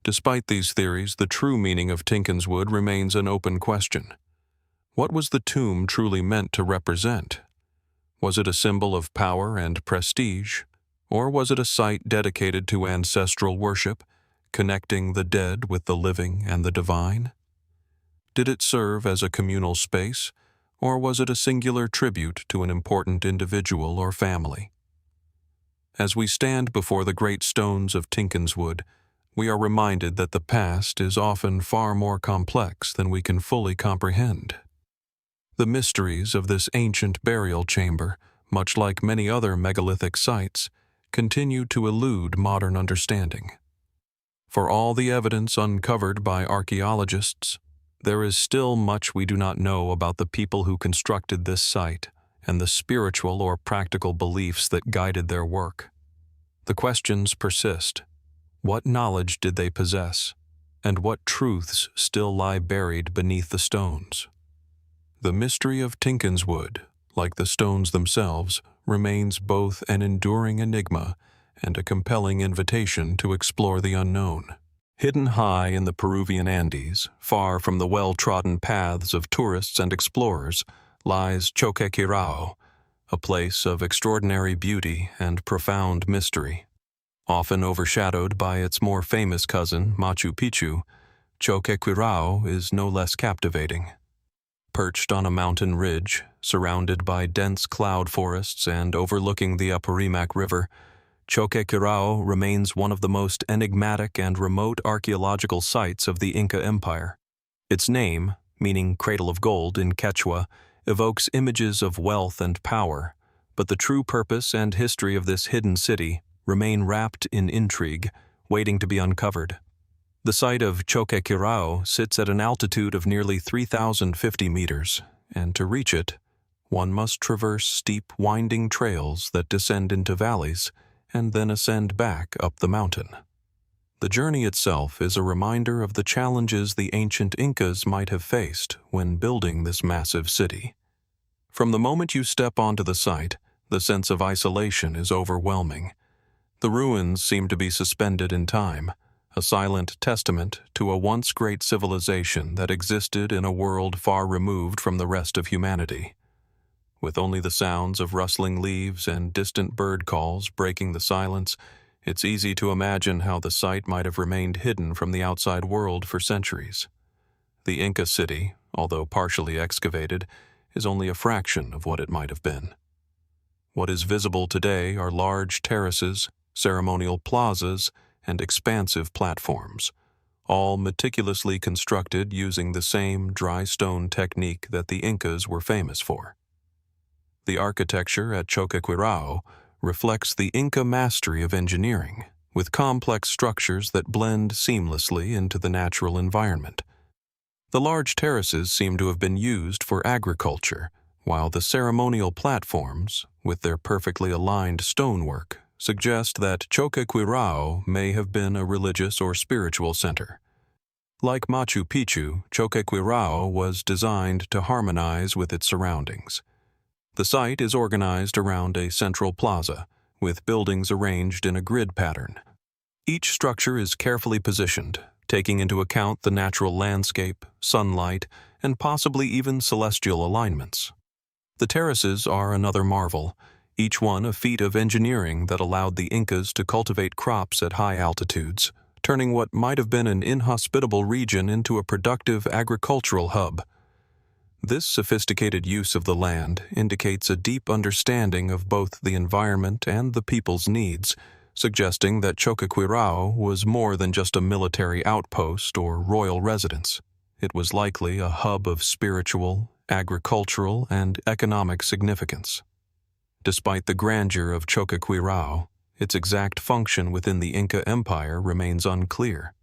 Despite these theories, the true meaning of Tinkinswood remains an open question. What was the tomb truly meant to represent? Was it a symbol of power and prestige, or was it a site dedicated to ancestral worship, connecting the dead with the living and the divine? Did it serve as a communal space, or was it a singular tribute to an important individual or family? As we stand before the great stones of Tinkinswood, we are reminded that the past is often far more complex than we can fully comprehend. The mysteries of this ancient burial chamber, much like many other megalithic sites, continue to elude modern understanding. For all the evidence uncovered by archaeologists, there is still much we do not know about the people who constructed this site and the spiritual or practical beliefs that guided their work. The questions persist. What knowledge did they possess, and what truths still lie buried beneath the stones? The mystery of Tinkinswood, like the stones themselves, remains both an enduring enigma and a compelling invitation to explore the unknown. Hidden high in the Peruvian Andes, far from the well-trodden paths of tourists and explorers, lies Choquequirao, a place of extraordinary beauty and profound mystery. Often overshadowed by its more famous cousin, Machu Picchu, Choquequirao is no less captivating. Perched on a mountain ridge, surrounded by dense cloud forests and overlooking the Apurimac River, Choquequirao remains one of the most enigmatic and remote archaeological sites of the Inca Empire. Its name, meaning cradle of gold in Quechua, evokes images of wealth and power, but the true purpose and history of this hidden city remain wrapped in intrigue, waiting to be uncovered. The site of Choquequirao sits at an altitude of nearly 3,050 meters, and to reach it, one must traverse steep, winding trails that descend into valleys and then ascend back up the mountain. The journey itself is a reminder of the challenges the ancient Incas might have faced when building this massive city. From the moment you step onto the site, the sense of isolation is overwhelming. The ruins seem to be suspended in time, a silent testament to a once great civilization that existed in a world far removed from the rest of humanity. With only the sounds of rustling leaves and distant bird calls breaking the silence, it's easy to imagine how the site might have remained hidden from the outside world for centuries. The Inca city, although partially excavated, is only a fraction of what it might have been. What is visible today are large terraces, ceremonial plazas, and expansive platforms, all meticulously constructed using the same dry stone technique that the Incas were famous for. The architecture at Choquequirao reflects the Inca mastery of engineering, with complex structures that blend seamlessly into the natural environment. The large terraces seem to have been used for agriculture, while the ceremonial platforms, with their perfectly aligned stonework, suggest that Choquequirao may have been a religious or spiritual center. Like Machu Picchu, Choquequirao was designed to harmonize with its surroundings. The site is organized around a central plaza, with buildings arranged in a grid pattern. Each structure is carefully positioned, taking into account the natural landscape, sunlight, and possibly even celestial alignments. The terraces are another marvel, each one a feat of engineering that allowed the Incas to cultivate crops at high altitudes, turning what might have been an inhospitable region into a productive agricultural hub. This sophisticated use of the land indicates a deep understanding of both the environment and the people's needs, suggesting that Choquequirao was more than just a military outpost or royal residence. It was likely a hub of spiritual, agricultural, and economic significance. Despite the grandeur of Choquequirao, its exact function within the Inca Empire remains unclear.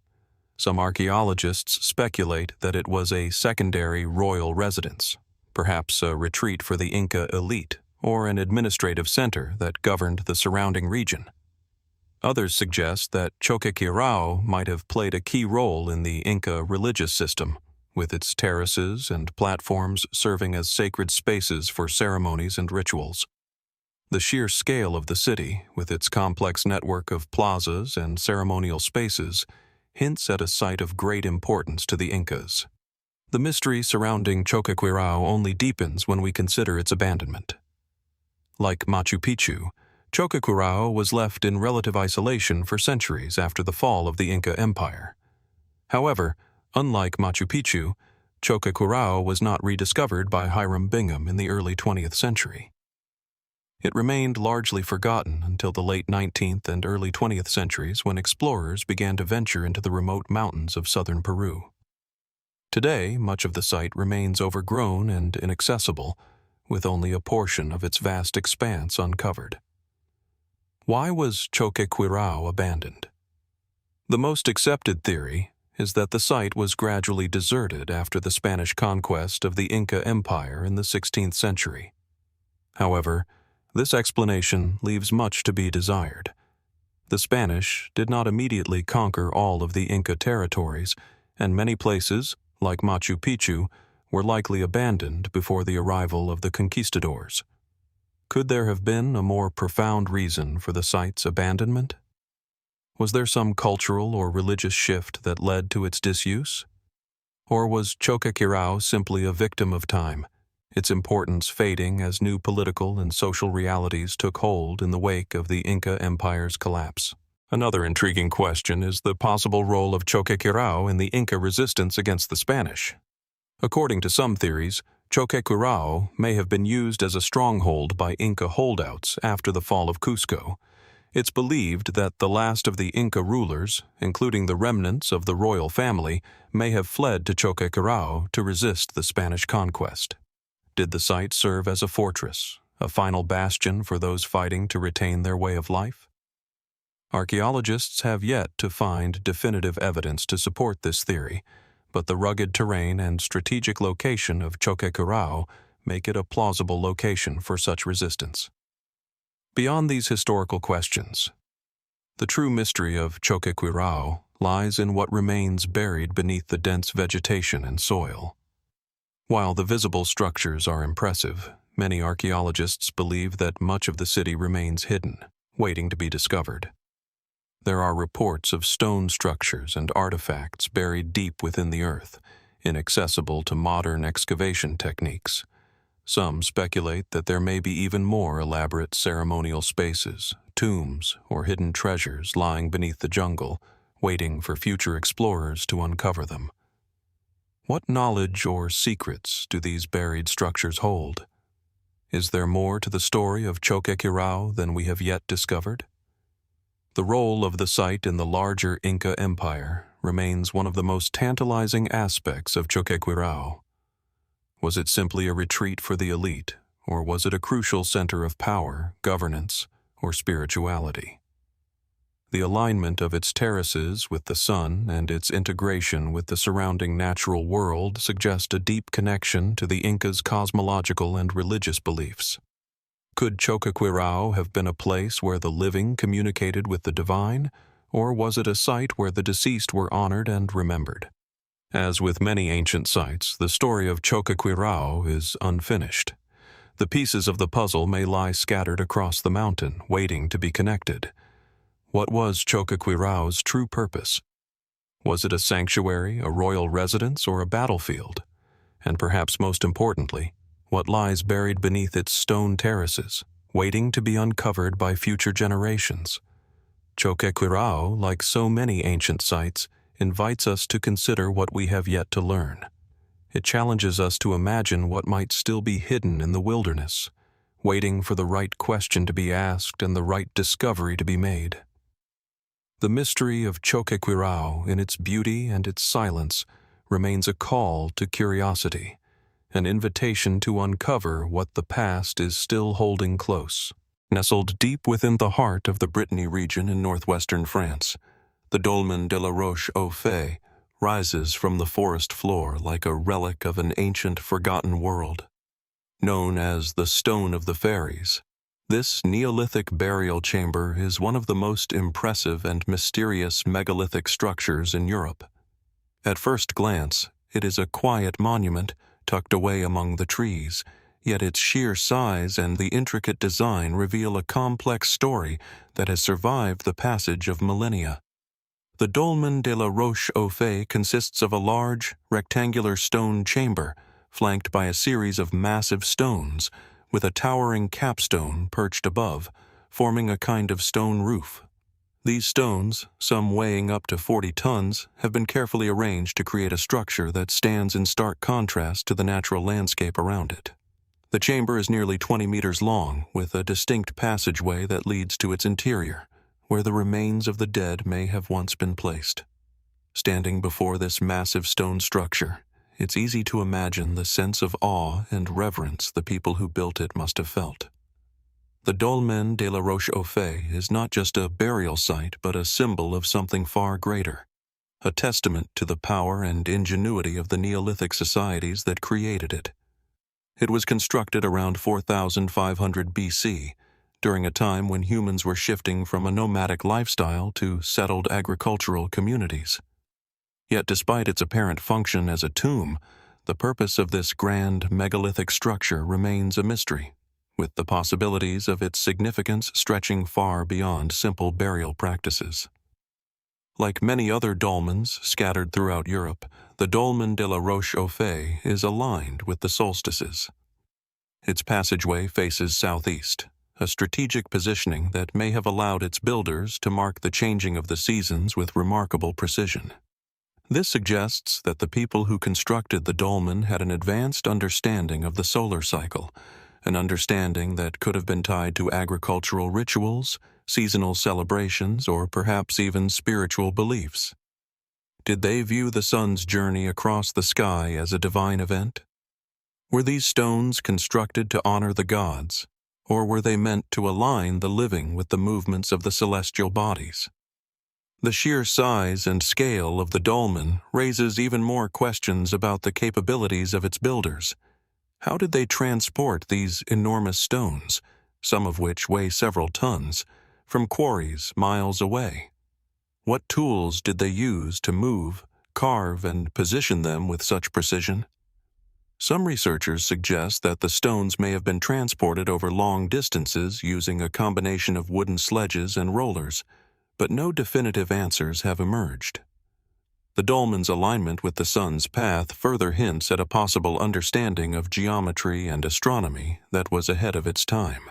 Some archaeologists speculate that it was a secondary royal residence, perhaps a retreat for the Inca elite, or an administrative center that governed the surrounding region. Others suggest that Choquequirao might have played a key role in the Inca religious system, with its terraces and platforms serving as sacred spaces for ceremonies and rituals. The sheer scale of the city, with its complex network of plazas and ceremonial spaces, hints at a site of great importance to the Incas. The mystery surrounding Choquequirao only deepens when we consider its abandonment. Like Machu Picchu, Choquequirao was left in relative isolation for centuries after the fall of the Inca Empire. However, unlike Machu Picchu, Choquequirao was not rediscovered by Hiram Bingham in the early 20th century. It remained largely forgotten until the late 19th and early 20th centuries when explorers began to venture into the remote mountains of southern Peru. Today, much of the site remains overgrown and inaccessible, with only a portion of its vast expanse uncovered. Why was Choquequirao abandoned? The most accepted theory is that the site was gradually deserted after the Spanish conquest of the Inca Empire in the 16th century. However, this explanation leaves much to be desired. The Spanish did not immediately conquer all of the Inca territories, and many places, like Machu Picchu, were likely abandoned before the arrival of the conquistadors. Could there have been a more profound reason for the site's abandonment? Was there some cultural or religious shift that led to its disuse? Or was Choquequirao simply a victim of time, its importance fading as new political and social realities took hold in the wake of the Inca Empire's collapse? Another intriguing question is the possible role of Choquequirao in the Inca resistance against the Spanish. According to some theories, Choquequirao may have been used as a stronghold by Inca holdouts after the fall of Cusco. It's believed that the last of the Inca rulers, including the remnants of the royal family, may have fled to Choquequirao to resist the Spanish conquest. Did the site serve as a fortress, a final bastion for those fighting to retain their way of life? Archaeologists have yet to find definitive evidence to support this theory, but the rugged terrain and strategic location of Choquequirao make it a plausible location for such resistance. Beyond these historical questions, the true mystery of Choquequirao lies in what remains buried beneath the dense vegetation and soil. While the visible structures are impressive, many archaeologists believe that much of the city remains hidden, waiting to be discovered. There are reports of stone structures and artifacts buried deep within the earth, inaccessible to modern excavation techniques. Some speculate that there may be even more elaborate ceremonial spaces, tombs, or hidden treasures lying beneath the jungle, waiting for future explorers to uncover them. What knowledge or secrets do these buried structures hold? Is there more to the story of Choquequirao than we have yet discovered? The role of the site in the larger Inca Empire remains one of the most tantalizing aspects of Choquequirao. Was it simply a retreat for the elite, or was it a crucial center of power, governance, or spirituality? The alignment of its terraces with the sun and its integration with the surrounding natural world suggest a deep connection to the Incas' cosmological and religious beliefs. Could Choquequirao have been a place where the living communicated with the divine, or was it a site where the deceased were honored and remembered? As with many ancient sites, the story of Choquequirao is unfinished. The pieces of the puzzle may lie scattered across the mountain, waiting to be connected. What was Choquequirao's true purpose? Was it a sanctuary, a royal residence, or a battlefield? And perhaps most importantly, what lies buried beneath its stone terraces, waiting to be uncovered by future generations? Choquequirao, like so many ancient sites, invites us to consider what we have yet to learn. It challenges us to imagine what might still be hidden in the wilderness, waiting for the right question to be asked and the right discovery to be made. The mystery of Choquequirao, in its beauty and its silence, remains a call to curiosity, an invitation to uncover what the past is still holding close. Nestled deep within the heart of the Brittany region in northwestern France, the dolmen de la Roche-aux-Fées rises from the forest floor like a relic of an ancient forgotten world. Known as the Stone of the Fairies, this Neolithic burial chamber is one of the most impressive and mysterious megalithic structures in Europe. At first glance, it is a quiet monument tucked away among the trees, yet its sheer size and the intricate design reveal a complex story that has survived the passage of millennia. The dolmen de la Roche-aux-Fées consists of a large, rectangular stone chamber, flanked by a series of massive stones, with a towering capstone perched above, forming a kind of stone roof. These stones, some weighing up to 40 tons, have been carefully arranged to create a structure that stands in stark contrast to the natural landscape around it. The chamber is nearly 20 meters long, with a distinct passageway that leads to its interior, where the remains of the dead may have once been placed. Standing before this massive stone structure, it's easy to imagine the sense of awe and reverence the people who built it must have felt. The Dolmen de la Roche-aux-Fées is not just a burial site, but a symbol of something far greater, a testament to the power and ingenuity of the Neolithic societies that created it. It was constructed around 4500 BC, during a time when humans were shifting from a nomadic lifestyle to settled agricultural communities. Yet despite its apparent function as a tomb, the purpose of this grand megalithic structure remains a mystery, with the possibilities of its significance stretching far beyond simple burial practices. Like many other dolmens scattered throughout Europe, the Dolmen de la Roche-aux-Fées is aligned with the solstices. Its passageway faces southeast, a strategic positioning that may have allowed its builders to mark the changing of the seasons with remarkable precision. This suggests that the people who constructed the dolmen had an advanced understanding of the solar cycle, an understanding that could have been tied to agricultural rituals, seasonal celebrations, or perhaps even spiritual beliefs. Did they view the sun's journey across the sky as a divine event? Were these stones constructed to honor the gods, or were they meant to align the living with the movements of the celestial bodies? The sheer size and scale of the dolmen raises even more questions about the capabilities of its builders. How did they transport these enormous stones, some of which weigh several tons, from quarries miles away? What tools did they use to move, carve, and position them with such precision? Some researchers suggest that the stones may have been transported over long distances using a combination of wooden sledges and rollers, but no definitive answers have emerged. The dolmen's alignment with the sun's path further hints at a possible understanding of geometry and astronomy that was ahead of its time.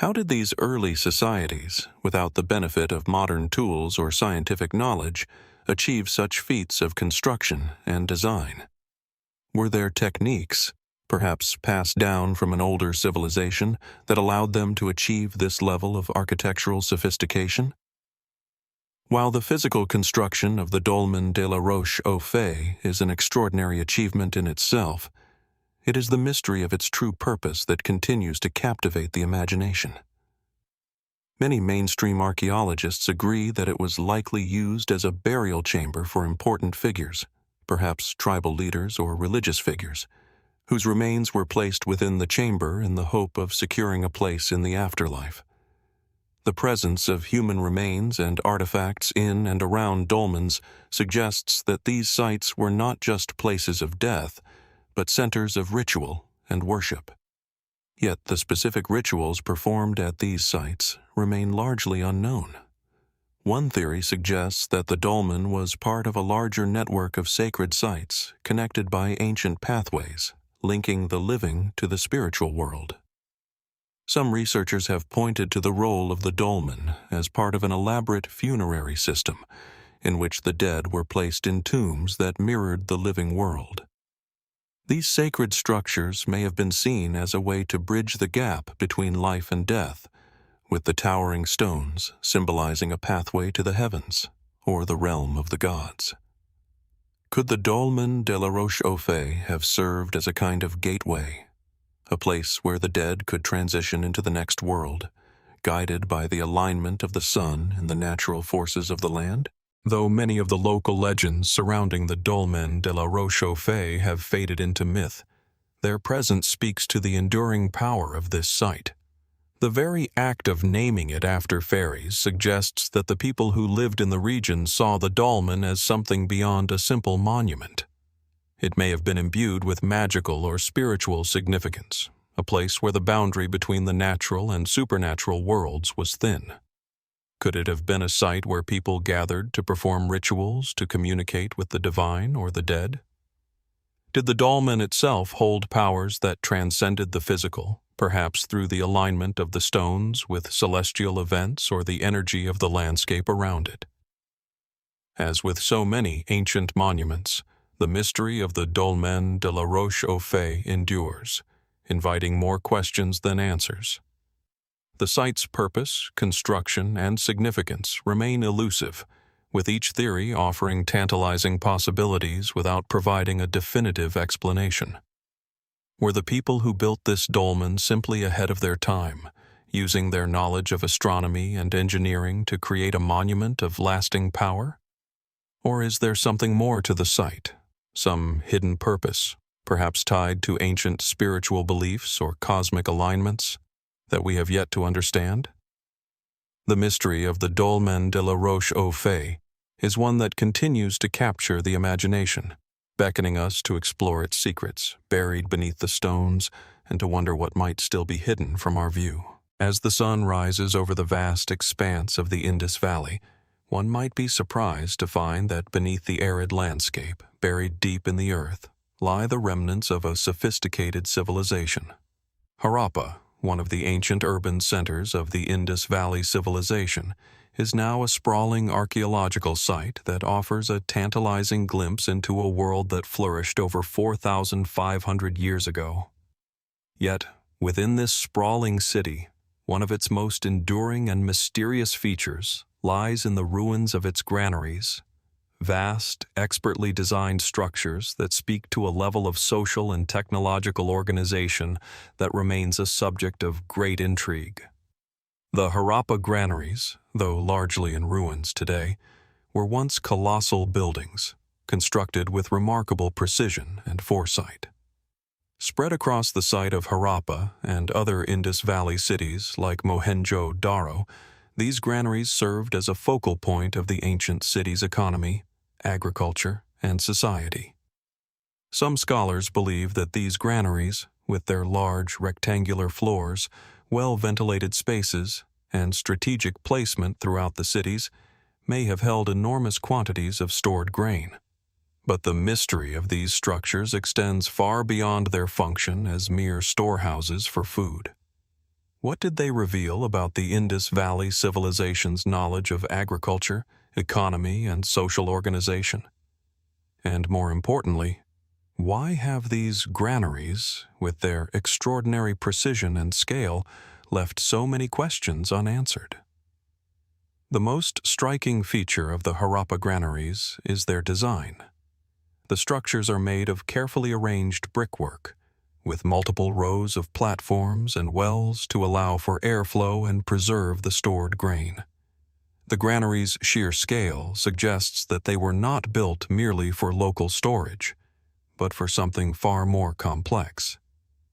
How did these early societies, without the benefit of modern tools or scientific knowledge, achieve such feats of construction and design? Were there techniques, perhaps passed down from an older civilization, that allowed them to achieve this level of architectural sophistication? While the physical construction of the Dolmen de la Roche-aux-Fées is an extraordinary achievement in itself, it is the mystery of its true purpose that continues to captivate the imagination. Many mainstream archaeologists agree that it was likely used as a burial chamber for important figures, perhaps tribal leaders or religious figures, whose remains were placed within the chamber in the hope of securing a place in the afterlife. The presence of human remains and artifacts in and around dolmens suggests that these sites were not just places of death, but centers of ritual and worship. Yet the specific rituals performed at these sites remain largely unknown. One theory suggests that the dolmen was part of a larger network of sacred sites connected by ancient pathways, linking the living to the spiritual world. Some researchers have pointed to the role of the dolmen as part of an elaborate funerary system in which the dead were placed in tombs that mirrored the living world. These sacred structures may have been seen as a way to bridge the gap between life and death, with the towering stones symbolizing a pathway to the heavens or the realm of the gods. Could the Dolmen de la Roche-aux-Fées have served as a kind of gateway, a place where the dead could transition into the next world, guided by the alignment of the sun and the natural forces of the land? Though many of the local legends surrounding the Dolmen de la Roche-aux-Fées have faded into myth, their presence speaks to the enduring power of this site. The very act of naming it after fairies suggests that the people who lived in the region saw the dolmen as something beyond a simple monument. It may have been imbued with magical or spiritual significance, a place where the boundary between the natural and supernatural worlds was thin. Could it have been a site where people gathered to perform rituals to communicate with the divine or the dead? Did the dolmen itself hold powers that transcended the physical, perhaps through the alignment of the stones with celestial events or the energy of the landscape around it. As with so many ancient monuments, the mystery of the Dolmen de la Roche-aux-Fées endures, inviting more questions than answers. The site's purpose, construction, and significance remain elusive, with each theory offering tantalizing possibilities without providing a definitive explanation. Were the people who built this dolmen simply ahead of their time, using their knowledge of astronomy and engineering to create a monument of lasting power? Or is there something more to the site, some hidden purpose, perhaps tied to ancient spiritual beliefs or cosmic alignments, that we have yet to understand? The mystery of the Dolmen de la Roche-aux-Fées is one that continues to capture the imagination, beckoning us to explore its secrets, buried beneath the stones, and to wonder what might still be hidden from our view. As the sun rises over the vast expanse of the Indus Valley, one might be surprised to find that beneath the arid landscape, buried deep in the earth, lie the remnants of a sophisticated civilization. Harappa, one of the ancient urban centers of the Indus Valley civilization, is now a sprawling archaeological site that offers a tantalizing glimpse into a world that flourished over 4,500 years ago. Yet, within this sprawling city, one of its most enduring and mysterious features lies in the ruins of its granaries, vast, expertly designed structures that speak to a level of social and technological organization that remains a subject of great intrigue. The Harappa Granaries, though largely in ruins today, were once colossal buildings, constructed with remarkable precision and foresight. Spread across the site of Harappa and other Indus Valley cities like Mohenjo-Daro, these granaries served as a focal point of the ancient city's economy, agriculture, and society. Some scholars believe that these granaries, with their large rectangular floors, well-ventilated spaces, and strategic placement throughout the cities, may have held enormous quantities of stored grain. But the mystery of these structures extends far beyond their function as mere storehouses for food. What did they reveal about the Indus Valley civilization's knowledge of agriculture, economy, and social organization? And more importantly, why have these granaries, with their extraordinary precision and scale, left so many questions unanswered? The most striking feature of the Harappa granaries is their design. The structures are made of carefully arranged brickwork, with multiple rows of platforms and wells to allow for airflow and preserve the stored grain. The granaries' sheer scale suggests that they were not built merely for local storage, but for something far more complex.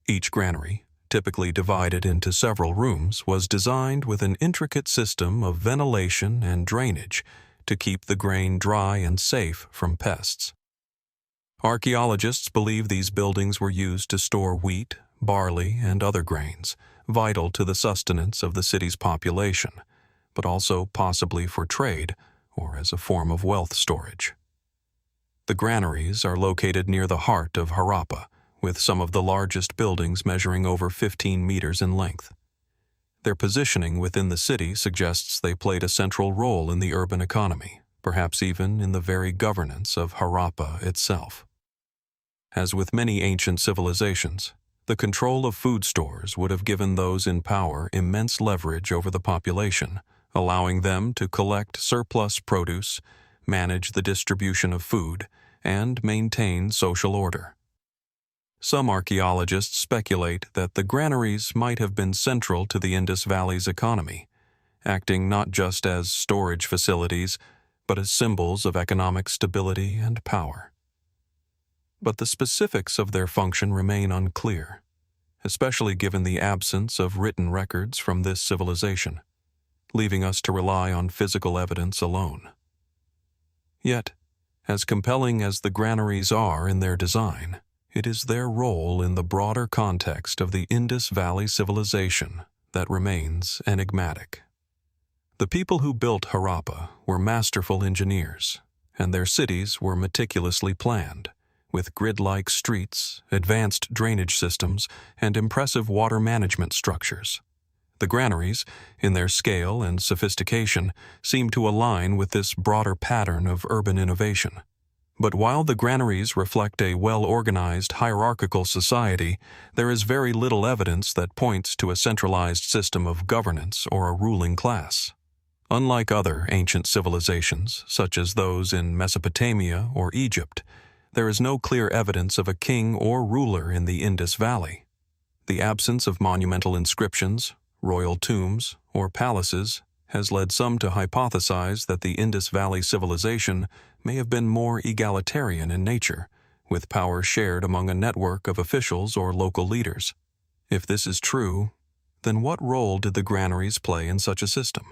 Each granary, typically divided into several rooms, was designed with an intricate system of ventilation and drainage to keep the grain dry and safe from pests. Archaeologists believe these buildings were used to store wheat, barley, and other grains, vital to the sustenance of the city's population, but also possibly for trade or as a form of wealth storage. The granaries are located near the heart of Harappa, with some of the largest buildings measuring over 15 meters in length. Their positioning within the city suggests they played a central role in the urban economy, perhaps even in the very governance of Harappa itself. As with many ancient civilizations, the control of food stores would have given those in power immense leverage over the population, allowing them to collect surplus produce, manage the distribution of food, and maintain social order. Some archaeologists speculate that the granaries might have been central to the Indus Valley's economy, acting not just as storage facilities, but as symbols of economic stability and power. But the specifics of their function remain unclear, especially given the absence of written records from this civilization, leaving us to rely on physical evidence alone. Yet, as compelling as the granaries are in their design, it is their role in the broader context of the Indus Valley civilization that remains enigmatic. The people who built Harappa were masterful engineers, and their cities were meticulously planned, with grid-like streets, advanced drainage systems, and impressive water management structures. The granaries, in their scale and sophistication, seem to align with this broader pattern of urban innovation. But while the granaries reflect a well-organized hierarchical society, there is very little evidence that points to a centralized system of governance or a ruling class. Unlike other ancient civilizations, such as those in Mesopotamia or Egypt, there is no clear evidence of a king or ruler in the Indus Valley. The absence of monumental inscriptions, royal tombs, or palaces has led some to hypothesize that the Indus Valley civilization may have been more egalitarian in nature, with power shared among a network of officials or local leaders. If this is true, then what role did the granaries play in such a system?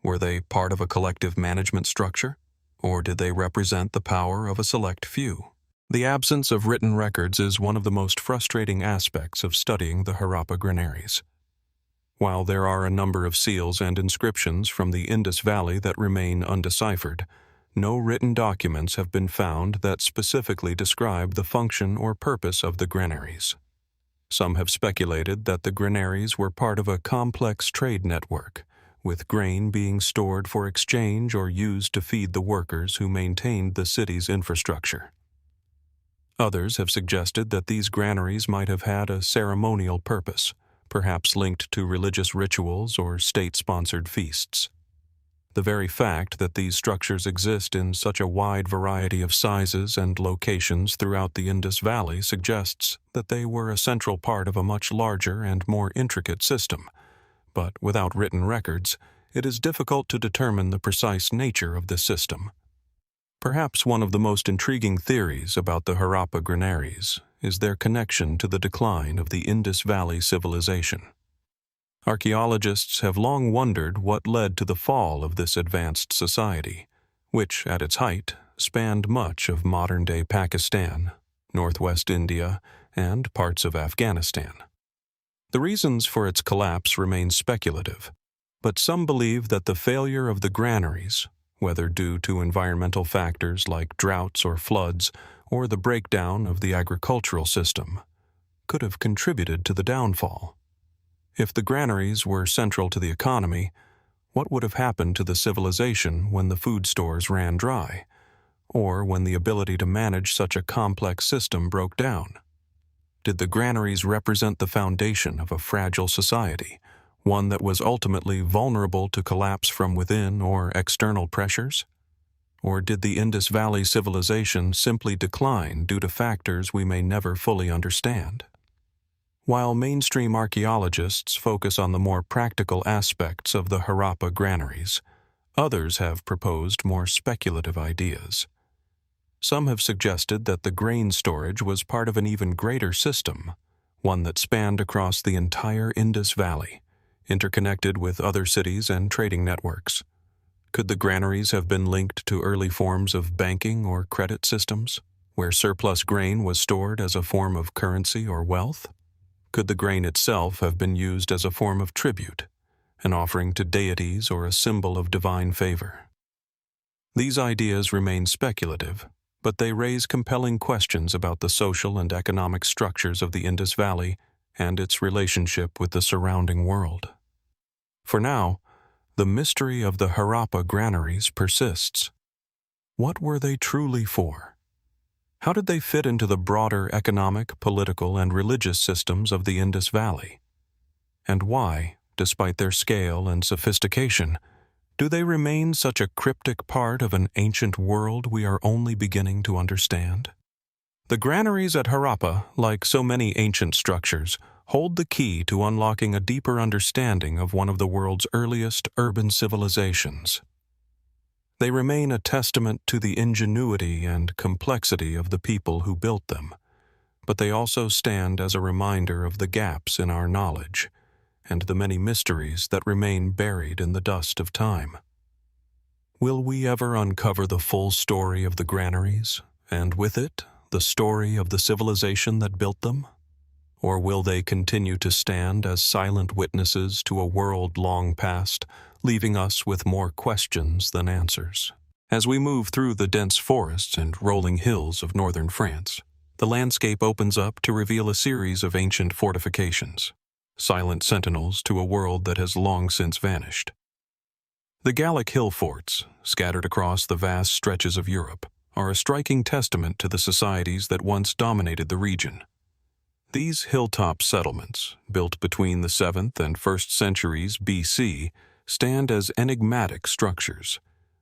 Were they part of a collective management structure, or did they represent the power of a select few? The absence of written records is one of the most frustrating aspects of studying the Harappa Granaries. While there are a number of seals and inscriptions from the Indus Valley that remain undeciphered, no written documents have been found that specifically describe the function or purpose of the granaries. Some have speculated that the granaries were part of a complex trade network, with grain being stored for exchange or used to feed the workers who maintained the city's infrastructure. Others have suggested that these granaries might have had a ceremonial purpose, perhaps linked to religious rituals or state-sponsored feasts. The very fact that these structures exist in such a wide variety of sizes and locations throughout the Indus Valley suggests that they were a central part of a much larger and more intricate system. But without written records, it is difficult to determine the precise nature of this system. Perhaps one of the most intriguing theories about the Harappa Granaries is their connection to the decline of the Indus Valley civilization. Archaeologists have long wondered what led to the fall of this advanced society, which, at its height, spanned much of modern-day Pakistan, northwest India, and parts of Afghanistan. The reasons for its collapse remain speculative, but some believe that the failure of the granaries, whether due to environmental factors like droughts or floods, or the breakdown of the agricultural system, could have contributed to the downfall. If the granaries were central to the economy, what would have happened to the civilization when the food stores ran dry, or when the ability to manage such a complex system broke down? Did the granaries represent the foundation of a fragile society, one that was ultimately vulnerable to collapse from within or external pressures? Or did the Indus Valley civilization simply decline due to factors we may never fully understand? While mainstream archaeologists focus on the more practical aspects of the Harappa granaries, others have proposed more speculative ideas. Some have suggested that the grain storage was part of an even greater system, one that spanned across the entire Indus Valley, interconnected with other cities and trading networks. Could the granaries have been linked to early forms of banking or credit systems, where surplus grain was stored as a form of currency or wealth? Could the grain itself have been used as a form of tribute, an offering to deities or a symbol of divine favor? These ideas remain speculative, but they raise compelling questions about the social and economic structures of the Indus Valley and its relationship with the surrounding world. For now, the mystery of the Harappa granaries persists. What were they truly for? How did they fit into the broader economic, political, and religious systems of the Indus Valley? And why, despite their scale and sophistication, do they remain such a cryptic part of an ancient world we are only beginning to understand? The granaries at Harappa, like so many ancient structures, hold the key to unlocking a deeper understanding of one of the world's earliest urban civilizations. They remain a testament to the ingenuity and complexity of the people who built them, but they also stand as a reminder of the gaps in our knowledge and the many mysteries that remain buried in the dust of time. Will we ever uncover the full story of the granaries, and with it, the story of the civilization that built them? Or will they continue to stand as silent witnesses to a world long past, leaving us with more questions than answers? As we move through the dense forests and rolling hills of northern France, the landscape opens up to reveal a series of ancient fortifications, silent sentinels to a world that has long since vanished. The Gallic Hillforts, scattered across the vast stretches of Europe, are a striking testament to the societies that once dominated the region. These hilltop settlements, built between the 7th and 1st centuries BC, stand as enigmatic structures,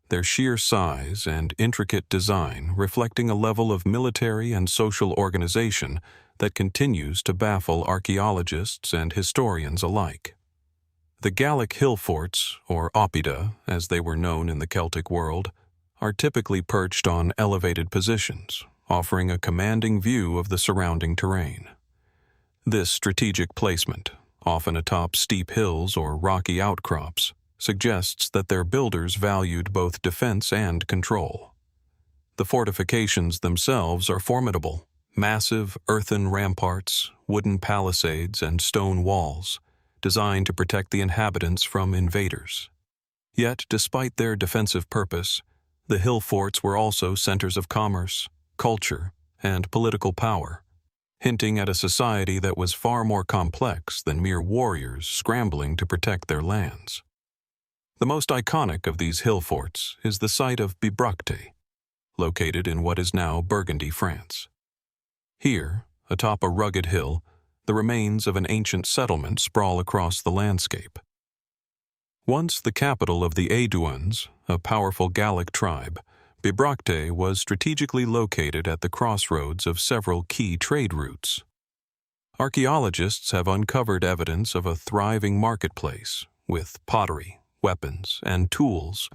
their sheer size and intricate design reflecting a level of military and social organization that continues to baffle archaeologists and historians alike. The Gallic Hillforts, or oppida, as they were known in the Celtic world, are typically perched on elevated positions, offering a commanding view of the surrounding terrain. This strategic placement, often atop steep hills or rocky outcrops, suggests that their builders valued both defense and control. The fortifications themselves are formidable, massive earthen ramparts, wooden palisades, and stone walls, designed to protect the inhabitants from invaders. Yet, despite their defensive purpose, the hill forts were also centers of commerce, culture, and political power, hinting at a society that was far more complex than mere warriors scrambling to protect their lands. The most iconic of these hill forts is the site of Bibracte, located in what is now Burgundy, France. Here, atop a rugged hill, the remains of an ancient settlement sprawl across the landscape. Once the capital of the Aeduans, a powerful Gallic tribe, Bibracte was strategically located at the crossroads of several key trade routes. Archaeologists have uncovered evidence of a thriving marketplace with pottery, weapons, and tools,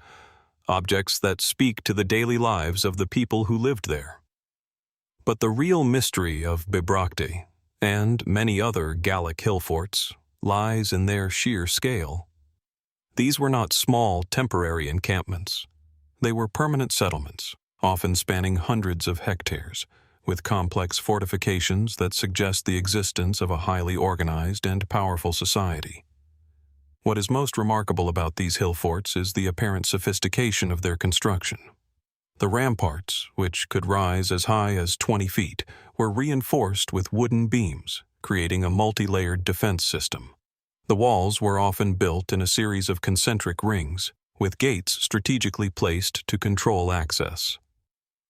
objects that speak to the daily lives of the people who lived there. But the real mystery of Bibracte, and many other Gallic hillforts, lies in their sheer scale. These were not small, temporary encampments. They were permanent settlements, often spanning hundreds of hectares, with complex fortifications that suggest the existence of a highly organized and powerful society. What is most remarkable about these hill forts is the apparent sophistication of their construction. The ramparts, which could rise as high as 20 feet, were reinforced with wooden beams, creating a multi-layered defense system. The walls were often built in a series of concentric rings, with gates strategically placed to control access.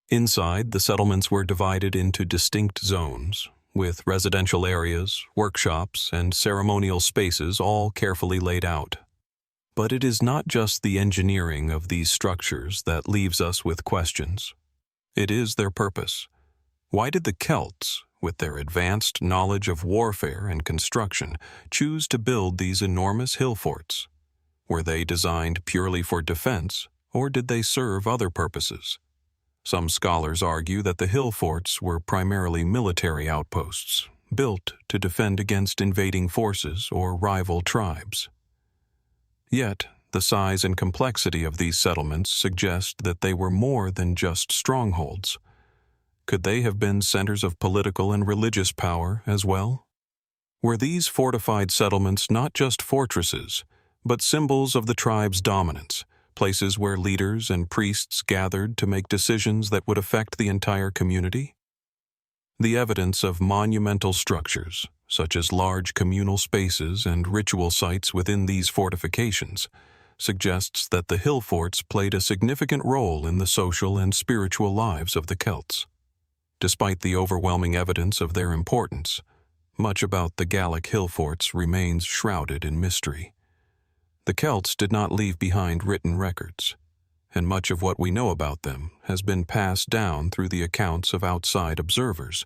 Inside, the settlements were divided into distinct zones, with residential areas, workshops, and ceremonial spaces all carefully laid out. But it is not just the engineering of these structures that leaves us with questions. It is their purpose. Why did the Celts, with their advanced knowledge of warfare and construction, choose to build these enormous hill forts? Were they designed purely for defense, or did they serve other purposes? Some scholars argue that the hill forts were primarily military outposts, built to defend against invading forces or rival tribes. Yet, the size and complexity of these settlements suggest that they were more than just strongholds. Could they have been centers of political and religious power as well? Were these fortified settlements not just fortresses, but symbols of the tribe's dominance, places where leaders and priests gathered to make decisions that would affect the entire community? The evidence of monumental structures, such as large communal spaces and ritual sites within these fortifications, suggests that the hill forts played a significant role in the social and spiritual lives of the Celts. Despite the overwhelming evidence of their importance, much about the Gallic hillforts remains shrouded in mystery. The Celts did not leave behind written records, and much of what we know about them has been passed down through the accounts of outside observers,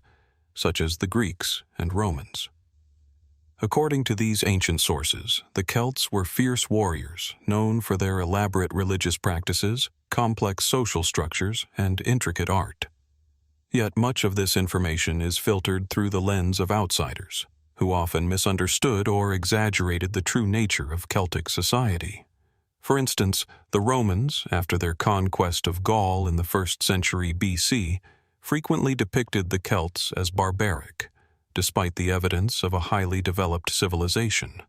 such as the Greeks and Romans. According to these ancient sources, the Celts were fierce warriors, known for their elaborate religious practices, complex social structures, and intricate art. Yet much of this information is filtered through the lens of outsiders, who often misunderstood or exaggerated the true nature of Celtic society. For instance, the Romans, after their conquest of Gaul in the 1st century BC, frequently depicted the Celts as barbaric, despite the evidence of a highly developed civilization.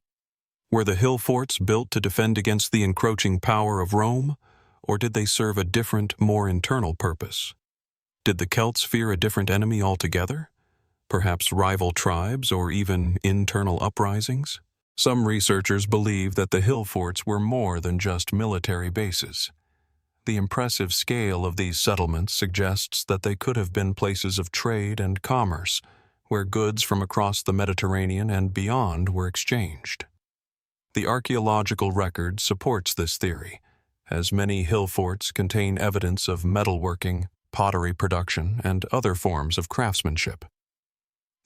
Were the hill forts built to defend against the encroaching power of Rome, or did they serve a different, more internal purpose? Did the Celts fear a different enemy altogether? Perhaps rival tribes or even internal uprisings? Some researchers believe that the hill forts were more than just military bases. The impressive scale of these settlements suggests that they could have been places of trade and commerce, where goods from across the Mediterranean and beyond were exchanged. The archaeological record supports this theory, as many hill forts contain evidence of metalworking, pottery production, and other forms of craftsmanship.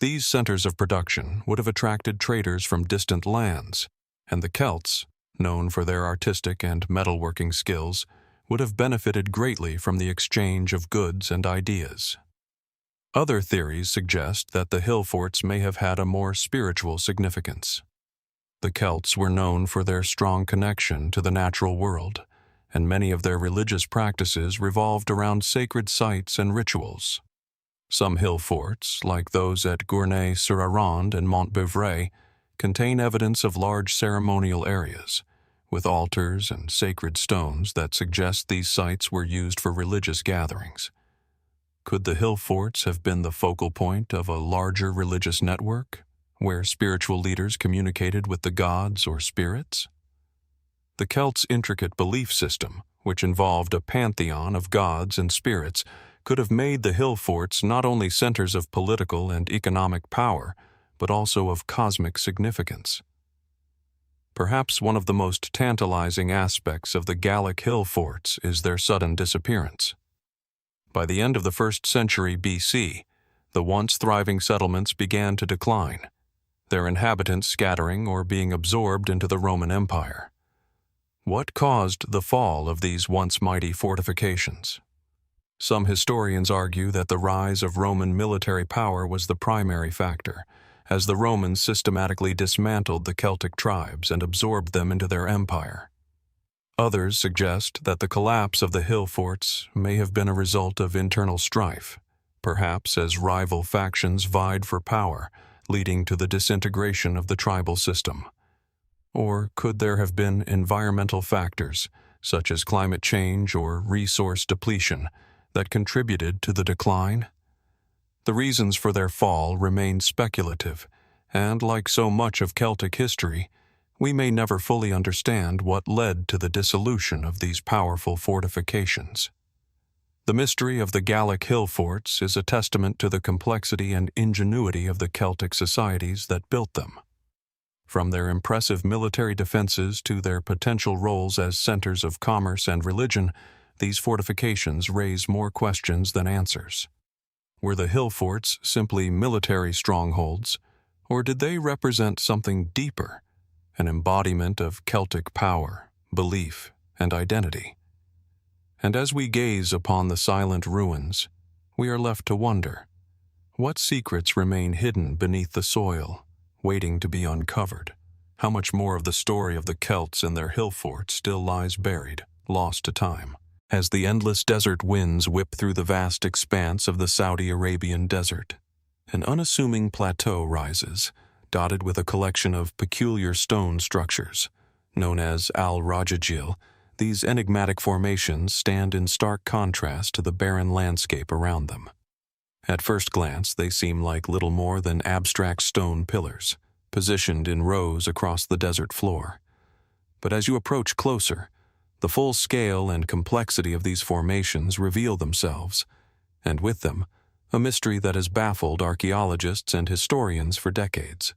These centers of production would have attracted traders from distant lands, and the Celts, known for their artistic and metalworking skills, would have benefited greatly from the exchange of goods and ideas. Other theories suggest that the hill forts may have had a more spiritual significance. The Celts were known for their strong connection to the natural world, and many of their religious practices revolved around sacred sites and rituals. Some hill forts, like those at Gournay-sur-Arronde and Montbeuvray, contain evidence of large ceremonial areas, with altars and sacred stones that suggest these sites were used for religious gatherings. Could the hill forts have been the focal point of a larger religious network, where spiritual leaders communicated with the gods or spirits? The Celts' intricate belief system, which involved a pantheon of gods and spirits, could have made the hill forts not only centers of political and economic power, but also of cosmic significance. Perhaps one of the most tantalizing aspects of the Gallic Hillforts is their sudden disappearance. By the end of the 1st century BC, the once thriving settlements began to decline, their inhabitants scattering or being absorbed into the Roman Empire. What caused the fall of these once mighty fortifications? Some historians argue that the rise of Roman military power was the primary factor, as the Romans systematically dismantled the Celtic tribes and absorbed them into their empire. Others suggest that the collapse of the hill forts may have been a result of internal strife, perhaps as rival factions vied for power, leading to the disintegration of the tribal system. Or could there have been environmental factors, such as climate change or resource depletion, that contributed to the decline? The reasons for their fall remain speculative, and like so much of Celtic history, we may never fully understand what led to the dissolution of these powerful fortifications. The mystery of the Gallic hill forts is a testament to the complexity and ingenuity of the Celtic societies that built them. From their impressive military defenses to their potential roles as centers of commerce and religion, these fortifications raise more questions than answers. Were the hill forts simply military strongholds, or did they represent something deeper, an embodiment of Celtic power, belief, and identity? And as we gaze upon the silent ruins, we are left to wonder, what secrets remain hidden beneath the soil, waiting to be uncovered? How much more of the story of the Celts and their hill forts still lies buried, lost to time? As the endless desert winds whip through the vast expanse of the Saudi Arabian desert, an unassuming plateau rises, dotted with a collection of peculiar stone structures. Known as Al-Rajajil, these enigmatic formations stand in stark contrast to the barren landscape around them. At first glance, they seem like little more than abstract stone pillars, positioned in rows across the desert floor. But as you approach closer, the full scale and complexity of these formations reveal themselves, and with them, a mystery that has baffled archaeologists and historians for decades.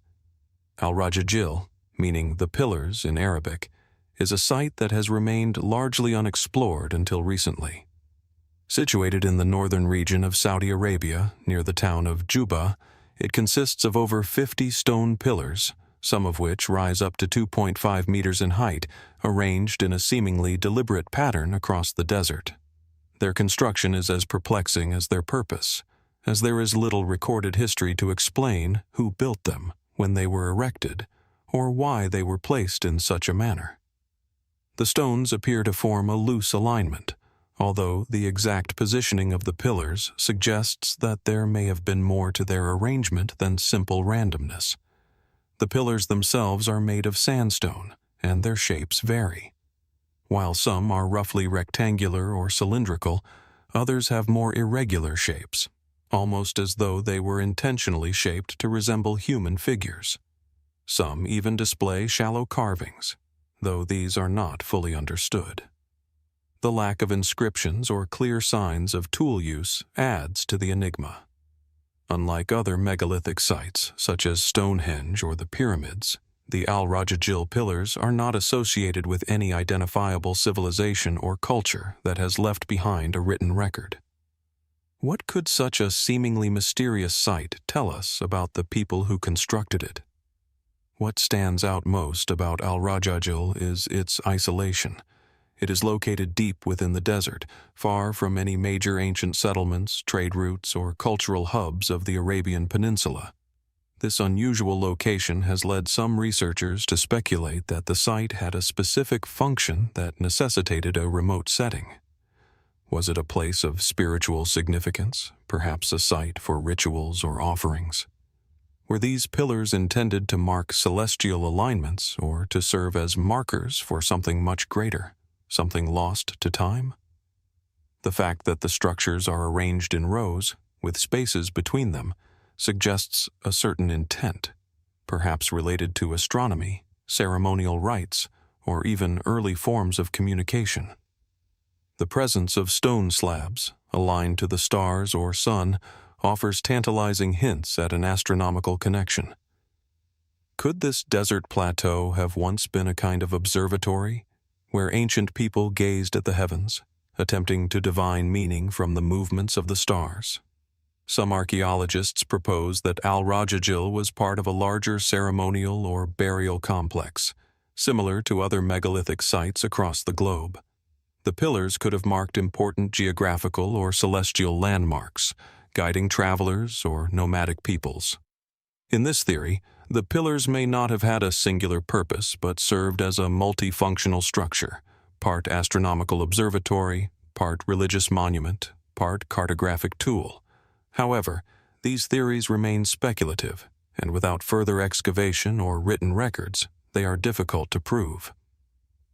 Al-Rajajil, meaning the pillars in Arabic, is a site that has remained largely unexplored until recently. Situated in the northern region of Saudi Arabia, near the town of Juba, it consists of over 50 stone pillars, some of which rise up to 2.5 meters in height, arranged in a seemingly deliberate pattern across the desert. Their construction is as perplexing as their purpose, as there is little recorded history to explain who built them, when they were erected, or why they were placed in such a manner. The stones appear to form a loose alignment, although the exact positioning of the pillars suggests that there may have been more to their arrangement than simple randomness. The pillars themselves are made of sandstone, and their shapes vary. While some are roughly rectangular or cylindrical, Others have more irregular shapes, almost as though they were intentionally shaped to resemble human figures. Some even display shallow carvings, though these are not fully understood. The lack of inscriptions or clear signs of tool use adds to the enigma. Unlike other megalithic sites, such as Stonehenge or the pyramids, the Al-Rajajil pillars are not associated with any identifiable civilization or culture that has left behind a written record. What could such a seemingly mysterious site tell us about the people who constructed it? What stands out most about Al-Rajajil is its isolation. It is located deep within the desert, far from any major ancient settlements, trade routes, or cultural hubs of the Arabian Peninsula. This unusual location has led some researchers to speculate that the site had a specific function that necessitated a remote setting. Was it a place of spiritual significance, perhaps a site for rituals or offerings? Were these pillars intended to mark celestial alignments or to serve as markers for something much greater, something lost to time? The fact that the structures are arranged in rows, with spaces between them, suggests a certain intent, perhaps related to astronomy, ceremonial rites, or even early forms of communication. The presence of stone slabs, aligned to the stars or sun, offers tantalizing hints at an astronomical connection. Could this desert plateau have once been a kind of observatory, where ancient people gazed at the heavens, attempting to divine meaning from the movements of the stars? Some archaeologists propose that Al-Rajajil was part of a larger ceremonial or burial complex, similar to other megalithic sites across the globe. The pillars could have marked important geographical or celestial landmarks, guiding travelers or nomadic peoples. In this theory, the pillars may not have had a singular purpose but served as a multifunctional structure, part astronomical observatory, part religious monument, part cartographic tool. However, these theories remain speculative, and without further excavation or written records, they are difficult to prove.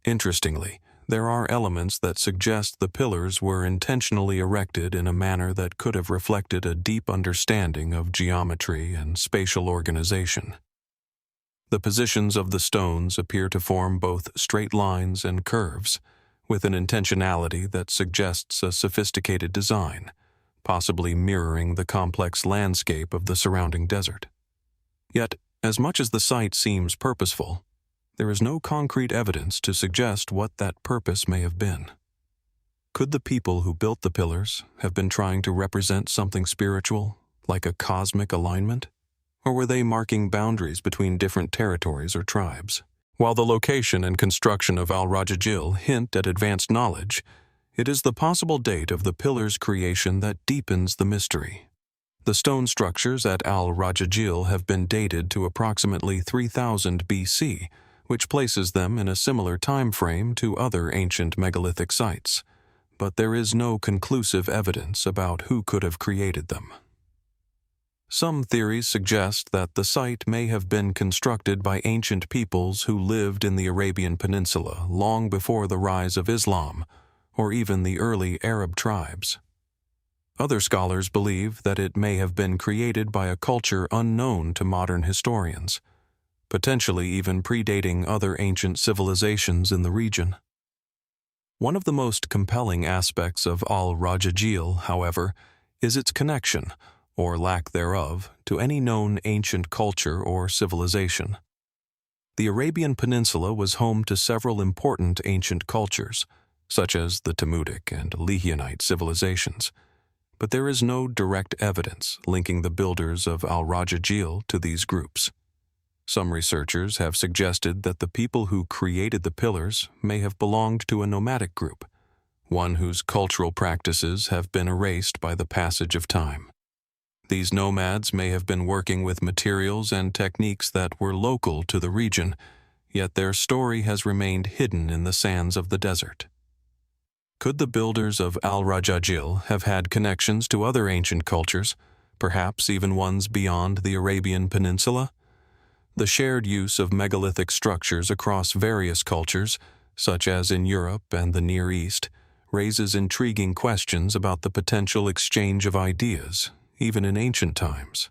Interestingly, there are elements that suggest the pillars were intentionally erected in a manner that could have reflected a deep understanding of geometry and spatial organization. The positions of the stones appear to form both straight lines and curves, with an intentionality that suggests a sophisticated design, possibly mirroring the complex landscape of the surrounding desert. Yet, as much as the site seems purposeful, there is no concrete evidence to suggest what that purpose may have been. Could the people who built the pillars have been trying to represent something spiritual, like a cosmic alignment? Or were they marking boundaries between different territories or tribes? While the location and construction of Al-Rajajil hint at advanced knowledge, it is the possible date of the pillar's creation that deepens the mystery. The stone structures at Al-Rajajil have been dated to approximately 3000 BC, which places them in a similar time frame to other ancient megalithic sites, but there is no conclusive evidence about who could have created them. Some theories suggest that the site may have been constructed by ancient peoples who lived in the Arabian Peninsula long before the rise of Islam, or even the early Arab tribes. Other scholars believe that it may have been created by a culture unknown to modern historians, potentially even predating other ancient civilizations in the region. One of the most compelling aspects of Al-Rajajil, however, is its connection, or lack thereof, to any known ancient culture or civilization. The Arabian Peninsula was home to several important ancient cultures, such as the Timutic and Lehionite civilizations, but there is no direct evidence linking the builders of Al-Rajajil to these groups. Some researchers have suggested that the people who created the pillars may have belonged to a nomadic group, one whose cultural practices have been erased by the passage of time. These nomads may have been working with materials and techniques that were local to the region, yet their story has remained hidden in the sands of the desert. Could the builders of Al-Rajajil have had connections to other ancient cultures, perhaps even ones beyond the Arabian Peninsula? The shared use of megalithic structures across various cultures, such as in Europe and the Near East, raises intriguing questions about the potential exchange of ideas, even in ancient times.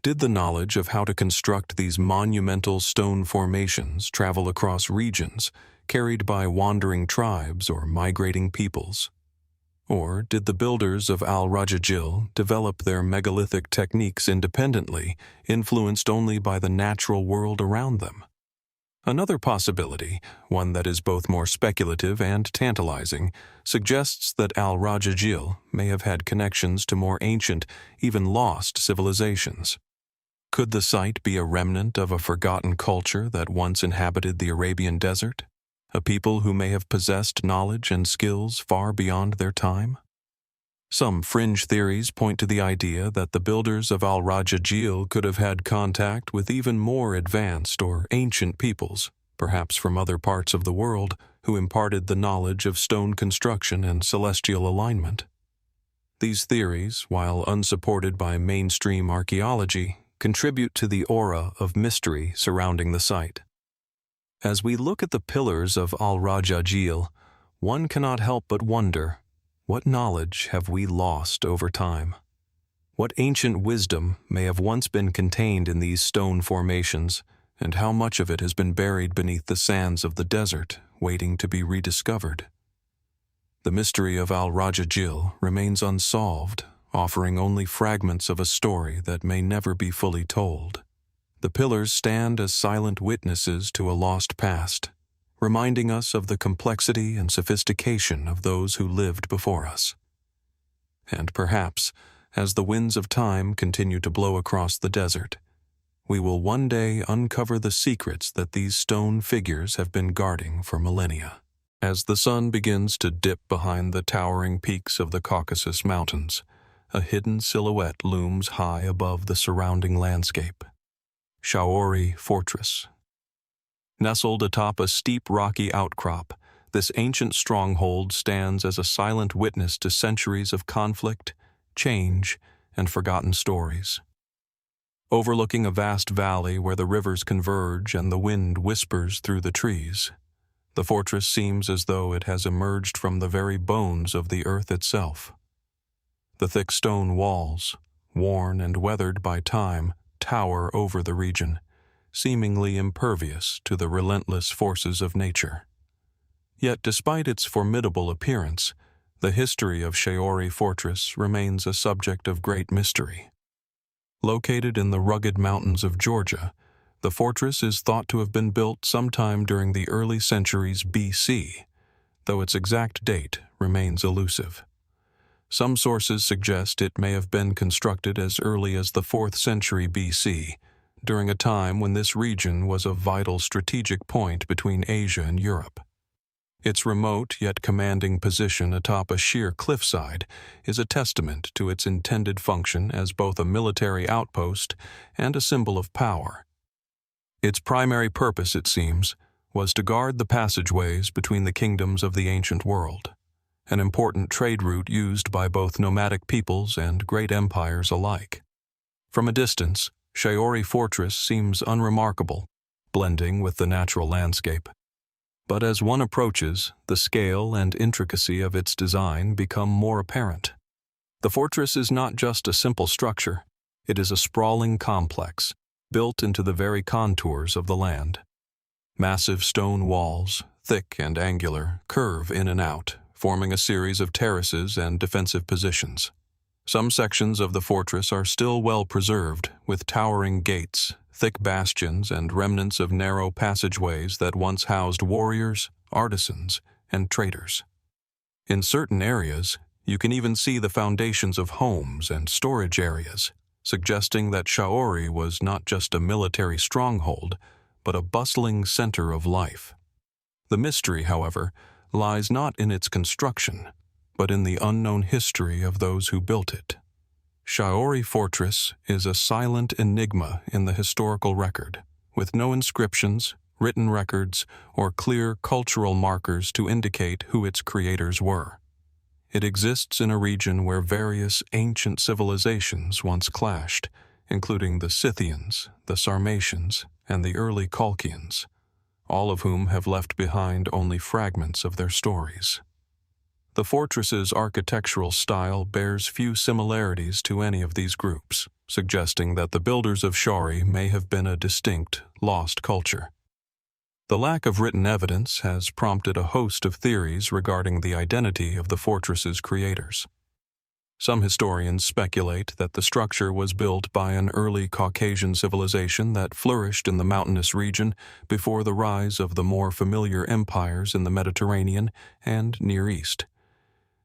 Did the knowledge of how to construct these monumental stone formations travel across regions, carried by wandering tribes or migrating peoples? Or did the builders of Al-Rajajil develop their megalithic techniques independently, influenced only by the natural world around them? Another possibility, one that is both more speculative and tantalizing, suggests that Al-Rajajil may have had connections to more ancient, even lost civilizations. Could the site be a remnant of a forgotten culture that once inhabited the Arabian desert? A people who may have possessed knowledge and skills far beyond their time? Some fringe theories point to the idea that the builders of Al-Rajajil could have had contact with even more advanced or ancient peoples, perhaps from other parts of the world, who imparted the knowledge of stone construction and celestial alignment. These theories, while unsupported by mainstream archaeology, contribute to the aura of mystery surrounding the site. As we look at the pillars of Al-Rajajil, one cannot help but wonder, what knowledge have we lost over time? What ancient wisdom may have once been contained in these stone formations, and how much of it has been buried beneath the sands of the desert, waiting to be rediscovered? The mystery of Al-Rajajil remains unsolved, offering only fragments of a story that may never be fully told. The pillars stand as silent witnesses to a lost past, reminding us of the complexity and sophistication of those who lived before us. And perhaps, as the winds of time continue to blow across the desert, we will one day uncover the secrets that these stone figures have been guarding for millennia. As the sun begins to dip behind the towering peaks of the Caucasus Mountains, a hidden silhouette looms high above the surrounding landscape. Shaori Fortress. Nestled atop a steep rocky outcrop, this ancient stronghold stands as a silent witness to centuries of conflict, change, and forgotten stories. Overlooking a vast valley where the rivers converge and the wind whispers through the trees, the fortress seems as though it has emerged from the very bones of the earth itself. The thick stone walls, worn and weathered by time, tower over the region, seemingly impervious to the relentless forces of nature. Yet despite its formidable appearance, the history of Shaori Fortress remains a subject of great mystery. Located in the rugged mountains of Georgia, the fortress is thought to have been built sometime during the early centuries BC, though its exact date remains elusive. Some sources suggest it may have been constructed as early as the 4th century BC, during a time when this region was a vital strategic point between Asia and Europe. Its remote yet commanding position atop a sheer cliffside is a testament to its intended function as both a military outpost and a symbol of power. Its primary purpose, it seems, was to guard the passageways between the kingdoms of the ancient world, an important trade route used by both nomadic peoples and great empires alike. From a distance, Shaori Fortress seems unremarkable, blending with the natural landscape. But as one approaches, the scale and intricacy of its design become more apparent. The fortress is not just a simple structure, it is a sprawling complex, built into the very contours of the land. Massive stone walls, thick and angular, curve in and out, forming a series of terraces and defensive positions. Some sections of the fortress are still well preserved, with towering gates, thick bastions, and remnants of narrow passageways that once housed warriors, artisans, and traders. In certain areas, you can even see the foundations of homes and storage areas, suggesting that Shaori was not just a military stronghold, but a bustling center of life. The mystery, however, lies not in its construction, but in the unknown history of those who built it. Shaori Fortress is a silent enigma in the historical record, with no inscriptions, written records, or clear cultural markers to indicate who its creators were. It exists in a region where various ancient civilizations once clashed, including the Scythians, the Sarmatians, and the early Colchians, all of whom have left behind only fragments of their stories. The fortress's architectural style bears few similarities to any of these groups, suggesting that the builders of Shaori may have been a distinct, lost culture. The lack of written evidence has prompted a host of theories regarding the identity of the fortress's creators. Some historians speculate that the structure was built by an early Caucasian civilization that flourished in the mountainous region before the rise of the more familiar empires in the Mediterranean and Near East.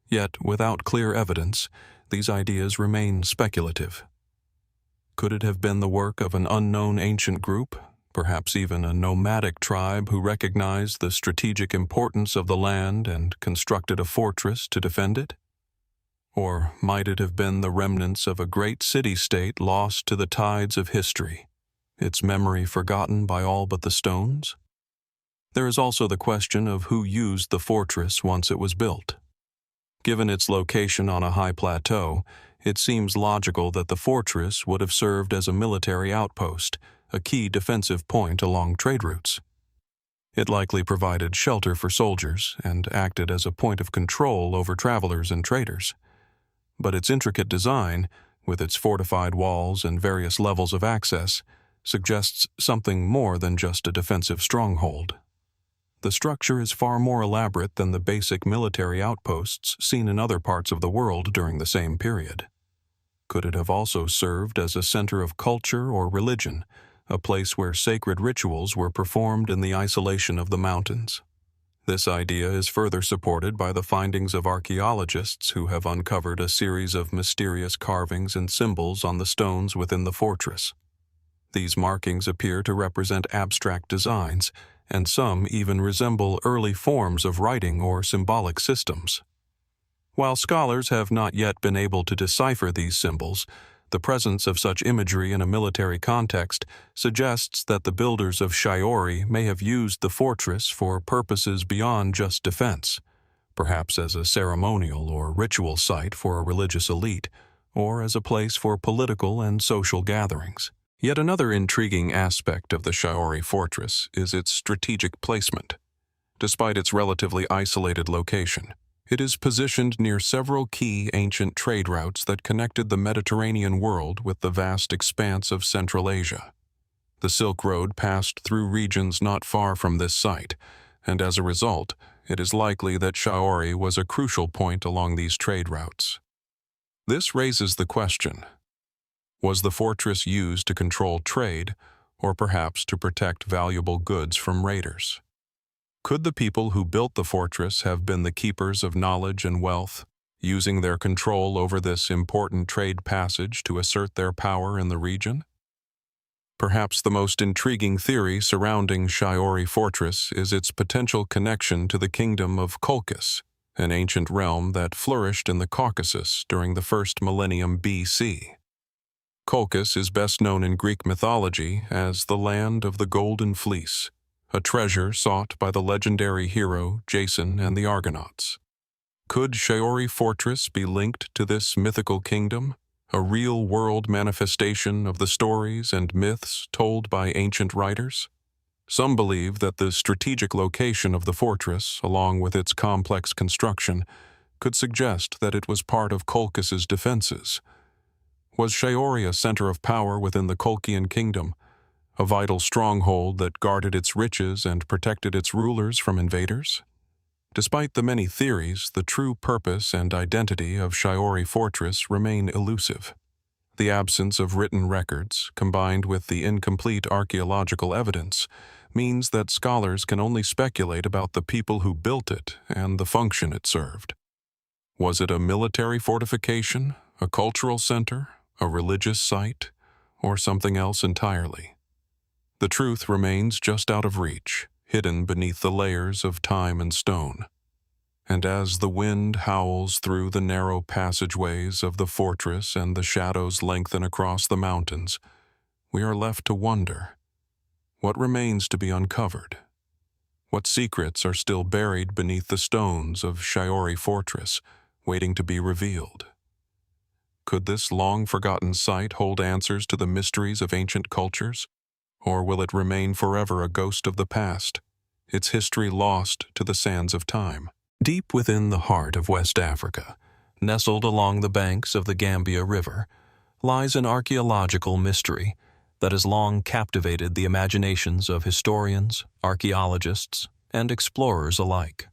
Yet, without clear evidence, these ideas remain speculative. Could it have been the work of an unknown ancient group, perhaps even a nomadic tribe who recognized the strategic importance of the land and constructed a fortress to defend it? Or might it have been the remnants of a great city-state lost to the tides of history, its memory forgotten by all but the stones? There is also the question of who used the fortress once it was built. Given its location on a high plateau, it seems logical that the fortress would have served as a military outpost, a key defensive point along trade routes. It likely provided shelter for soldiers and acted as a point of control over travelers and traders. But its intricate design, with its fortified walls and various levels of access, suggests something more than just a defensive stronghold. The structure is far more elaborate than the basic military outposts seen in other parts of the world during the same period. Could it have also served as a center of culture or religion, a place where sacred rituals were performed in the isolation of the mountains? This idea is further supported by the findings of archaeologists who have uncovered a series of mysterious carvings and symbols on the stones within the fortress. These markings appear to represent abstract designs, and some even resemble early forms of writing or symbolic systems. While scholars have not yet been able to decipher these symbols, the presence of such imagery in a military context suggests that the builders of Shaori may have used the fortress for purposes beyond just defense, perhaps as a ceremonial or ritual site for a religious elite, or as a place for political and social gatherings. Yet another intriguing aspect of the Shaori fortress is its strategic placement. Despite its relatively isolated location, it is positioned near several key ancient trade routes that connected the Mediterranean world with the vast expanse of Central Asia. The Silk Road passed through regions not far from this site, and as a result, it is likely that Shaori was a crucial point along these trade routes. This raises the question: was the fortress used to control trade, or perhaps to protect valuable goods from raiders? Could the people who built the fortress have been the keepers of knowledge and wealth, using their control over this important trade passage to assert their power in the region? Perhaps the most intriguing theory surrounding Shaori Fortress is its potential connection to the kingdom of Colchis, an ancient realm that flourished in the Caucasus during the first millennium BC. Colchis is best known in Greek mythology as the land of the Golden Fleece, a treasure sought by the legendary hero Jason and the Argonauts. Could Shaori Fortress be linked to this mythical kingdom, a real-world manifestation of the stories and myths told by ancient writers? Some believe that the strategic location of the fortress, along with its complex construction, could suggest that it was part of Colchis's defenses. Was Shaori a center of power within the Colchian kingdom, a vital stronghold that guarded its riches and protected its rulers from invaders? Despite the many theories, the true purpose and identity of Shaori Fortress remain elusive. The absence of written records, combined with the incomplete archaeological evidence, means that scholars can only speculate about the people who built it and the function it served. Was it a military fortification, a cultural center, a religious site, or something else entirely? The truth remains just out of reach, hidden beneath the layers of time and stone. And as the wind howls through the narrow passageways of the fortress and the shadows lengthen across the mountains, we are left to wonder: what remains to be uncovered? What secrets are still buried beneath the stones of Shaori Fortress, waiting to be revealed? Could this long-forgotten site hold answers to the mysteries of ancient cultures? Or will it remain forever a ghost of the past, its history lost to the sands of time? Deep within the heart of West Africa, nestled along the banks of the Gambia River, lies an archaeological mystery that has long captivated the imaginations of historians, archaeologists, and explorers alike.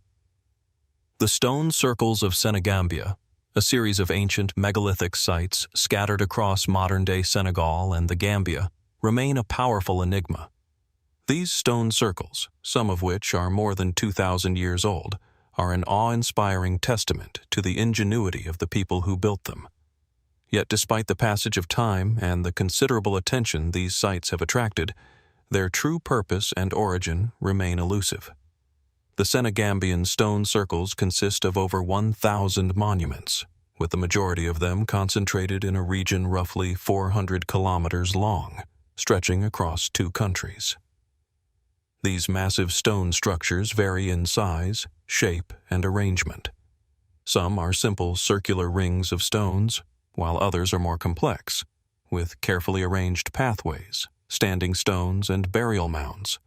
The stone circles of Senegambia, a series of ancient megalithic sites scattered across modern-day Senegal and the Gambia, remain a powerful enigma. These stone circles, some of which are more than 2,000 years old, are an awe-inspiring testament to the ingenuity of the people who built them. Yet despite the passage of time and the considerable attention these sites have attracted, their true purpose and origin remain elusive. The Senegambian stone circles consist of over 1,000 monuments, with the majority of them concentrated in a region roughly 400 kilometers long, stretching across 2 countries. These massive stone structures vary in size, shape, and arrangement. Some are simple circular rings of stones, while others are more complex, with carefully arranged pathways, standing stones, and burial mounds.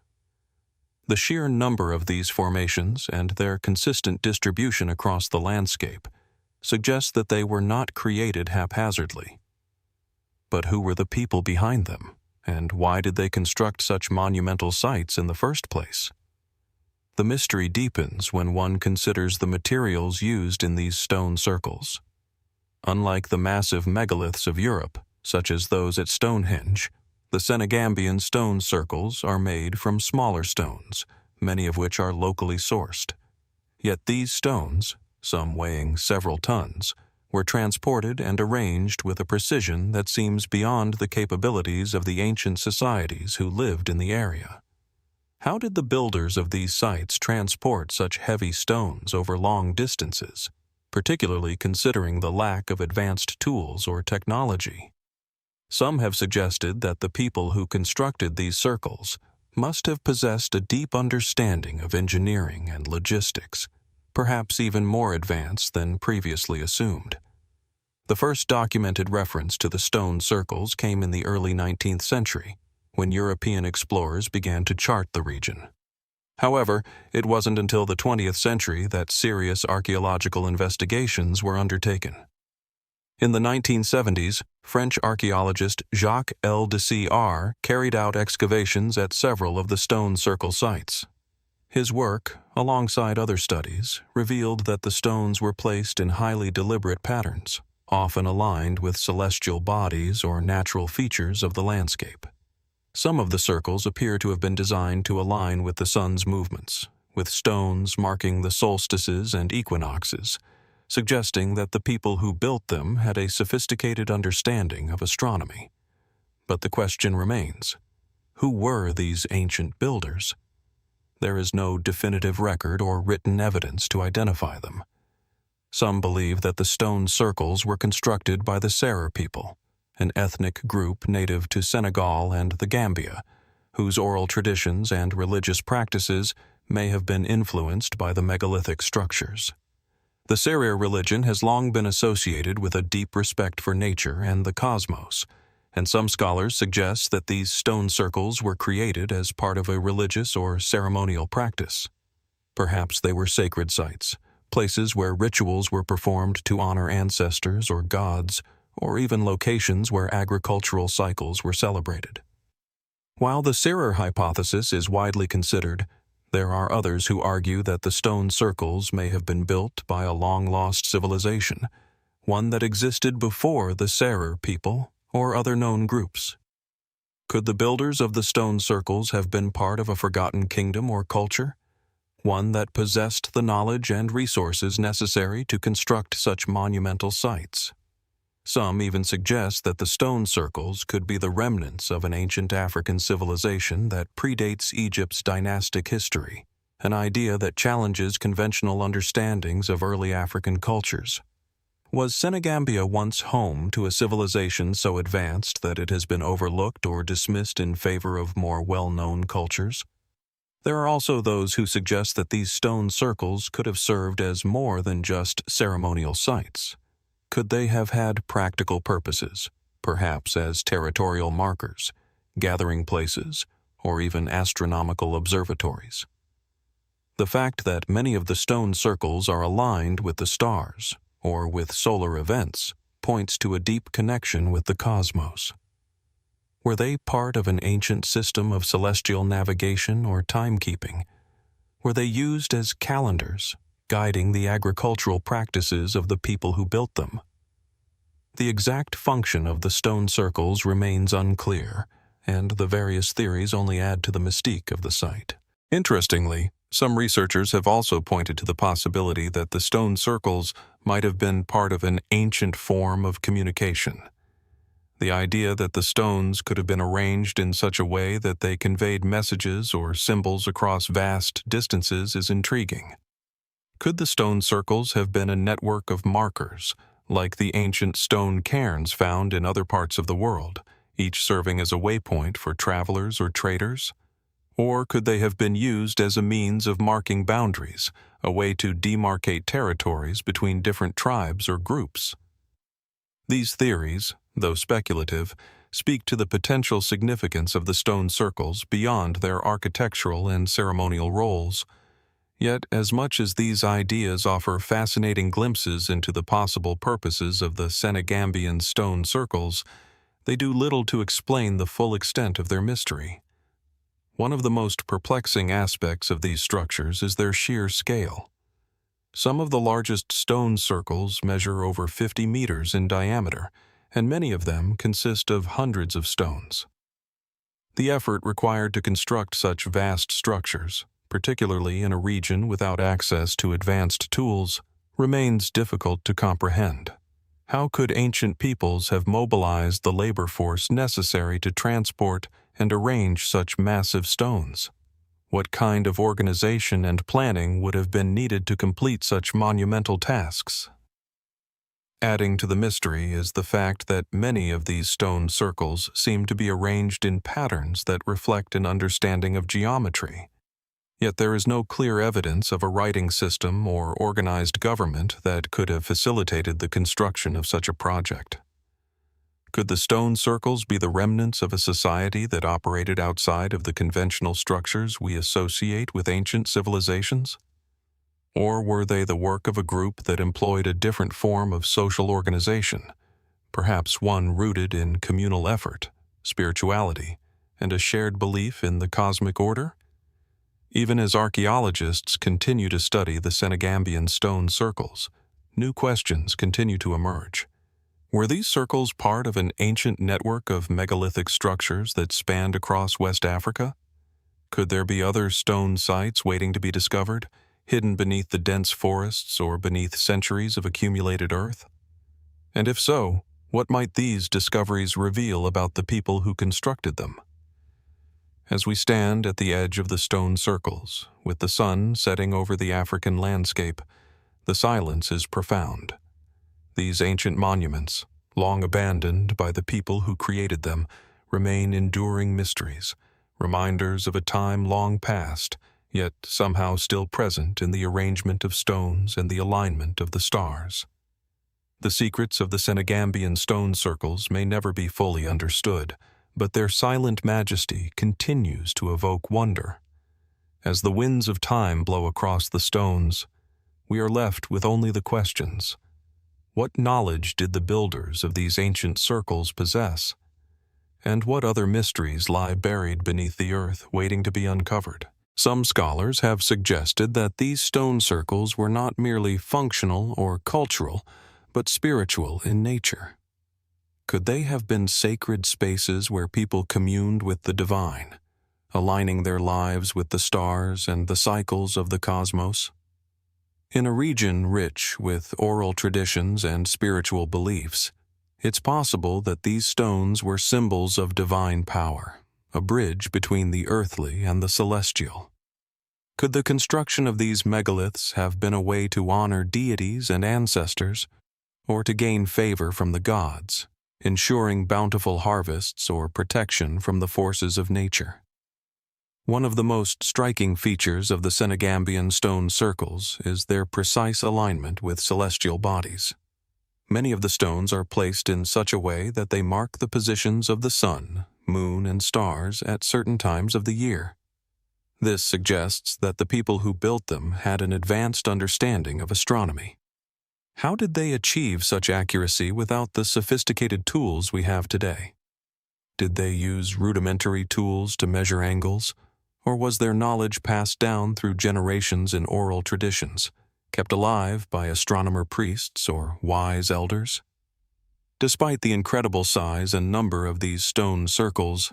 The sheer number of these formations and their consistent distribution across the landscape suggests that they were not created haphazardly. But who were the people behind them? And why did they construct such monumental sites in the first place? The mystery deepens when one considers the materials used in these stone circles. Unlike the massive megaliths of Europe, such as those at Stonehenge, the Senegambian stone circles are made from smaller stones, many of which are locally sourced. Yet these stones, some weighing several tons, were transported and arranged with a precision that seems beyond the capabilities of the ancient societies who lived in the area. How did the builders of these sites transport such heavy stones over long distances, particularly considering the lack of advanced tools or technology? Some have suggested that the people who constructed these circles must have possessed a deep understanding of engineering and logistics, perhaps even more advanced than previously assumed. The first documented reference to the stone circles came in the early 19th century, when European explorers began to chart the region. However, it wasn't until the 20th century that serious archaeological investigations were undertaken. In the 1970s, French archaeologist Jacques L. de Cr. carried out excavations at several of the stone circle sites. His work, alongside other studies, revealed that the stones were placed in highly deliberate patterns, often aligned with celestial bodies or natural features of the landscape. Some of the circles appear to have been designed to align with the sun's movements, with stones marking the solstices and equinoxes, suggesting that the people who built them had a sophisticated understanding of astronomy. But the question remains, who were these ancient builders? There is no definitive record or written evidence to identify them. Some believe that the stone circles were constructed by the Serer people, an ethnic group native to Senegal and the Gambia, whose oral traditions and religious practices may have been influenced by the megalithic structures. The Serer religion has long been associated with a deep respect for nature and the cosmos, and some scholars suggest that these stone circles were created as part of a religious or ceremonial practice. Perhaps they were sacred sites, places where rituals were performed to honor ancestors or gods, or even locations where agricultural cycles were celebrated. While the Serer hypothesis is widely considered, there are others who argue that the stone circles may have been built by a long-lost civilization, one that existed before the Serer people or other known groups. Could the builders of the stone circles have been part of a forgotten kingdom or culture, one that possessed the knowledge and resources necessary to construct such monumental sites? Some even suggest that the stone circles could be the remnants of an ancient African civilization that predates Egypt's dynastic history, an idea that challenges conventional understandings of early African cultures. Was Senegambia once home to a civilization so advanced that it has been overlooked or dismissed in favor of more well-known cultures? There are also those who suggest that these stone circles could have served as more than just ceremonial sites. Could they have had practical purposes, perhaps as territorial markers, gathering places, or even astronomical observatories? The fact that many of the stone circles are aligned with the stars or with solar events points to a deep connection with the cosmos. Were they part of an ancient system of celestial navigation or timekeeping? Were they used as calendars, guiding the agricultural practices of the people who built them? The exact function of the stone circles remains unclear, and the various theories only add to the mystique of the site. Interestingly, some researchers have also pointed to the possibility that the stone circles might have been part of an ancient form of communication. The idea that the stones could have been arranged in such a way that they conveyed messages or symbols across vast distances is intriguing. Could the stone circles have been a network of markers, like the ancient stone cairns found in other parts of the world, each serving as a waypoint for travelers or traders? Or could they have been used as a means of marking boundaries, a way to demarcate territories between different tribes or groups? These theories, though speculative, speak to the potential significance of the stone circles beyond their architectural and ceremonial roles. Yet, as much as these ideas offer fascinating glimpses into the possible purposes of the Senegambian stone circles, they do little to explain the full extent of their mystery. One of the most perplexing aspects of these structures is their sheer scale. Some of the largest stone circles measure over 50 meters in diameter, and many of them consist of hundreds of stones. The effort required to construct such vast structures, particularly in a region without access to advanced tools, remains difficult to comprehend. How could ancient peoples have mobilized the labor force necessary to transport and arrange such massive stones? What kind of organization and planning would have been needed to complete such monumental tasks? Adding to the mystery is the fact that many of these stone circles seem to be arranged in patterns that reflect an understanding of geometry. Yet there is no clear evidence of a writing system or organized government that could have facilitated the construction of such a project. Could the stone circles be the remnants of a society that operated outside of the conventional structures we associate with ancient civilizations? Or were they the work of a group that employed a different form of social organization, perhaps one rooted in communal effort, spirituality, and a shared belief in the cosmic order? Even as archaeologists continue to study the Senegambian stone circles, new questions continue to emerge. Were these circles part of an ancient network of megalithic structures that spanned across West Africa? Could there be other stone sites waiting to be discovered, hidden beneath the dense forests or beneath centuries of accumulated earth? And if so, what might these discoveries reveal about the people who constructed them? As we stand at the edge of the stone circles, with the sun setting over the African landscape, the silence is profound. These ancient monuments, long abandoned by the people who created them, remain enduring mysteries, reminders of a time long past, yet somehow still present in the arrangement of stones and the alignment of the stars. The secrets of the Senegambian stone circles may never be fully understood, but their silent majesty continues to evoke wonder. As the winds of time blow across the stones, we are left with only the questions. What knowledge did the builders of these ancient circles possess? And what other mysteries lie buried beneath the earth waiting to be uncovered? Some scholars have suggested that these stone circles were not merely functional or cultural, but spiritual in nature. Could they have been sacred spaces where people communed with the divine, aligning their lives with the stars and the cycles of the cosmos? In a region rich with oral traditions and spiritual beliefs, it's possible that these stones were symbols of divine power, a bridge between the earthly and the celestial. Could the construction of these megaliths have been a way to honor deities and ancestors, or to gain favor from the gods, ensuring bountiful harvests or protection from the forces of nature? One of the most striking features of the Senegambian stone circles is their precise alignment with celestial bodies. Many of the stones are placed in such a way that they mark the positions of the sun, moon, and stars at certain times of the year. This suggests that the people who built them had an advanced understanding of astronomy. How did they achieve such accuracy without the sophisticated tools we have today? Did they use rudimentary tools to measure angles, or was their knowledge passed down through generations in oral traditions, kept alive by astronomer priests or wise elders? Despite the incredible size and number of these stone circles,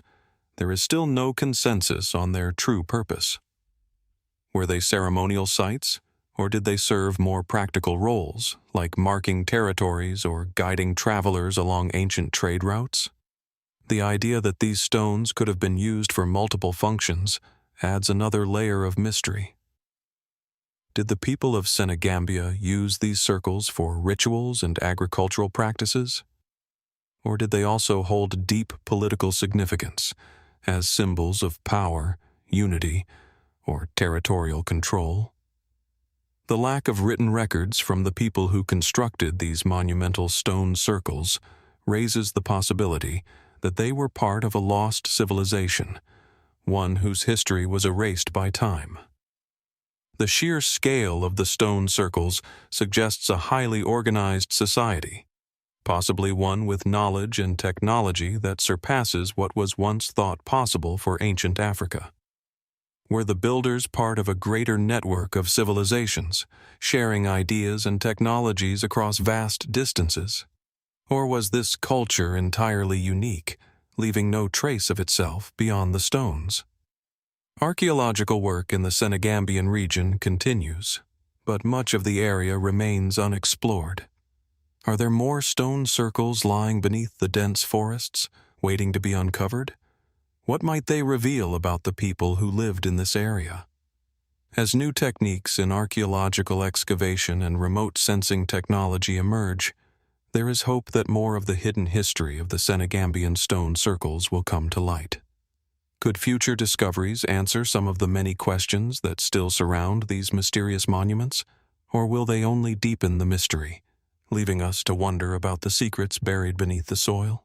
there is still no consensus on their true purpose. Were they ceremonial sites, or did they serve more practical roles, like marking territories or guiding travelers along ancient trade routes? The idea that these stones could have been used for multiple functions adds another layer of mystery. Did the people of Senegambia use these circles for rituals and agricultural practices? Or did they also hold deep political significance as symbols of power, unity, or territorial control? The lack of written records from the people who constructed these monumental stone circles raises the possibility that they were part of a lost civilization, one whose history was erased by time. The sheer scale of the stone circles suggests a highly organized society, possibly one with knowledge and technology that surpasses what was once thought possible for ancient Africa. Were the builders part of a greater network of civilizations, sharing ideas and technologies across vast distances? Or was this culture entirely unique, leaving no trace of itself beyond the stones? Archaeological work in the Senegambian region continues, but much of the area remains unexplored. Are there more stone circles lying beneath the dense forests, waiting to be uncovered? What might they reveal about the people who lived in this area? As new techniques in archaeological excavation and remote sensing technology emerge, there is hope that more of the hidden history of the Senegambian stone circles will come to light. Could future discoveries answer some of the many questions that still surround these mysterious monuments, or will they only deepen the mystery, leaving us to wonder about the secrets buried beneath the soil?